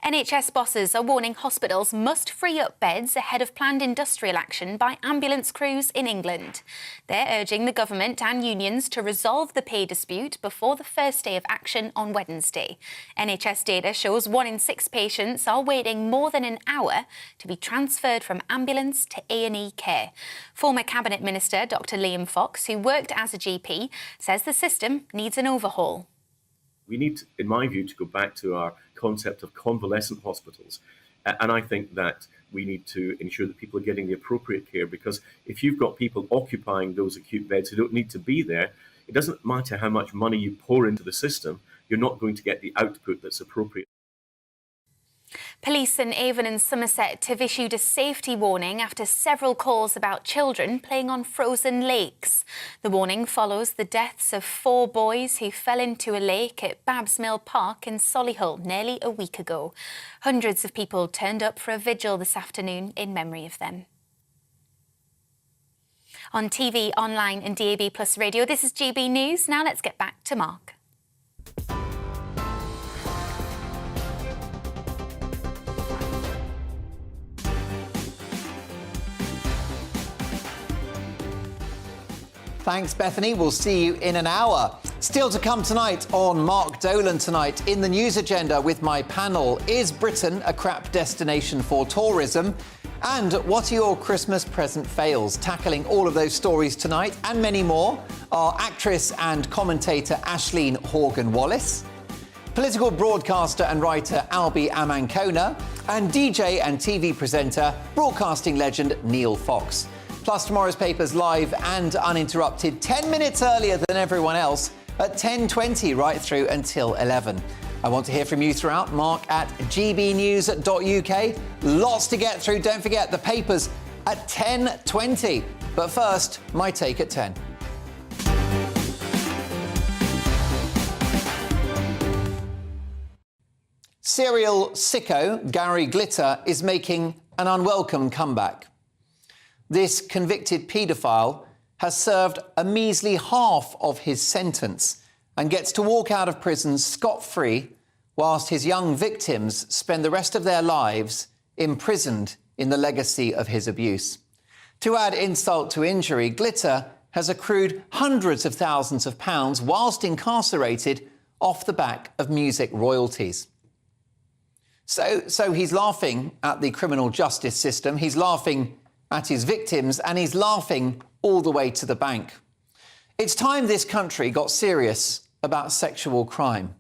NHS bosses are warning hospitals must free up beds ahead of planned industrial action by ambulance crews in England. They're urging the government and unions to resolve the pay dispute before the first day of action on Wednesday. NHS data shows 1 in 6 patients are waiting more than an hour to be transferred from ambulance to A&E care. Former Cabinet Minister Dr. Liam Fox, who worked as a GP, says the system needs an overhaul. We need, in my view, to go back to our concept of convalescent hospitals. And I think that we need to ensure that people are getting the appropriate care, because if you've got people occupying those acute beds who don't need to be there, it doesn't matter how much money you pour into the system, you're not going to get the output that's appropriate. Police in Avon and Somerset have issued a safety warning after several calls about children playing on frozen lakes. The warning follows the deaths of 4 boys who fell into a lake at Babs Mill Park in Solihull nearly a week ago. Hundreds of people turned up for a vigil this afternoon in memory of them. On TV, online and DAB Plus radio, this is GB News. Now let's get back to Mark. Thanks, Bethany. We'll see you in an hour. Still to come tonight on Mark Dolan Tonight in the news agenda with my panel. Is Britain a crap destination for tourism? And what are your Christmas present fails? Tackling all of those stories tonight and many more are actress and commentator Ashleen Horgan-Wallace, political broadcaster and writer Albie Amankona, and DJ and TV presenter, broadcasting legend Neil Fox. Plus, tomorrow's paper's live and uninterrupted 10 minutes earlier than everyone else at 10:20 right through until 11. I want to hear from you throughout. Mark at gbnews.uk. Lots to get through. Don't forget the papers at 10:20. But first, my take at 10. Serial sicko Gary Glitter is making an unwelcome comeback. This convicted paedophile has served a measly half of his sentence and gets to walk out of prison scot-free whilst his young victims spend the rest of their lives imprisoned in the legacy of his abuse. To add insult to injury, Glitter has accrued hundreds of thousands of pounds whilst incarcerated off the back of music royalties. So he's laughing at the criminal justice system, he's laughing at his victims, and he's laughing all the way to the bank. It's time this country got serious about sexual crime.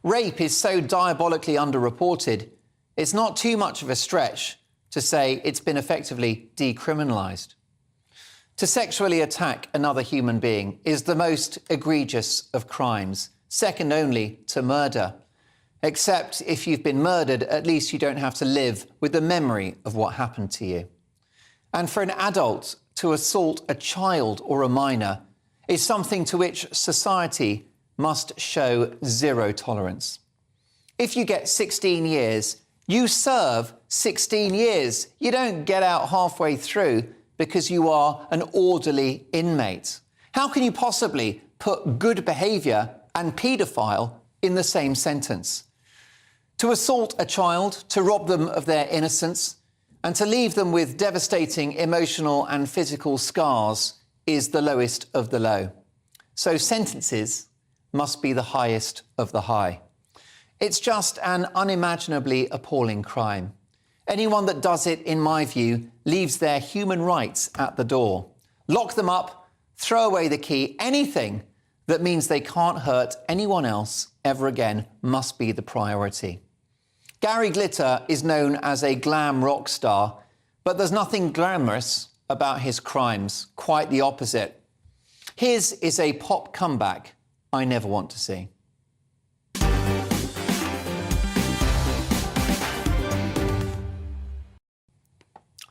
Rape is so diabolically underreported, it's not too much of a stretch to say it's been effectively decriminalised. To sexually attack another human being is the most egregious of crimes, second only to murder. Except if you've been murdered, at least you don't have to live with the memory of what happened to you. And for an adult to assault a child or a minor is something to which society must show zero tolerance. If you get 16 years, you serve 16 years. You don't get out halfway through because you are an orderly inmate. How can you possibly put good behaviour and paedophile in the same sentence? To assault a child, to rob them of their innocence, and to leave them with devastating emotional and physical scars is the lowest of the low. So sentences must be the highest of the high. It's just an unimaginably appalling crime. Anyone that does it, in my view, leaves their human rights at the door. Lock them up, throw away the key, anything that means they can't hurt anyone else ever again must be the priority. Gary Glitter is known as a glam rock star, but there's nothing glamorous about his crimes, quite the opposite. His is a pop comeback I never want to see.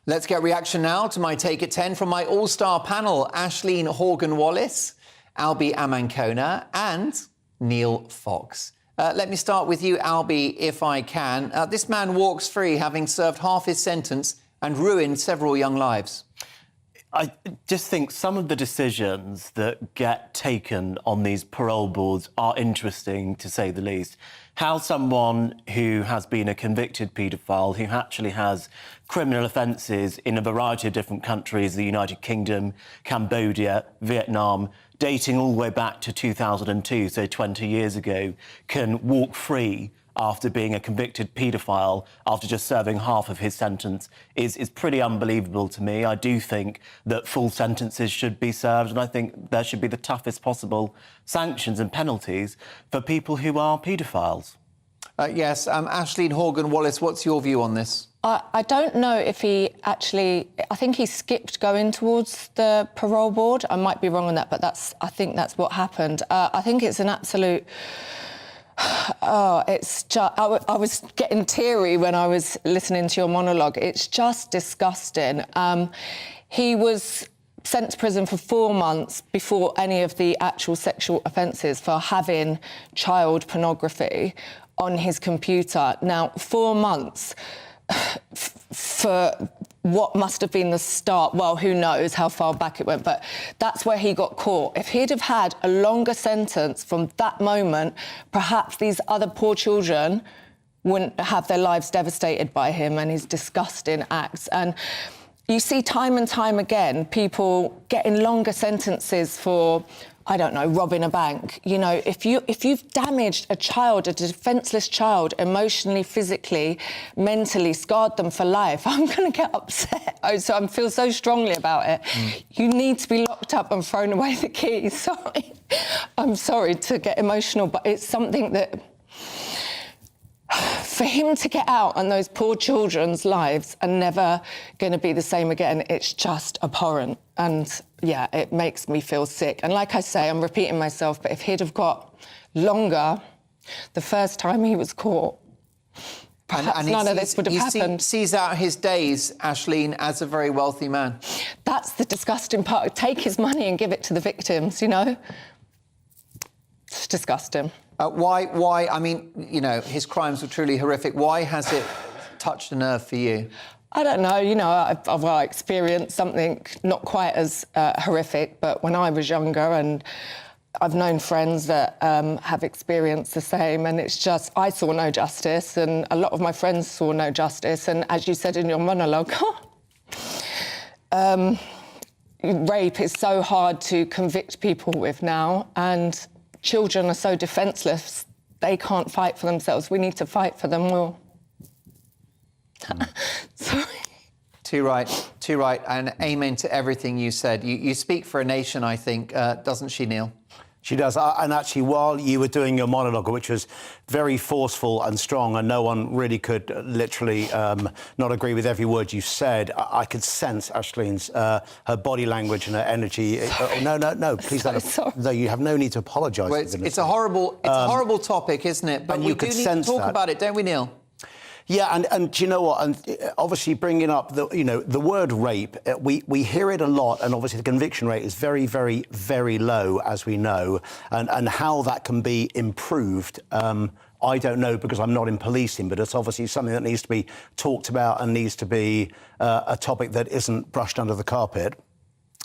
Let's get reaction now to my take at 10 from my all-star panel, Ashleen Horgan-Wallace, Albie Amankona and Neil Fox. Let me start with you, Albie, if I can. This man walks free, having served half his sentence and ruined several young lives. I just think some of the decisions that get taken on these parole boards are interesting, to say the least. How someone who has been a convicted paedophile, who actually has criminal offences in a variety of different countries, the United Kingdom, Cambodia, Vietnam, dating all the way back to 2002, so 20 years ago, can walk free after being a convicted paedophile, after just serving half of his sentence, is pretty unbelievable to me. I do think that full sentences should be served, and I think there should be the toughest possible sanctions and penalties for people who are paedophiles. Yes, Ashleen Horgan-Wallace, what's your view on this? I don't know if he actually... I think he skipped going towards the parole board. I might be wrong on that, but I think that's what happened. I think it's an absolute... Oh, it's just... I was getting teary when I was listening to your monologue. It's just disgusting. He was sent to prison for 4 months before any of the actual sexual offences for having child pornography on his computer. Now, 4 months for what must have been the start. Well, who knows how far back it went, but that's where he got caught. If he'd have had a longer sentence from that moment, perhaps these other poor children wouldn't have their lives devastated by him and his disgusting acts. And you see time and time again people getting longer sentences for, I don't know, robbing a bank. You know, if you've damaged a child, a defenceless child, emotionally, physically, mentally, scarred them for life, I'm going to get upset. I feel so strongly about it. You need to be locked up and thrown away the key. Sorry. I'm sorry to get emotional, but it's something that for him to get out and those poor children's lives are never going to be the same again, it's just abhorrent. And yeah, it makes me feel sick. And like I say, I'm repeating myself, but if he'd have got longer the first time he was caught, perhaps none of this would have happened. He sees out his days, Aisling, as a very wealthy man. That's the disgusting part. Take his money and give it to the victims, you know? It's disgusting. Why? I mean, you know, his crimes were truly horrific. Why has it touched a nerve for you? I don't know. You know, I've experienced something not quite as horrific, but when I was younger, and I've known friends that have experienced the same, and it's just, I saw no justice, and a lot of my friends saw no justice, and as you said in your monologue, rape is so hard to convict people with now, and children are so defenceless, they can't fight for themselves. We need to fight for them all. Sorry. Too right, and amen to everything you said. You speak for a nation, I think, doesn't she, Neil? She does. And actually, while you were doing your monologue, which was very forceful and strong, and no one really could literally not agree with every word you said, I could sense Aisling's her body language and her energy. No, please don't. No, you have no need to apologise. Well, it's a horrible topic, isn't it? But we do need to talk about it, don't we, Neil? Yeah, and do you know what? And obviously, bringing up the word rape, we hear it a lot, and obviously the conviction rate is very, very, very low, as we know, and how that can be improved. I don't know, because I'm not in policing, but it's obviously something that needs to be talked about and needs to be a topic that isn't brushed under the carpet.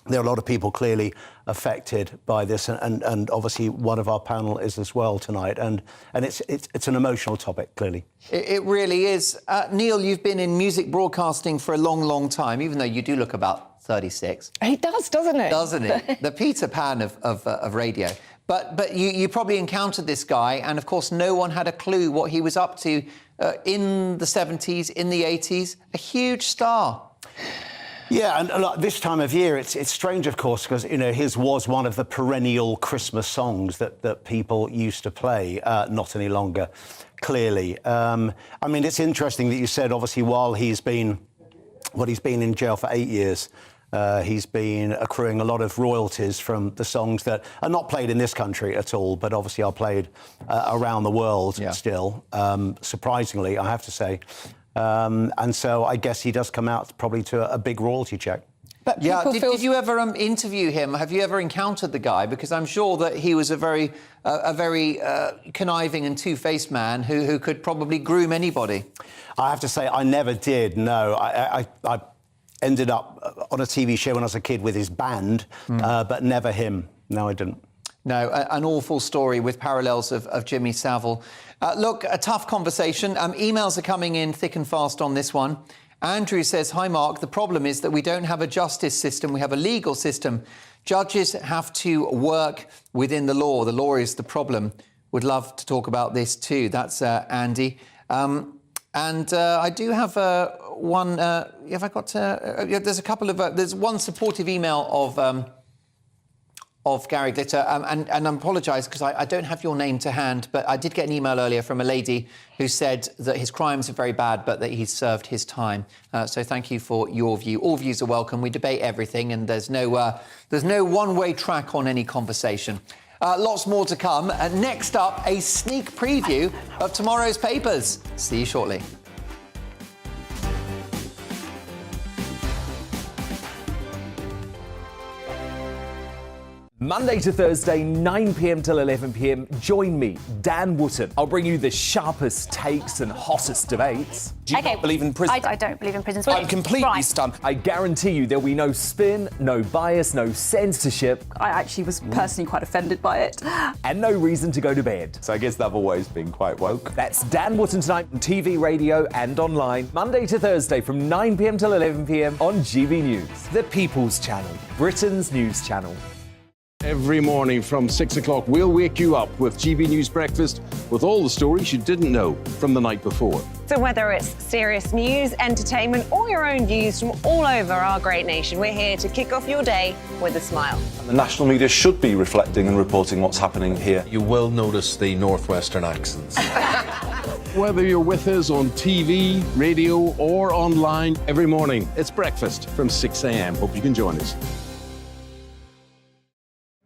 There are a lot of people clearly affected by this, and obviously one of our panel is as well tonight, and it's an emotional topic, clearly. It really is. Neil, you've been in music broadcasting for a long, long time, even though you do look about 36. He does, doesn't he? Doesn't he? The Peter Pan of radio. But you probably encountered this guy, and of course no one had a clue what he was up to in the 70s, in the 80s. A huge star. Yeah, and this time of year, it's strange, of course, because, you know, his was one of the perennial Christmas songs that people used to play, not any longer, clearly. I mean, it's interesting that you said, obviously, while he's been in jail for 8 years, he's been accruing a lot of royalties from the songs that are not played in this country at all, but obviously are played around the world still, surprisingly, I have to say. And so I guess he does come out probably to a big royalty check. But yeah, did you ever interview him? Have you ever encountered the guy? Because I'm sure that he was a very conniving and two-faced man who could probably groom anybody. I have to say, I never did, no. I ended up on a TV show when I was a kid with his band, but never him. No, I didn't. No, an awful story with parallels of Jimmy Savile. Look, a tough conversation. Emails are coming in thick and fast on this one. Andrew says, hi, Mark, the problem is that we don't have a justice system. We have a legal system. Judges have to work within the law. The law is the problem. Would love to talk about this too. That's Andy. I do have one... have I got... there's a couple of... there's one supportive email of Gary Glitter, and I apologise because I don't have your name to hand, but I did get an email earlier from a lady who said that his crimes are very bad, but that he's served his time. So thank you for your view. All views are welcome. We debate everything, and there's no one-way track on any conversation. Lots more to come. Next up, a sneak preview of tomorrow's papers. See you shortly. Monday to Thursday, 9 p.m. till 11 p.m. Join me, Dan Wootton. I'll bring you the sharpest takes and hottest debates. Do you not believe in prison? I don't believe in prisons. I'm completely stunned. I guarantee you there'll be no spin, no bias, no censorship. I actually was personally quite offended by it. And no reason to go to bed. So I guess they've always been quite woke. That's Dan Wootton tonight on TV, radio and online. Monday to Thursday from 9 p.m. till 11 p.m. on GB News. The People's Channel, Britain's news channel. Every morning from 6 o'clock, we'll wake you up with GB News Breakfast with all the stories you didn't know from the night before. So whether it's serious news, entertainment, or your own views from all over our great nation, we're here to kick off your day with a smile. And the national media should be reflecting and reporting what's happening here. You will notice the northwestern accents. Whether you're with us on TV, radio, or online, every morning it's breakfast from 6 a.m. Hope you can join us.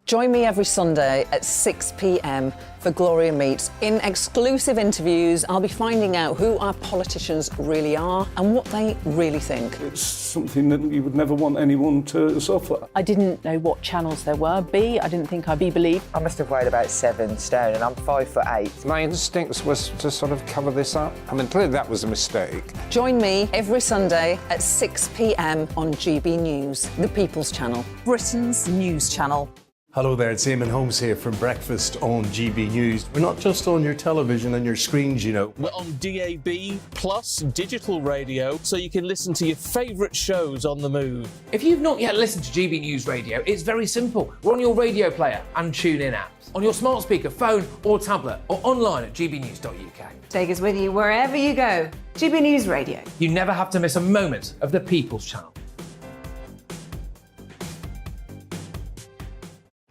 Join me every Sunday at 6 p.m. for Gloria Meets. In exclusive interviews, I'll be finding out who our politicians really are and what they really think. It's something that you would never want anyone to suffer. I didn't know what channels there were. B, I didn't think I'd be believed. I must have weighed about 7 stone and I'm 5'8". My instincts was to sort of cover this up. I mean, clearly that was a mistake. Join me every Sunday at 6 p.m. on GB News, the People's Channel. Britain's news channel. Hello there, it's Eamon Holmes here from Breakfast on GB News. We're not just on your television and your screens, you know. We're on DAB plus digital radio, so you can listen to your favourite shows on the move. If you've not yet listened to GB News Radio, it's very simple. We're on your radio player and TuneIn apps, on your smart speaker, phone or tablet, or online at gbnews.uk. Take us with you wherever you go. GB News Radio. You never have to miss a moment of the People's Channel.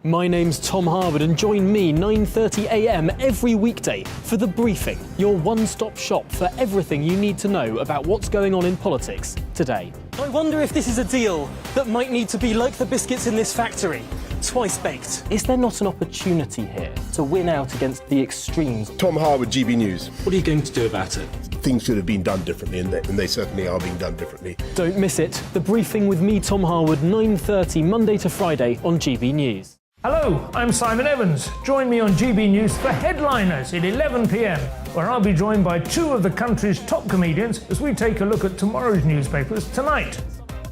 My name's Tom Harwood and join me 9:30 a.m. every weekday for The Briefing, your one-stop shop for everything you need to know about what's going on in politics today. I wonder if this is a deal that might need to be like the biscuits in this factory, twice baked. Is there not an opportunity here to win out against the extremes? Tom Harwood, GB News. What are you going to do about it? Things should have been done differently, and they certainly are being done differently. Don't miss it. The Briefing with me, Tom Harwood, 9:30 Monday to Friday on GB News. Hello, I'm Simon Evans. Join me on GB News for Headliners at 11 p.m, where I'll be joined by two of the country's top comedians as we take a look at tomorrow's newspapers tonight.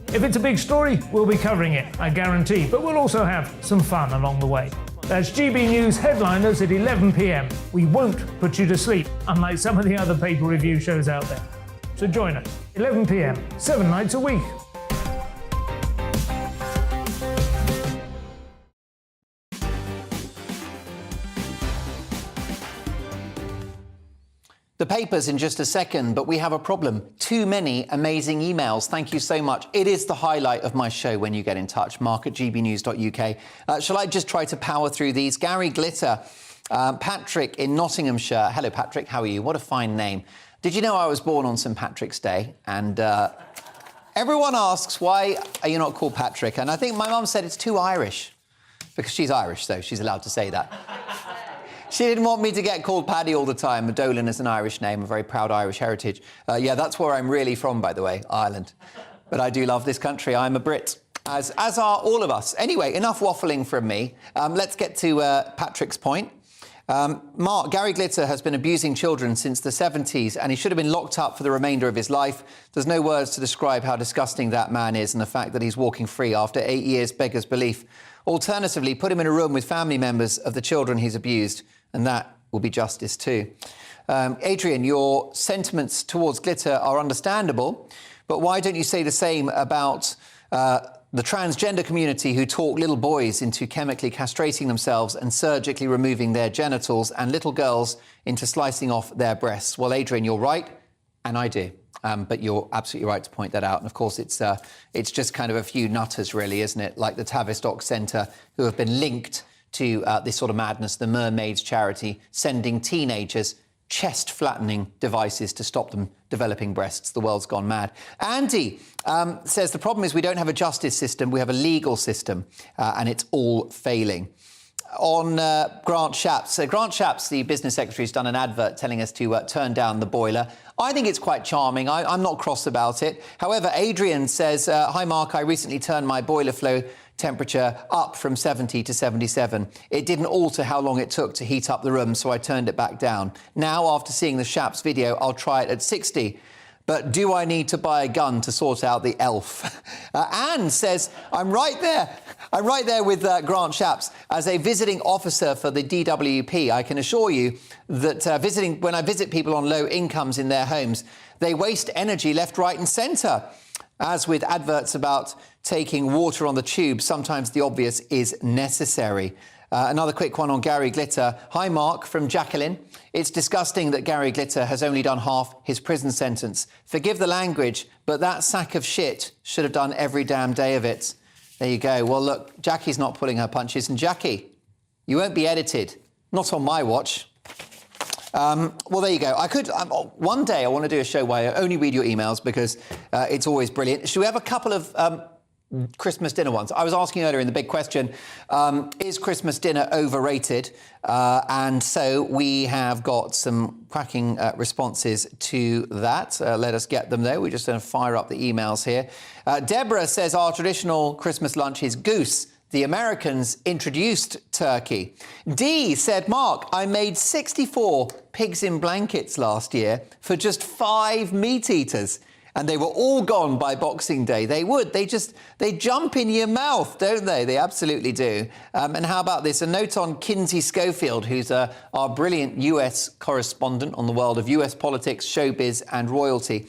If it's a big story, we'll be covering it, I guarantee, but we'll also have some fun along the way. That's GB News Headliners at 11 p.m. We won't put you to sleep, unlike some of the other paper review shows out there. So join us, 11 p.m, 7 nights a week. The papers in just a second, but we have a problem. Too many amazing emails. Thank you so much. It is the highlight of my show when you get in touch. Mark at gbnews.uk. Shall I just try to power through these? Gary Glitter, Patrick in Nottinghamshire. Hello, Patrick. How are you? What a fine name. Did you know I was born on St. Patrick's Day? And everyone asks, why are you not called Patrick? And I think my mum said it's too Irish. Because she's Irish, so she's allowed to say that. She didn't want me to get called Paddy all the time. Dolan is an Irish name, a very proud Irish heritage. Yeah, that's where I'm really from, by the way, Ireland. But I do love this country. I'm a Brit, as are all of us. Anyway, enough waffling from me. Let's get to Patrick's point. Mark, Gary Glitter has been abusing children since the 70s, and he should have been locked up for the remainder of his life. There's no words to describe how disgusting that man is and the fact that he's walking free after 8 years beggars belief. Alternatively, put him in a room with family members of the children he's abused, and that will be justice too. Adrian, your sentiments towards Glitter are understandable, but why don't you say the same about the transgender community who talk little boys into chemically castrating themselves and surgically removing their genitals, and little girls into slicing off their breasts? Well, Adrian, you're right, and I do. But you're absolutely right to point that out. And of course, it's just kind of a few nutters, really, isn't it? Like the Tavistock Centre, who have been linked to this sort of madness, the Mermaids charity, sending teenagers chest-flattening devices to stop them developing breasts. The world's gone mad. Andy says the problem is we don't have a justice system, we have a legal system, and it's all failing. On Grant Shapps. Grant Shapps, the business secretary, has done an advert telling us to turn down the boiler. I think it's quite charming. I'm not cross about it. However, Adrian says, hi, Mark, I recently turned my boiler flow temperature up from 70 to 77. It didn't alter how long it took to heat up the room, so I turned it back down. Now, after seeing the Shapps video, I'll try it at 60. But do I need to buy a gun to sort out the elf? Anne says, I'm right there with Grant Shapps. As a visiting officer for the DWP, I can assure you that when I visit people on low incomes in their homes, they waste energy left, right and centre. As with adverts about taking water on the tube, sometimes the obvious is necessary. Another quick one on Gary Glitter. Hi, Mark, from Jacqueline. It's disgusting that Gary Glitter has only done half his prison sentence. Forgive the language, but that sack of shit should have done every damn day of it. There you go. Well, look, Jackie's not pulling her punches. And Jackie, you won't be edited. Not on my watch. Well, there you go. I could one day I want to do a show where I only read your emails because it's always brilliant. Should we have a couple of Christmas dinner ones? I was asking earlier in the big question, is Christmas dinner overrated? And so we have got some cracking responses to that. Let us get them, though. We're just going to fire up the emails here. Deborah says our traditional Christmas lunch is goose. The Americans introduced turkey. Dee said, Mark, I made 64 pigs in blankets last year for just 5 meat eaters. And they were all gone by Boxing Day. They would. They jump in your mouth, don't they? They absolutely do. And how about this? A note on Kinsey Schofield, who's our brilliant US correspondent on the world of US politics, showbiz and royalty.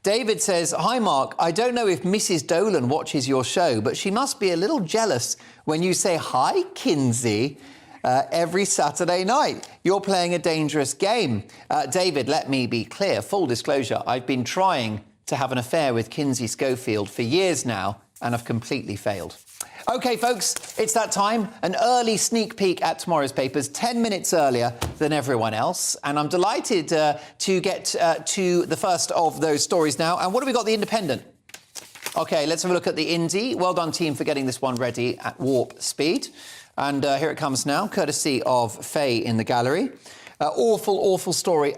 David says, hi, Mark. I don't know if Mrs. Dolan watches your show, but she must be a little jealous when you say, hi, Kinsey, every Saturday night. You're playing a dangerous game. David, let me be clear. Full disclosure, I've been trying to have an affair with Kinsey Schofield for years now, and I've completely failed. OK, folks, it's that time. An early sneak peek at tomorrow's papers, 10 minutes earlier than everyone else. And I'm delighted to get to the first of those stories now. And what have we got? The Independent. OK, let's have a look at the Indie. Well done, team, for getting this one ready at warp speed. And here it comes now, courtesy of Faye in the gallery. Awful story.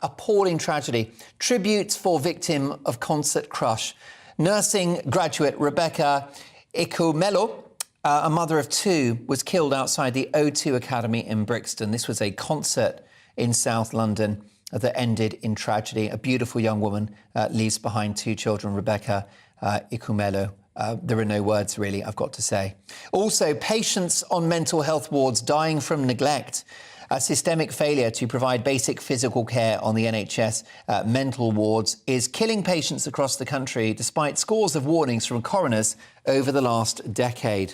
Appalling tragedy. Tributes for victim of concert crush. Nursing graduate Rebecca Ikumelo, a mother of 2, was killed outside the O2 Academy in Brixton. This was a concert in South London that ended in tragedy. A beautiful young woman leaves behind 2 children, Rebecca Ikumelo. There are no words, really, I've got to say. Also, patients on mental health wards dying from neglect. A systemic failure to provide basic physical care on the NHS mental wards is killing patients across the country, despite scores of warnings from coroners over the last decade.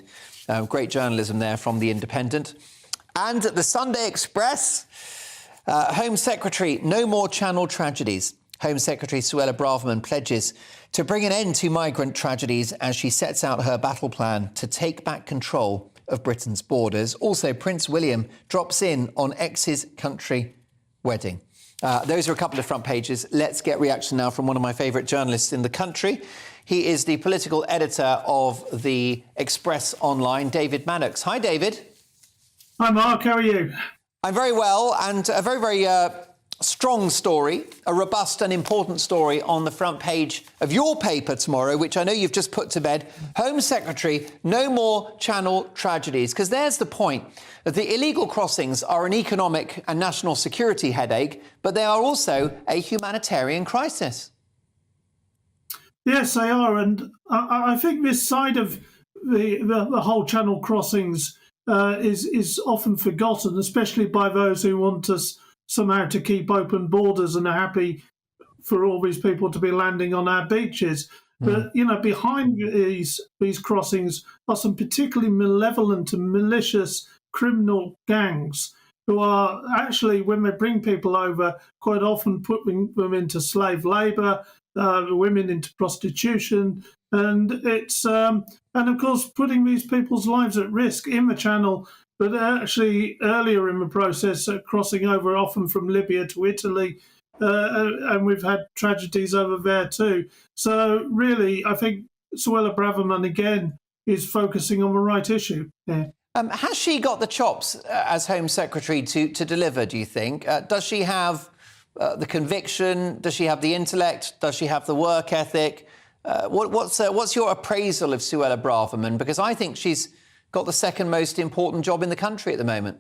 Great journalism there from The Independent. And the Sunday Express, Home Secretary, no more Channel tragedies. Home Secretary Suella Braverman pledges to bring an end to migrant tragedies as she sets out her battle plan to take back control of Britain's borders. Also, Prince William drops in on ex's country wedding. Those are a couple of front pages. Let's get reaction now from one of my favourite journalists in the country. He is the political editor of the Express Online, David Mannix. Hi, David. Hi, Mark. How are you? I'm very well, and a very strong story, a robust and important story on the front page of your paper tomorrow, which I know you've just put to bed. Home Secretary, no more Channel tragedies. Because there's the point. The illegal crossings are an economic and national security headache, but they are also a humanitarian crisis. Yes, they are. And I think this side of the whole Channel crossings is often forgotten, especially by those who want us somehow to keep open borders and are happy for all these people to be landing on our beaches. But, you know, behind these crossings are some particularly malevolent and malicious criminal gangs who are actually, when they bring people over, quite often putting them into slave labour, women into prostitution, and it's and of course putting these people's lives at risk in the Channel. But actually, earlier in the process, crossing over often from Libya to Italy, and we've had tragedies over there too. So really, I think Suella Braverman, again, is focusing on the right issue here. Has she got the chops as Home Secretary to deliver, do you think? Does she have the conviction? Does she have the intellect? Does she have the work ethic? What's your appraisal of Suella Braverman? Because I think she's got the second most important job in the country at the moment.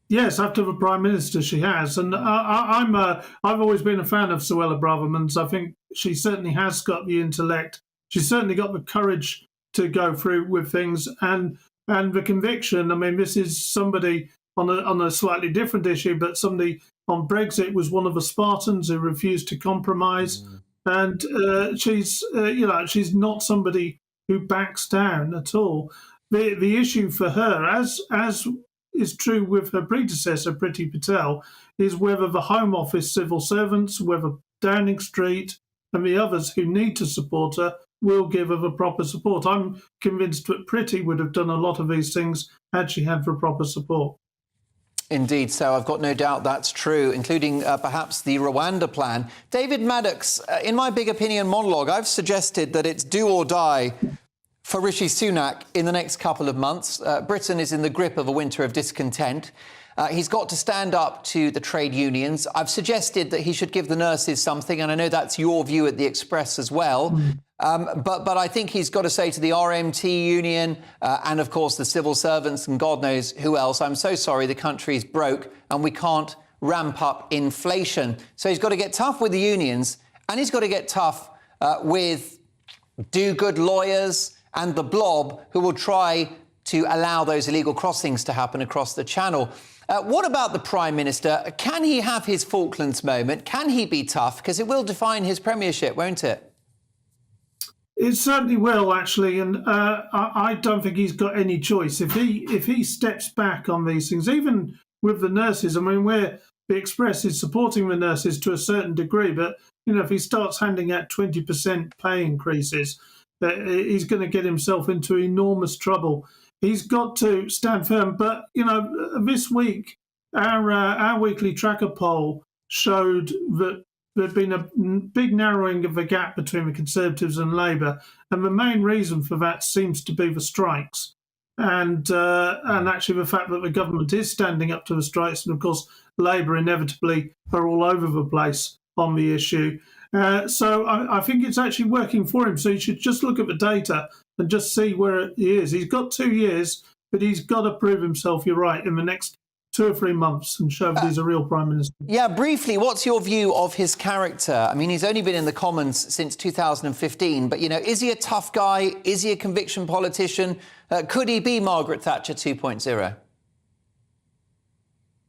Yes, after the Prime Minister, she has. And I've always been a fan of Suella Braverman's. I think she certainly has got the intellect. She's certainly got the courage to go through with things and the conviction. I mean, this is somebody on a slightly different issue, but somebody on Brexit was one of the Spartans who refused to compromise. And she's not somebody who backs down at all. The issue for her, as is true with her predecessor, Priti Patel, is whether the Home Office civil servants, whether Downing Street and the others who need to support her will give her the proper support. I'm convinced that Priti would have done a lot of these things had she had the proper support. Indeed so. I've got no doubt that's true, including perhaps the Rwanda plan. David Maddox, in my big opinion monologue, I've suggested that it's do or die for Rishi Sunak in the next couple of months. Britain is in the grip of a winter of discontent. He's got to stand up to the trade unions. I've suggested that he should give the nurses something, and I know that's your view at the Express as well. But I think he's got to say to the RMT union and, of course, the civil servants and God knows who else, I'm so sorry, the country's broke and we can't ramp up inflation. So he's got to get tough with the unions, and he's got to get tough with do-good lawyers and the blob who will try to allow those illegal crossings to happen across the channel. What about the Prime Minister? Can he have his Falklands moment? Can he be tough? Because it will define his premiership, won't it? It certainly will, actually, and I don't think he's got any choice. If he steps back on these things, even with the nurses, I mean, the Express is supporting the nurses to a certain degree, but if he starts handing out 20% pay increases, he's going to get himself into enormous trouble. He's got to stand firm. But this week, our weekly tracker poll showed that there'd been a big narrowing of the gap between the Conservatives and Labour, and the main reason for that seems to be the strikes, and actually the fact that the government is standing up to the strikes, and of course Labour inevitably are all over the place on the issue. So I think it's actually working for him. So you should just look at the data and just see where he is. He's got 2 years, but he's got to prove himself, you're right, in the next 2 or 3 months and show that he's a real Prime Minister. Yeah, briefly, what's your view of his character? I mean, he's only been in the Commons since 2015, but, is he a tough guy? Is he a conviction politician? Could he be Margaret Thatcher 2.0?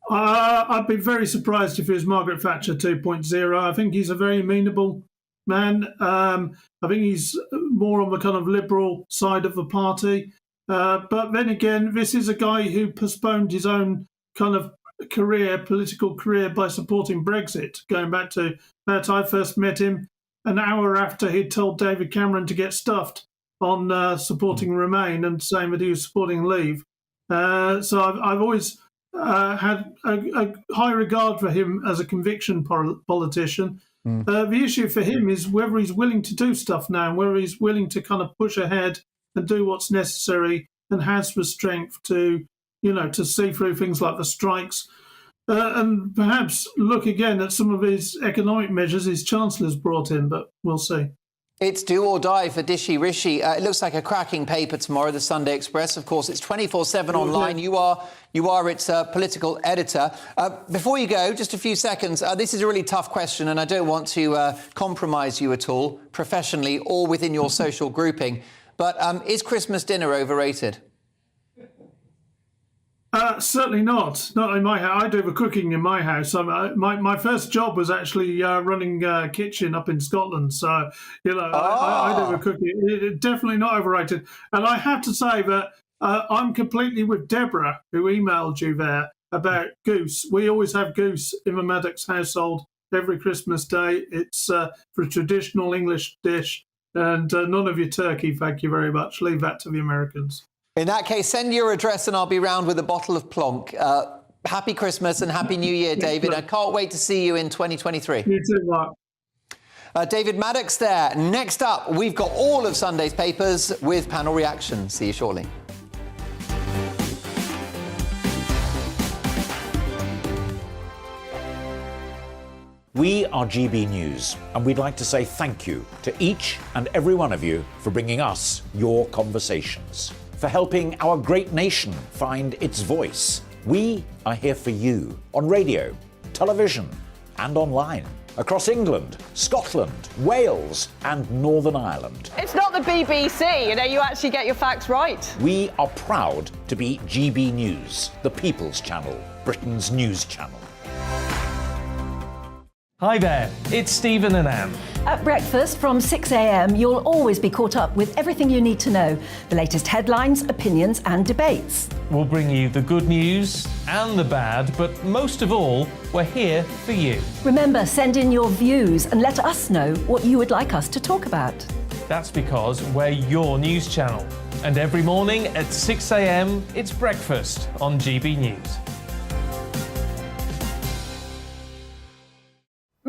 I'd be very surprised if he was Margaret Thatcher 2.0. I think he's a very amenable man. I think he's more on the kind of liberal side of the party. But then again, this is a guy who postponed his own kind of political career by supporting Brexit, going back to that I first met him an hour after he'd told David Cameron to get stuffed on supporting Remain and saying that he was supporting Leave. So I've always had a high regard for him as a conviction politician. The issue for him is whether he's willing to do stuff now, and whether he's willing to kind of push ahead and do what's necessary and has the strength to to see through things like the strikes, and perhaps look again at some of his economic measures his Chancellor's brought in, but we'll see. It's do or die for Rishi. It looks like a cracking paper tomorrow, the Sunday Express. Of course, it's 24/7 online. You are its political editor. Before you go, just a few seconds. This is a really tough question, and I don't want to compromise you at all, professionally or within your social grouping. But is Christmas dinner overrated? Certainly not. Not in my house. I do the cooking in my house. My first job was actually running a kitchen up in Scotland. So, I do the cooking. It's definitely not overrated. And I have to say that I'm completely with Deborah, who emailed you there about goose. We always have goose in the Maddox household every Christmas Day. It's for a traditional English dish. And none of your turkey, thank you very much. Leave that to the Americans. In that case, send your address and I'll be round with a bottle of Plonk. Happy Christmas and Happy New Year, David. I can't wait to see you in 2023. You too, Mark. David Maddox there. Next up, we've got all of Sunday's papers with panel reaction. See you shortly. We are GB News, and we'd like to say thank you to each and every one of you for bringing us your conversations, for helping our great nation find its voice. We are here for you on radio, television, and online, across England, Scotland, Wales, and Northern Ireland. It's not the BBC, you actually get your facts right. We are proud to be GB News, the People's Channel, Britain's news channel. Hi there, it's Stephen and Anne. At breakfast from 6 a.m, you'll always be caught up with everything you need to know, the latest headlines, opinions and debates. We'll bring you the good news and the bad, but most of all, we're here for you. Remember, send in your views and let us know what you would like us to talk about. That's because we're your news channel. And every morning at 6 a.m, it's breakfast on GB News.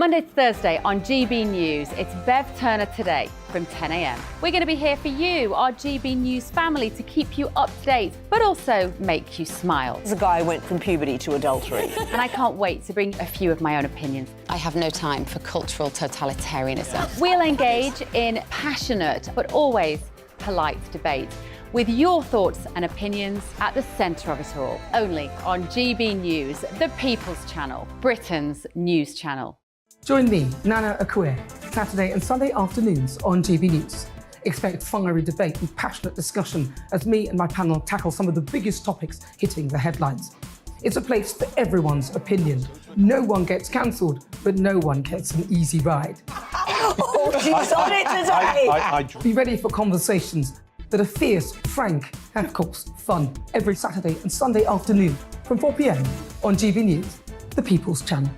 Monday to Thursday on GB News, it's Bev Turner Today from 10 a.m. We're going to be here for you, our GB News family, to keep you up to date, but also make you smile. The guy went from puberty to adultery. And I can't wait to bring a few of my own opinions. I have no time for cultural totalitarianism. We'll engage in passionate, but always polite debate, with your thoughts and opinions at the centre of it all. Only on GB News, the People's Channel, Britain's news channel. Join me, Nana Akue, Saturday and Sunday afternoons on GB News. Expect fiery debate and passionate discussion as me and my panel tackle some of the biggest topics hitting the headlines. It's a place for everyone's opinion. No one gets cancelled, but no one gets an easy ride. Oh, she's on it today! Be ready for conversations that are fierce, frank, and of course, fun. Every Saturday and Sunday afternoon from 4 p.m. on GB News, the People's Channel.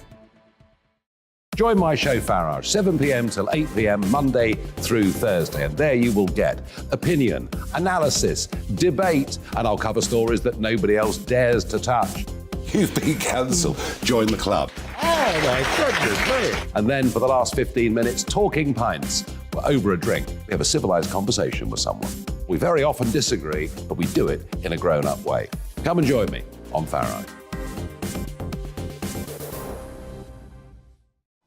Join my show Farage, 7 p.m. till 8 p.m. Monday through Thursday, and there you will get opinion, analysis, debate, and I'll cover stories that nobody else dares to touch. You've been cancelled. Join the club. Oh my goodness, brilliant. And then for the last 15 minutes, talking pints. We're over a drink. We have a civilised conversation with someone. We very often disagree, but we do it in a grown-up way. Come and join me on Farage.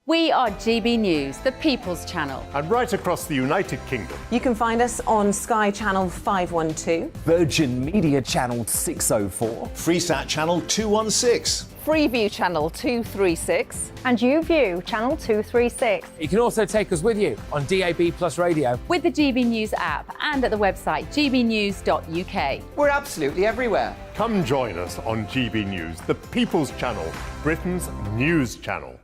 We are GB News, the People's Channel. And right across the United Kingdom. You can find us on Sky Channel 512, Virgin Media Channel 604, Freesat Channel 216, Freeview Channel 236, and YouView Channel 236. You can also take us with you on DAB Plus Radio, with the GB News app and at the website gbnews.uk. We're absolutely everywhere. Come join us on GB News, the People's Channel, Britain's news channel.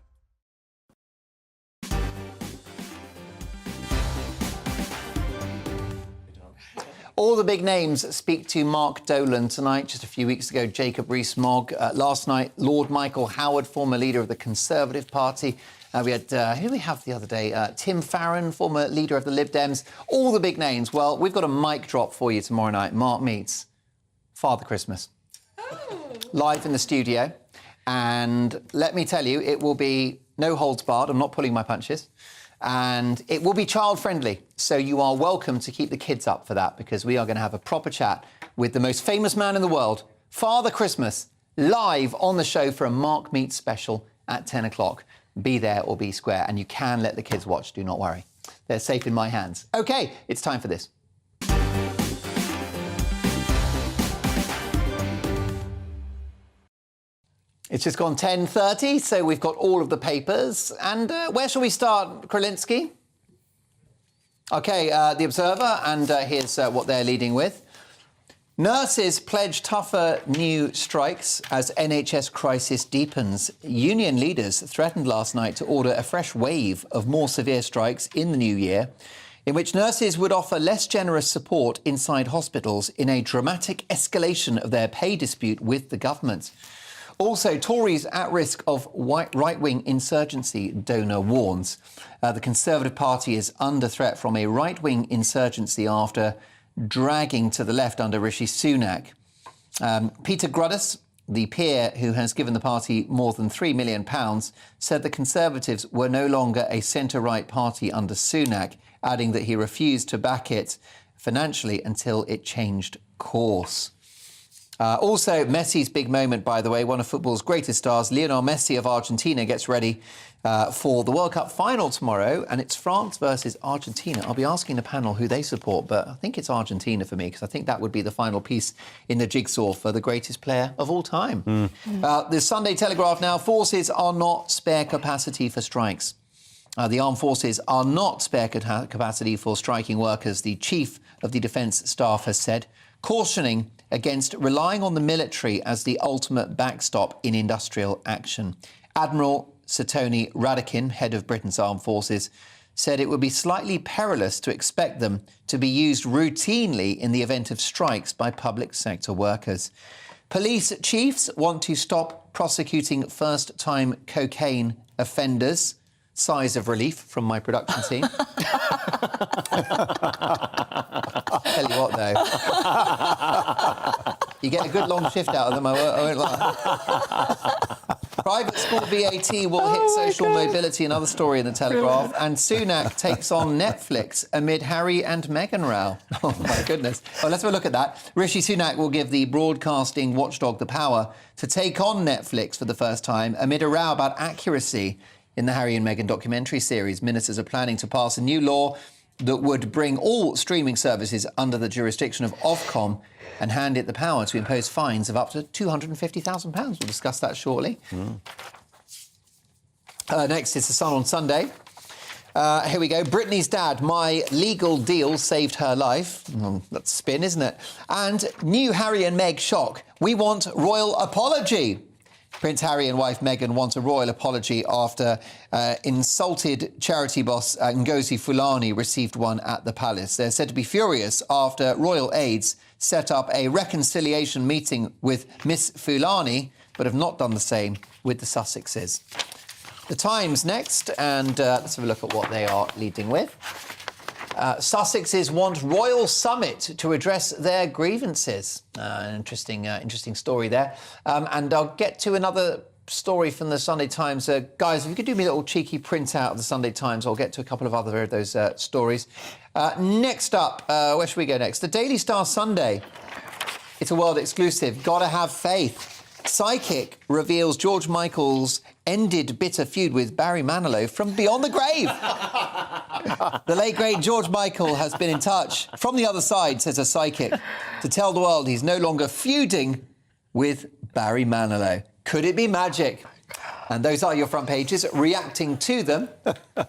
All the big names speak to Mark Dolan tonight. Just a few weeks ago, Jacob Rees-Mogg. Last night, Lord Michael Howard, former leader of the Conservative Party. We had, who did we have the other day? Tim Farron, former leader of the Lib Dems. All the big names. Well, we've got a mic drop for you tomorrow night. Mark meets Father Christmas. Live in the studio. And let me tell you, it will be no holds barred. I'm not pulling my punches. And it will be child-friendly, so you are welcome to keep the kids up for that, because we are going to have a proper chat with the most famous man in the world, Father Christmas, live on the show for a Mark Meets special at 10 o'clock. Be there or be square, and you can let the kids watch, do not worry. They're safe in my hands. OK, it's time for this. It's just gone 10:30, so we've got all of the papers. And where shall we start, Kralinsky? OK, The Observer, and here's what they're leading with. Nurses pledge tougher new strikes as NHS crisis deepens. Union leaders threatened last night to order a fresh wave of more severe strikes in the new year, in which nurses would offer less generous support inside hospitals in a dramatic escalation of their pay dispute with the government. Also, Tories at risk of right-wing insurgency, donor warns. The Conservative Party is under threat from a right-wing insurgency after dragging to the left under Rishi Sunak. Peter Gruddes, the peer who has given the party more than £3 million, said the Conservatives were no longer a centre-right party under Sunak, adding that he refused to back it financially until it changed course. Also, Messi's big moment, by the way, one of football's greatest stars, Lionel Messi of Argentina, gets ready for the World Cup final tomorrow, and it's France versus Argentina. I'll be asking the panel who they support, but I think it's Argentina for me, because I think that would be the final piece in the jigsaw for the greatest player of all time. The Sunday Telegraph now, forces are not spare capacity for strikes. The armed forces are not spare capacity for striking workers, the chief of the defence staff has said, cautioning against relying on the military as the ultimate backstop in industrial action. Admiral Satoni Radakin, head of Britain's armed forces, said it would be slightly perilous to expect them to be used routinely in the event of strikes by public sector workers. Police chiefs want to stop prosecuting first-time cocaine offenders. Sighs of relief from my production team. Tell you what, though. You get a good long shift out of them, I won't lie. Private school VAT will hit social mobility, another story in the Telegraph. And Sunak takes on Netflix amid Harry and Meghan row. Oh, my goodness. Well, let's have a look at that. Rishi Sunak will give the broadcasting watchdog the power to take on Netflix for the first time amid a row about accuracy in the Harry and Meghan documentary series. Ministers are planning to pass a new law that would bring all streaming services under the jurisdiction of Ofcom and hand it the power to impose fines of up to £250,000. We'll discuss that shortly. Next is The Sun on Sunday. Here we go. Britney's dad, my legal deal saved her life. That's a spin, isn't it? And new Harry and Meg shock. We want royal apology. Prince Harry and wife Meghan want a royal apology after insulted charity boss Ngozi Fulani received one at the palace. They're said to be furious after royal aides set up a reconciliation meeting with Miss Fulani, but have not done the same with the Sussexes. The Times next, and let's have a look at what they are leading with. Sussexes want royal summit to address their grievances. An interesting story there. And I'll get to another story from the Sunday Times. Guys, if you could do me a little cheeky printout of the Sunday Times, I'll get to a couple of other of those stories. Next up, where should we go next? The Daily Star Sunday. It's a world exclusive. Gotta have faith. Psychic reveals George Michael's ended bitter feud with Barry Manilow from beyond the grave. The late, great George Michael has been in touch from the other side, says a psychic, to tell the world he's no longer feuding with Barry Manilow. Could it be magic? And those are your front pages. Reacting to them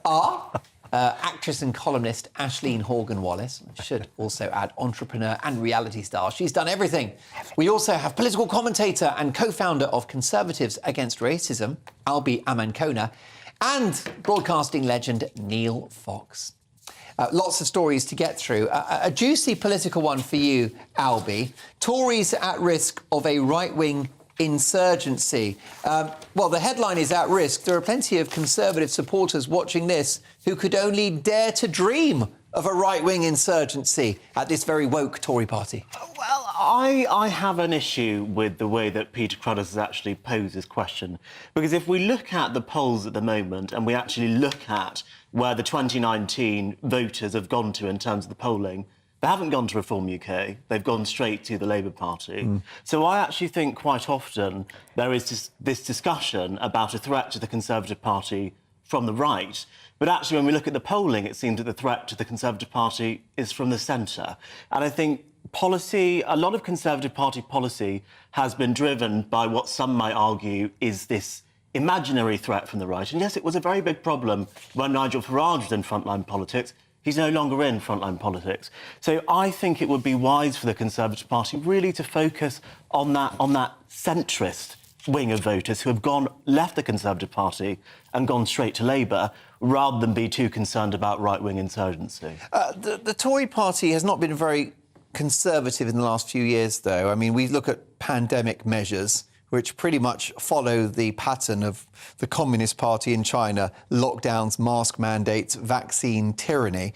are actress and columnist Ashleen Horgan-Wallace. I should also add entrepreneur and reality star. She's done everything. We also have political commentator and co-founder of Conservatives Against Racism, Albie Amankona, and broadcasting legend Neil Fox. Lots of stories to get through. A juicy political one for you, Albie. Tories at risk of a right-wing insurgency. Well, the headline is at risk. There are plenty of Conservative supporters watching this who could only dare to dream of a right-wing insurgency at this very woke Tory party. Well, I have an issue with the way that Peter Crudders has actually posed this question, because if we look at the polls at the moment and we actually look at where the 2019 voters have gone to in terms of the polling, they haven't gone to Reform UK. They've gone straight to the Labour Party. So I actually think quite often there is this discussion about a threat to the Conservative Party from the right. But actually, when we look at the polling, it seems that the threat to the Conservative Party is from the centre. And I think policy, a lot of Conservative Party policy has been driven by what some might argue is this imaginary threat from the right. And yes, it was a very big problem when Nigel Farage was in frontline politics. He's no longer in frontline politics. So I think it would be wise for the Conservative Party really to focus on that centrist wing of voters who have left the Conservative Party and gone straight to Labour, rather than be too concerned about right-wing insurgency. The Tory party has not been very conservative in the last few years, though. I mean, we look at pandemic measures, which pretty much follow the pattern of the Communist Party in China, lockdowns, mask mandates, vaccine tyranny.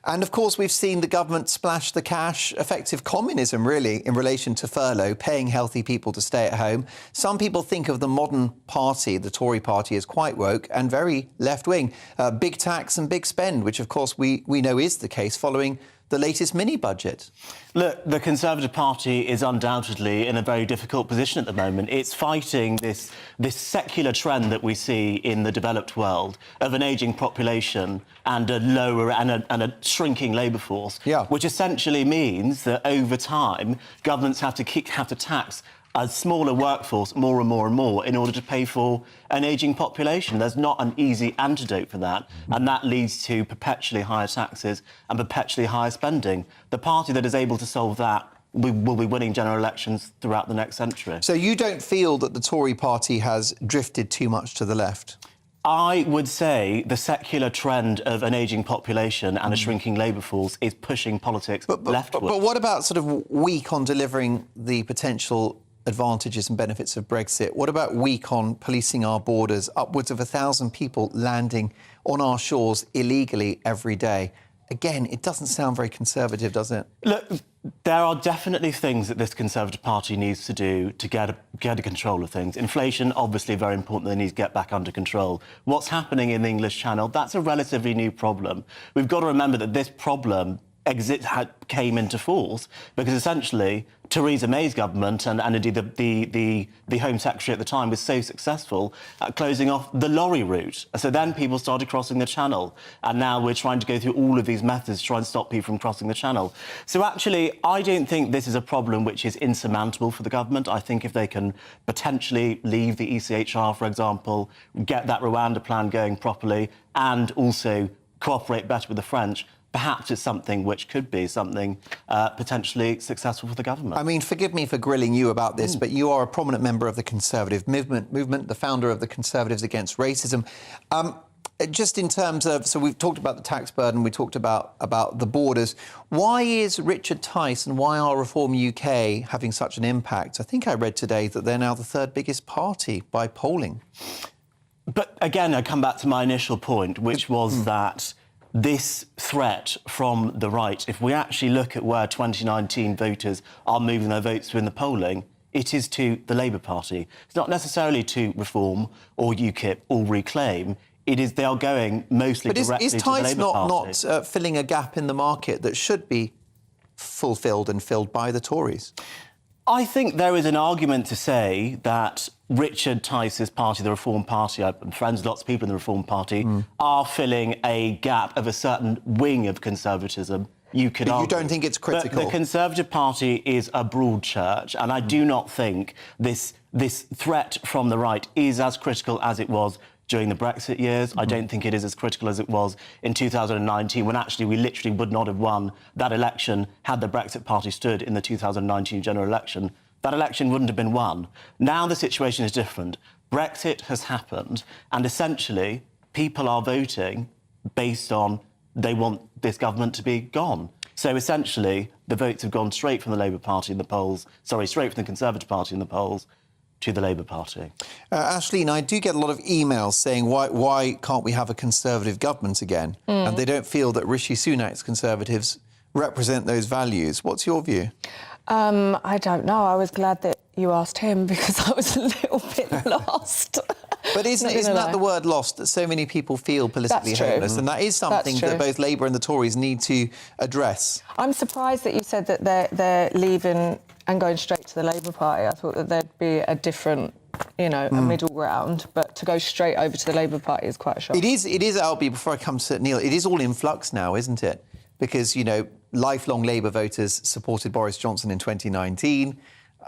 And, of course, we've seen the government splash the cash, effective communism, really, in relation to furlough, paying healthy people to stay at home. Some people think of the modern party, the Tory party, as quite woke and very left-wing. Big tax and big spend, which, of course, we know is the case following the latest mini-budget. Look, the Conservative Party is undoubtedly in a very difficult position at the moment. It's fighting this secular trend that we see in the developed world of an ageing population and a lower and a shrinking labour force, which essentially means that over time governments have to tax a smaller workforce more and more and more in order to pay for an ageing population. There's not an easy antidote for that, and that leads to perpetually higher taxes and perpetually higher spending. The party that is able to solve that will be winning general elections throughout the next century. So you don't feel that the Tory party has drifted too much to the left? I would say the secular trend of an ageing population and a shrinking labour force is pushing politics leftward. But what about sort of weak on delivering the potential advantages and benefits of Brexit? What about weak on policing our borders? Upwards of 1,000 people landing on our shores illegally every day. Again, it doesn't sound very conservative, does it? Look, There are definitely things that this Conservative Party needs to do to get a control of things. Inflation, obviously, very important. They need to get back under control. What's happening in the English Channel, that's a relatively new problem. We've got to remember that this problem came into force because essentially Theresa May's government and indeed the Home Secretary at the time was so successful at closing off the lorry route. So then people started crossing the Channel, and now we're trying to go through all of these methods to try and stop people from crossing the Channel. So actually, I don't think this is a problem which is insurmountable for the government. I think if they can potentially leave the ECHR, for example, get that Rwanda plan going properly, and also cooperate better with the French, perhaps it's something which could be something potentially successful for the government. I mean, forgive me for grilling you about this, but you are a prominent member of the Conservative movement, the founder of the Conservatives Against Racism. Just in terms of, so we've talked about the tax burden, we talked about the borders. Why is Richard Tice and why are Reform UK having such an impact? I think I read today that they're now the third biggest party by polling. But again, I come back to my initial point, which was that this threat from the right, if we actually look at where 2019 voters are moving their votes in the polling, it is to the Labour Party. It's not necessarily to Reform or UKIP or Reclaim. It is, they are going mostly directly to the Labour Party. But is Tice not filling a gap in the market that should be fulfilled and filled by the Tories? I think there is an argument to say that Richard Tice's party, the Reform Party, I'm friends with lots of people in the Reform Party, are filling a gap of a certain wing of conservatism. You could argue. You don't think it's critical? But the Conservative Party is a broad church, and I do not think this threat from the right is as critical as it was during the Brexit years. I don't think it is as critical as it was in 2019, when actually we literally would not have won that election had the Brexit Party stood in the 2019 general election. That election wouldn't have been won. Now the situation is different. Brexit has happened, and essentially people are voting based on they want this government to be gone. So essentially the votes have gone straight from the Labour Party in the polls, straight from the Conservative Party in the polls, to the Labour Party. Ashleen, I do get a lot of emails saying why can't we have a Conservative government again? And they don't feel that Rishi Sunak's Conservatives represent those values. What's your view? I don't know. I was glad that you asked him because I was a little bit lost. But isn't that the word lost, that so many people feel politically homeless? And that is something that both Labour and the Tories need to address. I'm surprised that you said that they're leaving and going straight to the Labour Party. I thought that there'd be a different, a middle ground, but to go straight over to the Labour Party is quite a shock. It is, Albie, before I come to Neil, it is all in flux now, isn't it? Because, lifelong Labour voters supported Boris Johnson in 2019.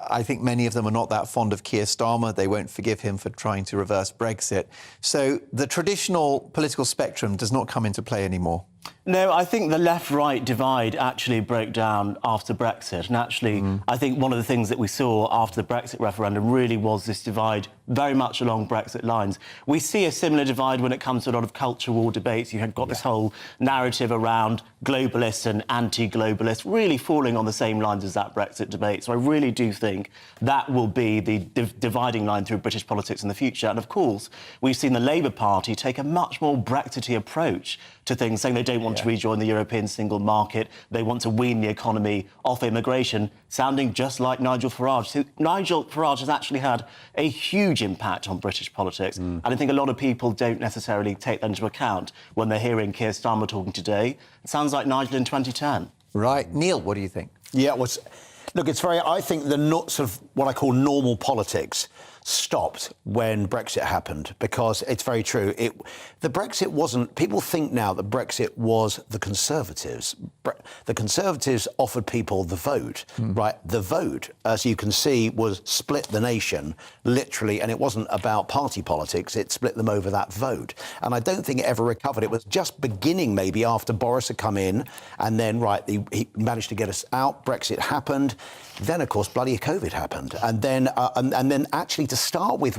I think many of them are not that fond of Keir Starmer. They won't forgive him for trying to reverse Brexit. So the traditional political spectrum does not come into play anymore. No, I think the left-right divide actually broke down after Brexit. And actually, I think one of the things that we saw after the Brexit referendum really was this divide very much along Brexit lines. We see a similar divide when it comes to a lot of culture war debates. You had got this whole narrative around globalists and anti-globalists really falling on the same lines as that Brexit debate. So I really do think that will be the dividing line through British politics in the future. And, of course, we've seen the Labour Party take a much more Brexity approach to things, saying they don't want to rejoin the European single market. They want to wean the economy off immigration, sounding just like Nigel Farage. So Nigel Farage has actually had a huge impact on British politics. And I think a lot of people don't necessarily take that into account when they're hearing Keir Starmer talking today. It sounds like Nigel in 2010. Right. Neil, what do you think? Yeah, look, I think the sort of what I call normal politics stopped when Brexit happened, because it's very true. The Brexit wasn't... People think now that Brexit was the Conservatives. The Conservatives offered people the vote, right? The vote, as you can see, was split the nation, literally, and it wasn't about party politics. It split them over that vote. And I don't think it ever recovered. It was just beginning maybe after Boris had come in, and then, he managed to get us out. Brexit happened. Then, of course, bloody COVID happened. And then actually, to start with,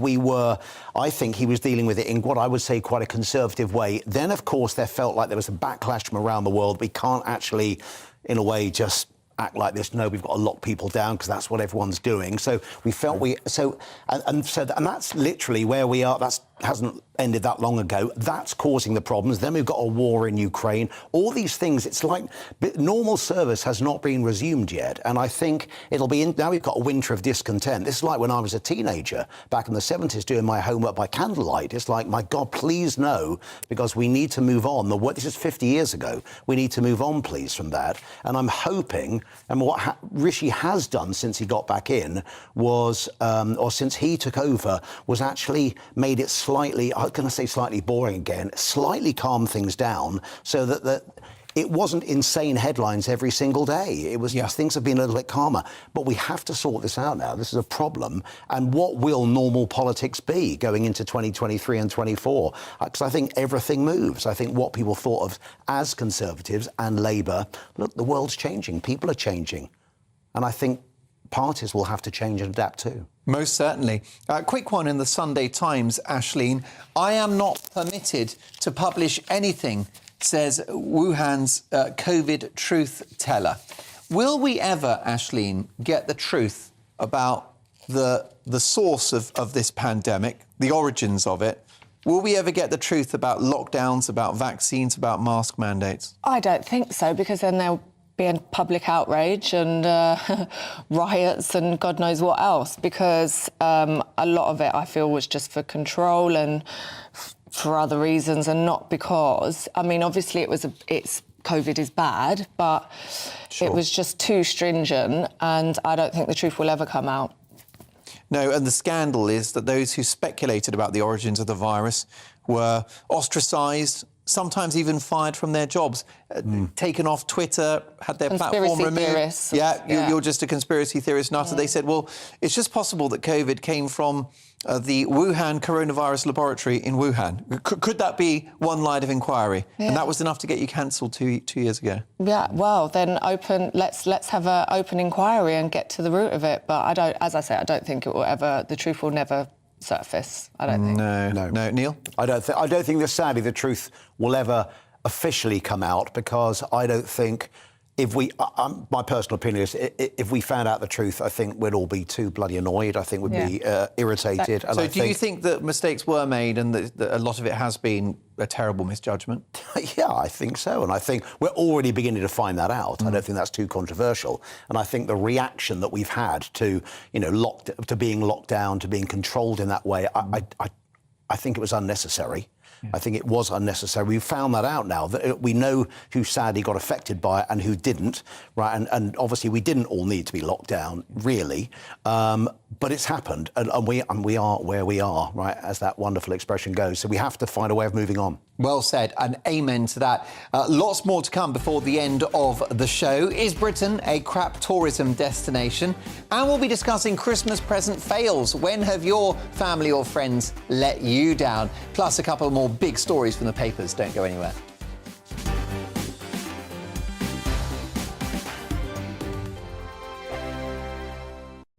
I think he was dealing with it in what I would say quite a conservative way. Then, of course, there felt like there was a backlash from around the world. We can't actually, in a way, just act like this. No, we've got to lock people down because that's what everyone's doing. So we felt and that's literally where we are. That's hasn't ended that long ago. That's causing the problems. Then we've got a war in Ukraine. All these things, it's like normal service has not been resumed yet. And I think it'll be, now we've got a winter of discontent. This is like when I was a teenager back in the 70s doing my homework by candlelight. It's like, my God, please no, because we need to move on. This is 50 years ago. We need to move on, please, from that. And I'm hoping, and what Rishi has done since he got back in was, or since he took over, was actually made it slightly, I'm going to say slightly boring again, slightly calm things down so that it wasn't insane headlines every single day. It was things have been a little bit calmer. But we have to sort this out now. This is a problem. And what will normal politics be going into 2023 and 24? Because I think everything moves. I think what people thought of as Conservatives and Labour, look, the world's changing. People are changing. And I think parties will have to change and adapt too. Most certainly. Quick one in the Sunday Times, Aisling. I am not permitted to publish anything, says Wuhan's COVID truth teller. Will we ever, Aisling, get the truth about the source of this pandemic, the origins of it? Will we ever get the truth about lockdowns, about vaccines, about mask mandates? I don't think so, because then there'll be a public outrage and riots and God knows what else, because a lot of it, I feel, was just for control and for other reasons, and not because, I mean, obviously it's COVID is bad, but it was just too stringent, and I don't think the truth will ever come out. No, and the scandal is that those who speculated about the origins of the virus were ostracised, sometimes even fired from their jobs, taken off Twitter, had their platform removed. Theorists. You're just a conspiracy theorist. And after they said, well, it's just possible that COVID came from the Wuhan coronavirus laboratory in Wuhan. Could that be one line of inquiry? Yeah. And that was enough to get you cancelled two years ago. Yeah, well, then let's have an open inquiry and get to the root of it. But as I say, I don't think it will ever, the truth will never surface. I don't think. No. Neil? I don't think that, sadly, the truth will ever officially come out, because I don't think, if we, my personal opinion is, if we found out the truth, I think we'd all be too bloody annoyed. I think we'd be irritated. So do you think that mistakes were made and that a lot of it has been a terrible misjudgment? Yeah, I think so. And I think we're already beginning to find that out. I don't think that's too controversial. And I think the reaction that we've had to, to being locked down, to being controlled in that way, I think it was unnecessary. I think it was unnecessary. We've found that out now, that we know who sadly got affected by it and who didn't, right? And obviously we didn't all need to be locked down, really. But it's happened, and we are where we are, right, as that wonderful expression goes. So we have to find a way of moving on. Well said, and amen to that. Lots more to come before the end of the show. Is Britain a crap tourism destination? And we'll be discussing Christmas present fails. When have your family or friends let you down? Plus a couple more big stories from the papers. Don't go anywhere.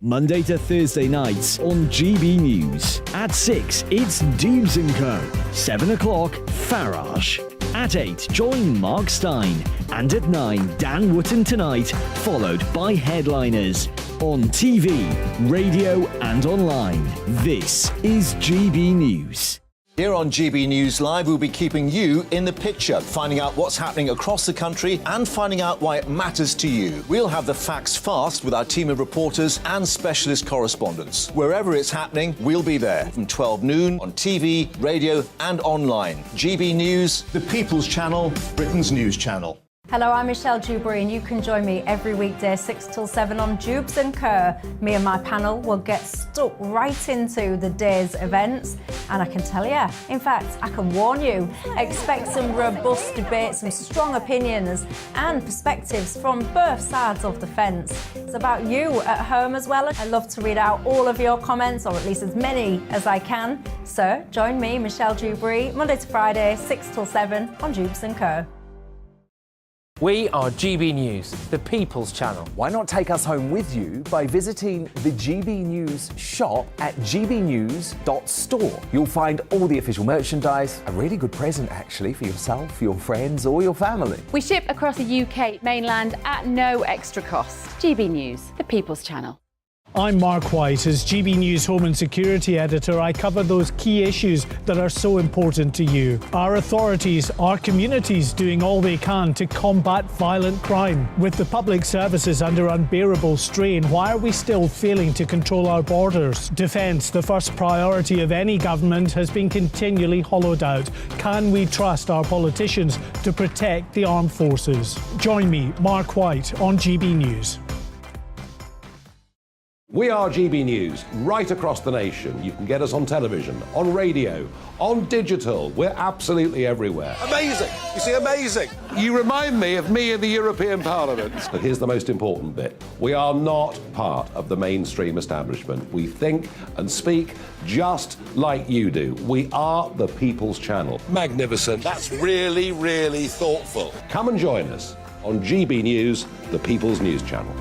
Monday to Thursday nights on GB News. At 6, it's Dubes & Co. 7 o'clock, Farage. At 8, join Mark Stein. And at 9, Dan Wootton Tonight, followed by Headliners. On TV, radio and online. This is GB News. Here on GB News Live, we'll be keeping you in the picture, finding out what's happening across the country and finding out why it matters to you. We'll have the facts fast with our team of reporters and specialist correspondents. Wherever it's happening, we'll be there from 12 noon on TV, radio and online. GB News, the People's Channel, Britain's news channel. Hello, I'm Michelle Dewberry, and you can join me every weekday 6 till 7 on Dubes & Co. Me and my panel will get stuck right into the day's events, and I can tell you, in fact, I can warn you, expect some robust debate, some strong opinions and perspectives from both sides of the fence. It's about you at home as well. I love to read out all of your comments, or at least as many as I can. So join me, Michelle Dewberry, Monday to Friday, 6 till 7 on Dubes & Co. We are GB News, the People's Channel. Why not take us home with you by visiting the GB News shop at gbnews.store. You'll find all the official merchandise, a really good present actually for yourself, your friends or your family. We ship across the UK mainland at no extra cost. GB News, the People's Channel. I'm Mark White. As GB News Home and Security Editor, I cover those key issues that are so important to you. Our authorities, our communities doing all they can to combat violent crime. With the public services under unbearable strain, why are we still failing to control our borders? Defence, the first priority of any government, has been continually hollowed out. Can we trust our politicians to protect the armed forces? Join me, Mark White, on GB News. We are GB News, right across the nation. You can get us on television, on radio, on digital. We're absolutely everywhere. Amazing. You see, amazing. You remind me of me in the European Parliament. But here's the most important bit. We are not part of the mainstream establishment. We think and speak just like you do. We are the People's Channel. Magnificent. That's really, really thoughtful. Come and join us on GB News, the People's News Channel.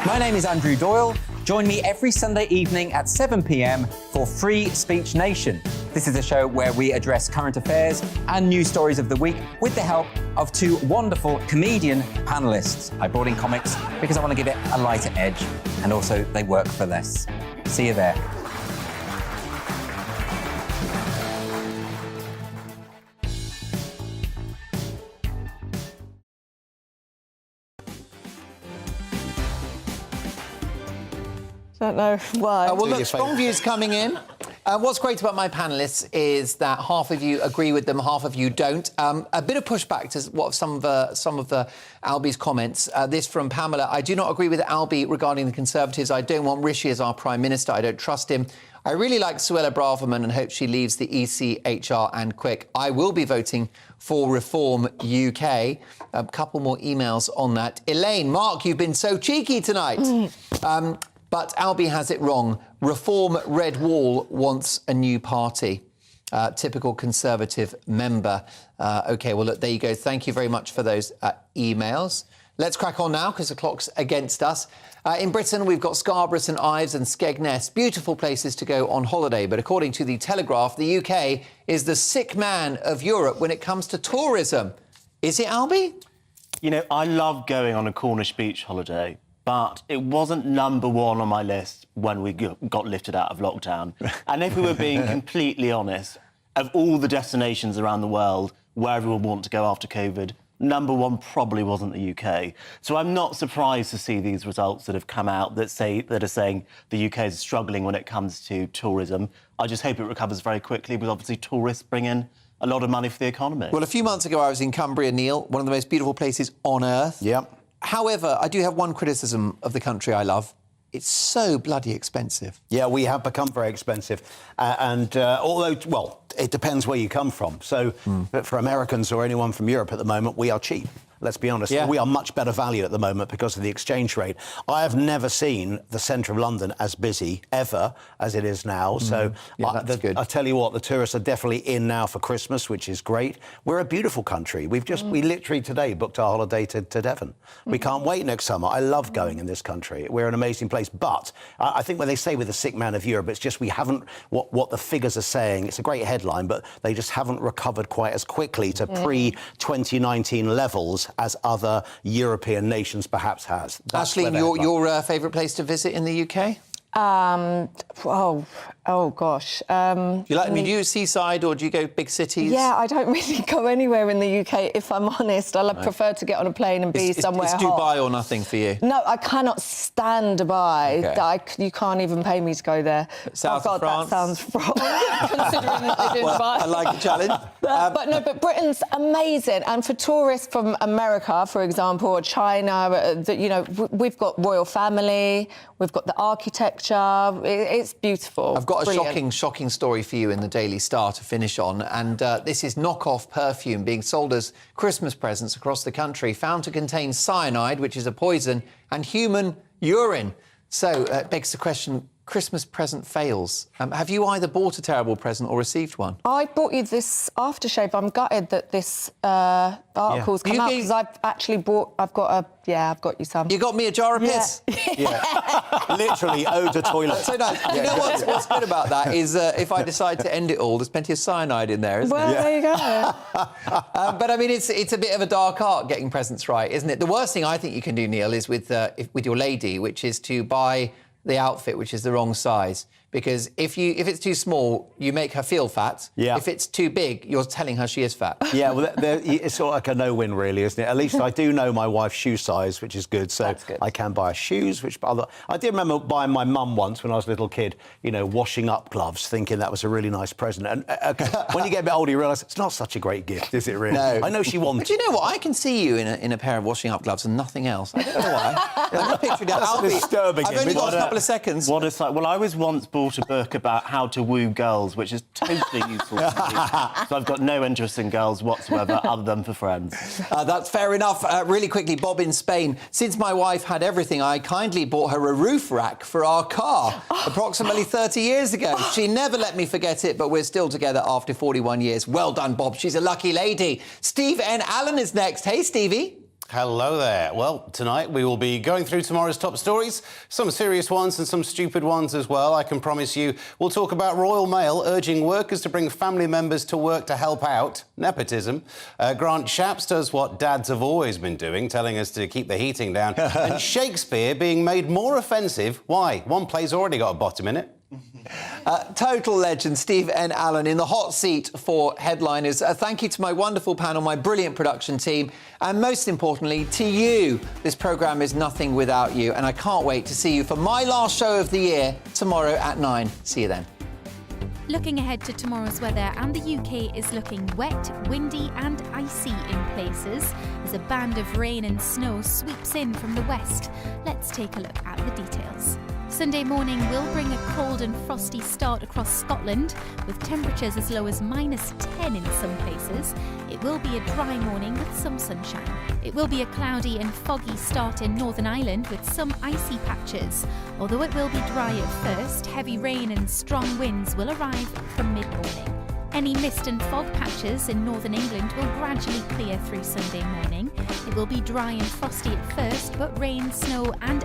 My name is Andrew Doyle. Join me every Sunday evening at 7 p.m. for Free Speech Nation. This is a show where we address current affairs and news stories of the week with the help of two wonderful comedian panellists. I brought in comics because I want to give it a lighter edge, and also they work for less. See you there. Don't know why. Well, look, strong views coming in. What's great about my panellists is that half of you agree with them, half of you don't. A bit of pushback to what some of Albie's comments. This from Pamela. I do not agree with Albie regarding the Conservatives. I don't want Rishi as our Prime Minister. I don't trust him. I really like Suella Braverman and hope she leaves the ECHR and quick. I will be voting for Reform UK. A couple more emails on that. Elaine, Mark, you've been so cheeky tonight. But Albie has it wrong. Reform Red Wall wants a new party. Typical Conservative member. OK, well, look, there you go. Thank you very much for those emails. Let's crack on now, because the clock's against us. In Britain, we've got Scarborough, St Ives and Skegness. Beautiful places to go on holiday. But according to the Telegraph, the UK is the sick man of Europe when it comes to tourism. Is it, Albie? You know, I love going on a Cornish beach holiday, but it wasn't number one on my list when we got lifted out of lockdown. And if we were being completely honest, of all the destinations around the world where everyone wants to go after COVID, number one probably wasn't the UK. So I'm not surprised to see these results that have come out that are saying the UK is struggling when it comes to tourism. I just hope it recovers very quickly, because obviously tourists bring in a lot of money for the economy. Well, a few months ago I was in Cumbria, Neil, one of the most beautiful places on earth. Yep. However, I do have one criticism of the country I love. It's so bloody expensive. Yeah, we have become very expensive. Although, well, it depends where you come from. So for Americans or anyone from Europe at the moment, we are cheap. Let's be honest. Yeah. We are much better value at the moment because of the exchange rate. I have never seen the centre of London as busy ever as it is now. So that's good. I tell you what, the tourists are definitely in now for Christmas, which is great. We're a beautiful country. We literally today booked our holiday to Devon. We can't wait next summer. I love going in this country. We're an amazing place. But I think when they say we're the sick man of Europe, it's just we haven't, what the figures are saying, it's a great headline, but they just haven't recovered quite as quickly to pre-2019 levels as other European nations perhaps has. Ashley, your favourite place to visit in the UK? Oh gosh. Do you seaside or do you go big cities? Yeah, I don't really go anywhere in the UK, if I'm honest. I prefer to get on a plane and be somewhere hot. It's Dubai or nothing for you? No, I cannot stand Dubai. Okay. You can't even pay me to go there. South of France? That sounds wrong, considering that they do Dubai. I like the challenge. But Britain's amazing. And for tourists from America, for example, or China, we've got royal family, we've got the architecture. It's beautiful. I've got a shocking story for you in the Daily Star to finish on, and this is knockoff perfume being sold as Christmas presents across the country, found to contain cyanide, which is a poison, and human urine. So it begs the question, Christmas present fails. Have you either bought a terrible present or received one? I bought you this aftershave. I'm gutted that this article's come out because I've actually bought. I've got you some. You got me a jar of piss. Yeah. Literally ode to toilet. So nice. You know what's good about that is if I decide to end it all, there's plenty of cyanide in there, isn't Well, there? there you go. But I mean, it's a bit of a dark art getting presents right, isn't it? The worst thing I think you can do, Neil, is with your lady, which is to buy the outfit which is the wrong size. Because if it's too small, you make her feel fat. Yeah. If it's too big, you're telling her she is fat. Yeah, well, it's sort of like a no-win, really, isn't it? At least I do know my wife's shoe size, which is good, so I can buy her shoes. I did remember buying my mum once when I was a little kid, washing up gloves, thinking that was a really nice present. And when you get a bit older, you realise it's not such a great gift, is it, really? No. I know she wanted. But you know what? I can see you in a pair of washing up gloves and nothing else. I don't know why. I'm just picturing that. That's disturbing. I've only got a couple of seconds. What a sight. Well, I was once bought a book about how to woo girls, which is totally useful to me. So I've got no interest in girls whatsoever, other than for friends. That's fair enough. Really quickly, Bob in Spain. Since my wife had everything, I kindly bought her a roof rack for our car approximately 30 years ago. She never let me forget it, but we're still together after 41 years. Well done, Bob. She's a lucky lady. Steve N. Allen is next. Hey, Stevie. Hello there. Well, tonight we will be going through tomorrow's top stories, some serious ones and some stupid ones as well. I can promise you we'll talk about Royal Mail urging workers to bring family members to work to help out, nepotism. Grant Shapps does what dads have always been doing, telling us to keep the heating down. And Shakespeare being made more offensive. Why? One play's already got a bottom in it. Total legend, Steve N. Allen in the hot seat for headliners. Thank you to my wonderful panel, my brilliant production team, and most importantly, to you. This programme is nothing without you, and I can't wait to see you for my last show of the year tomorrow at 9. See you then. Looking ahead to tomorrow's weather, and the UK is looking wet, windy and icy in places as a band of rain and snow sweeps in from the west. Let's take a look at the details. Sunday morning will bring a cold and frosty start across Scotland, with temperatures as low as -10 in some places. It will be a dry morning with some sunshine. It will be a cloudy and foggy start in Northern Ireland with some icy patches. Although it will be dry at first, heavy rain and strong winds will arrive from mid-morning. Any mist and fog patches in northern England will gradually clear through Sunday morning. It will be dry and frosty at first, but rain, snow and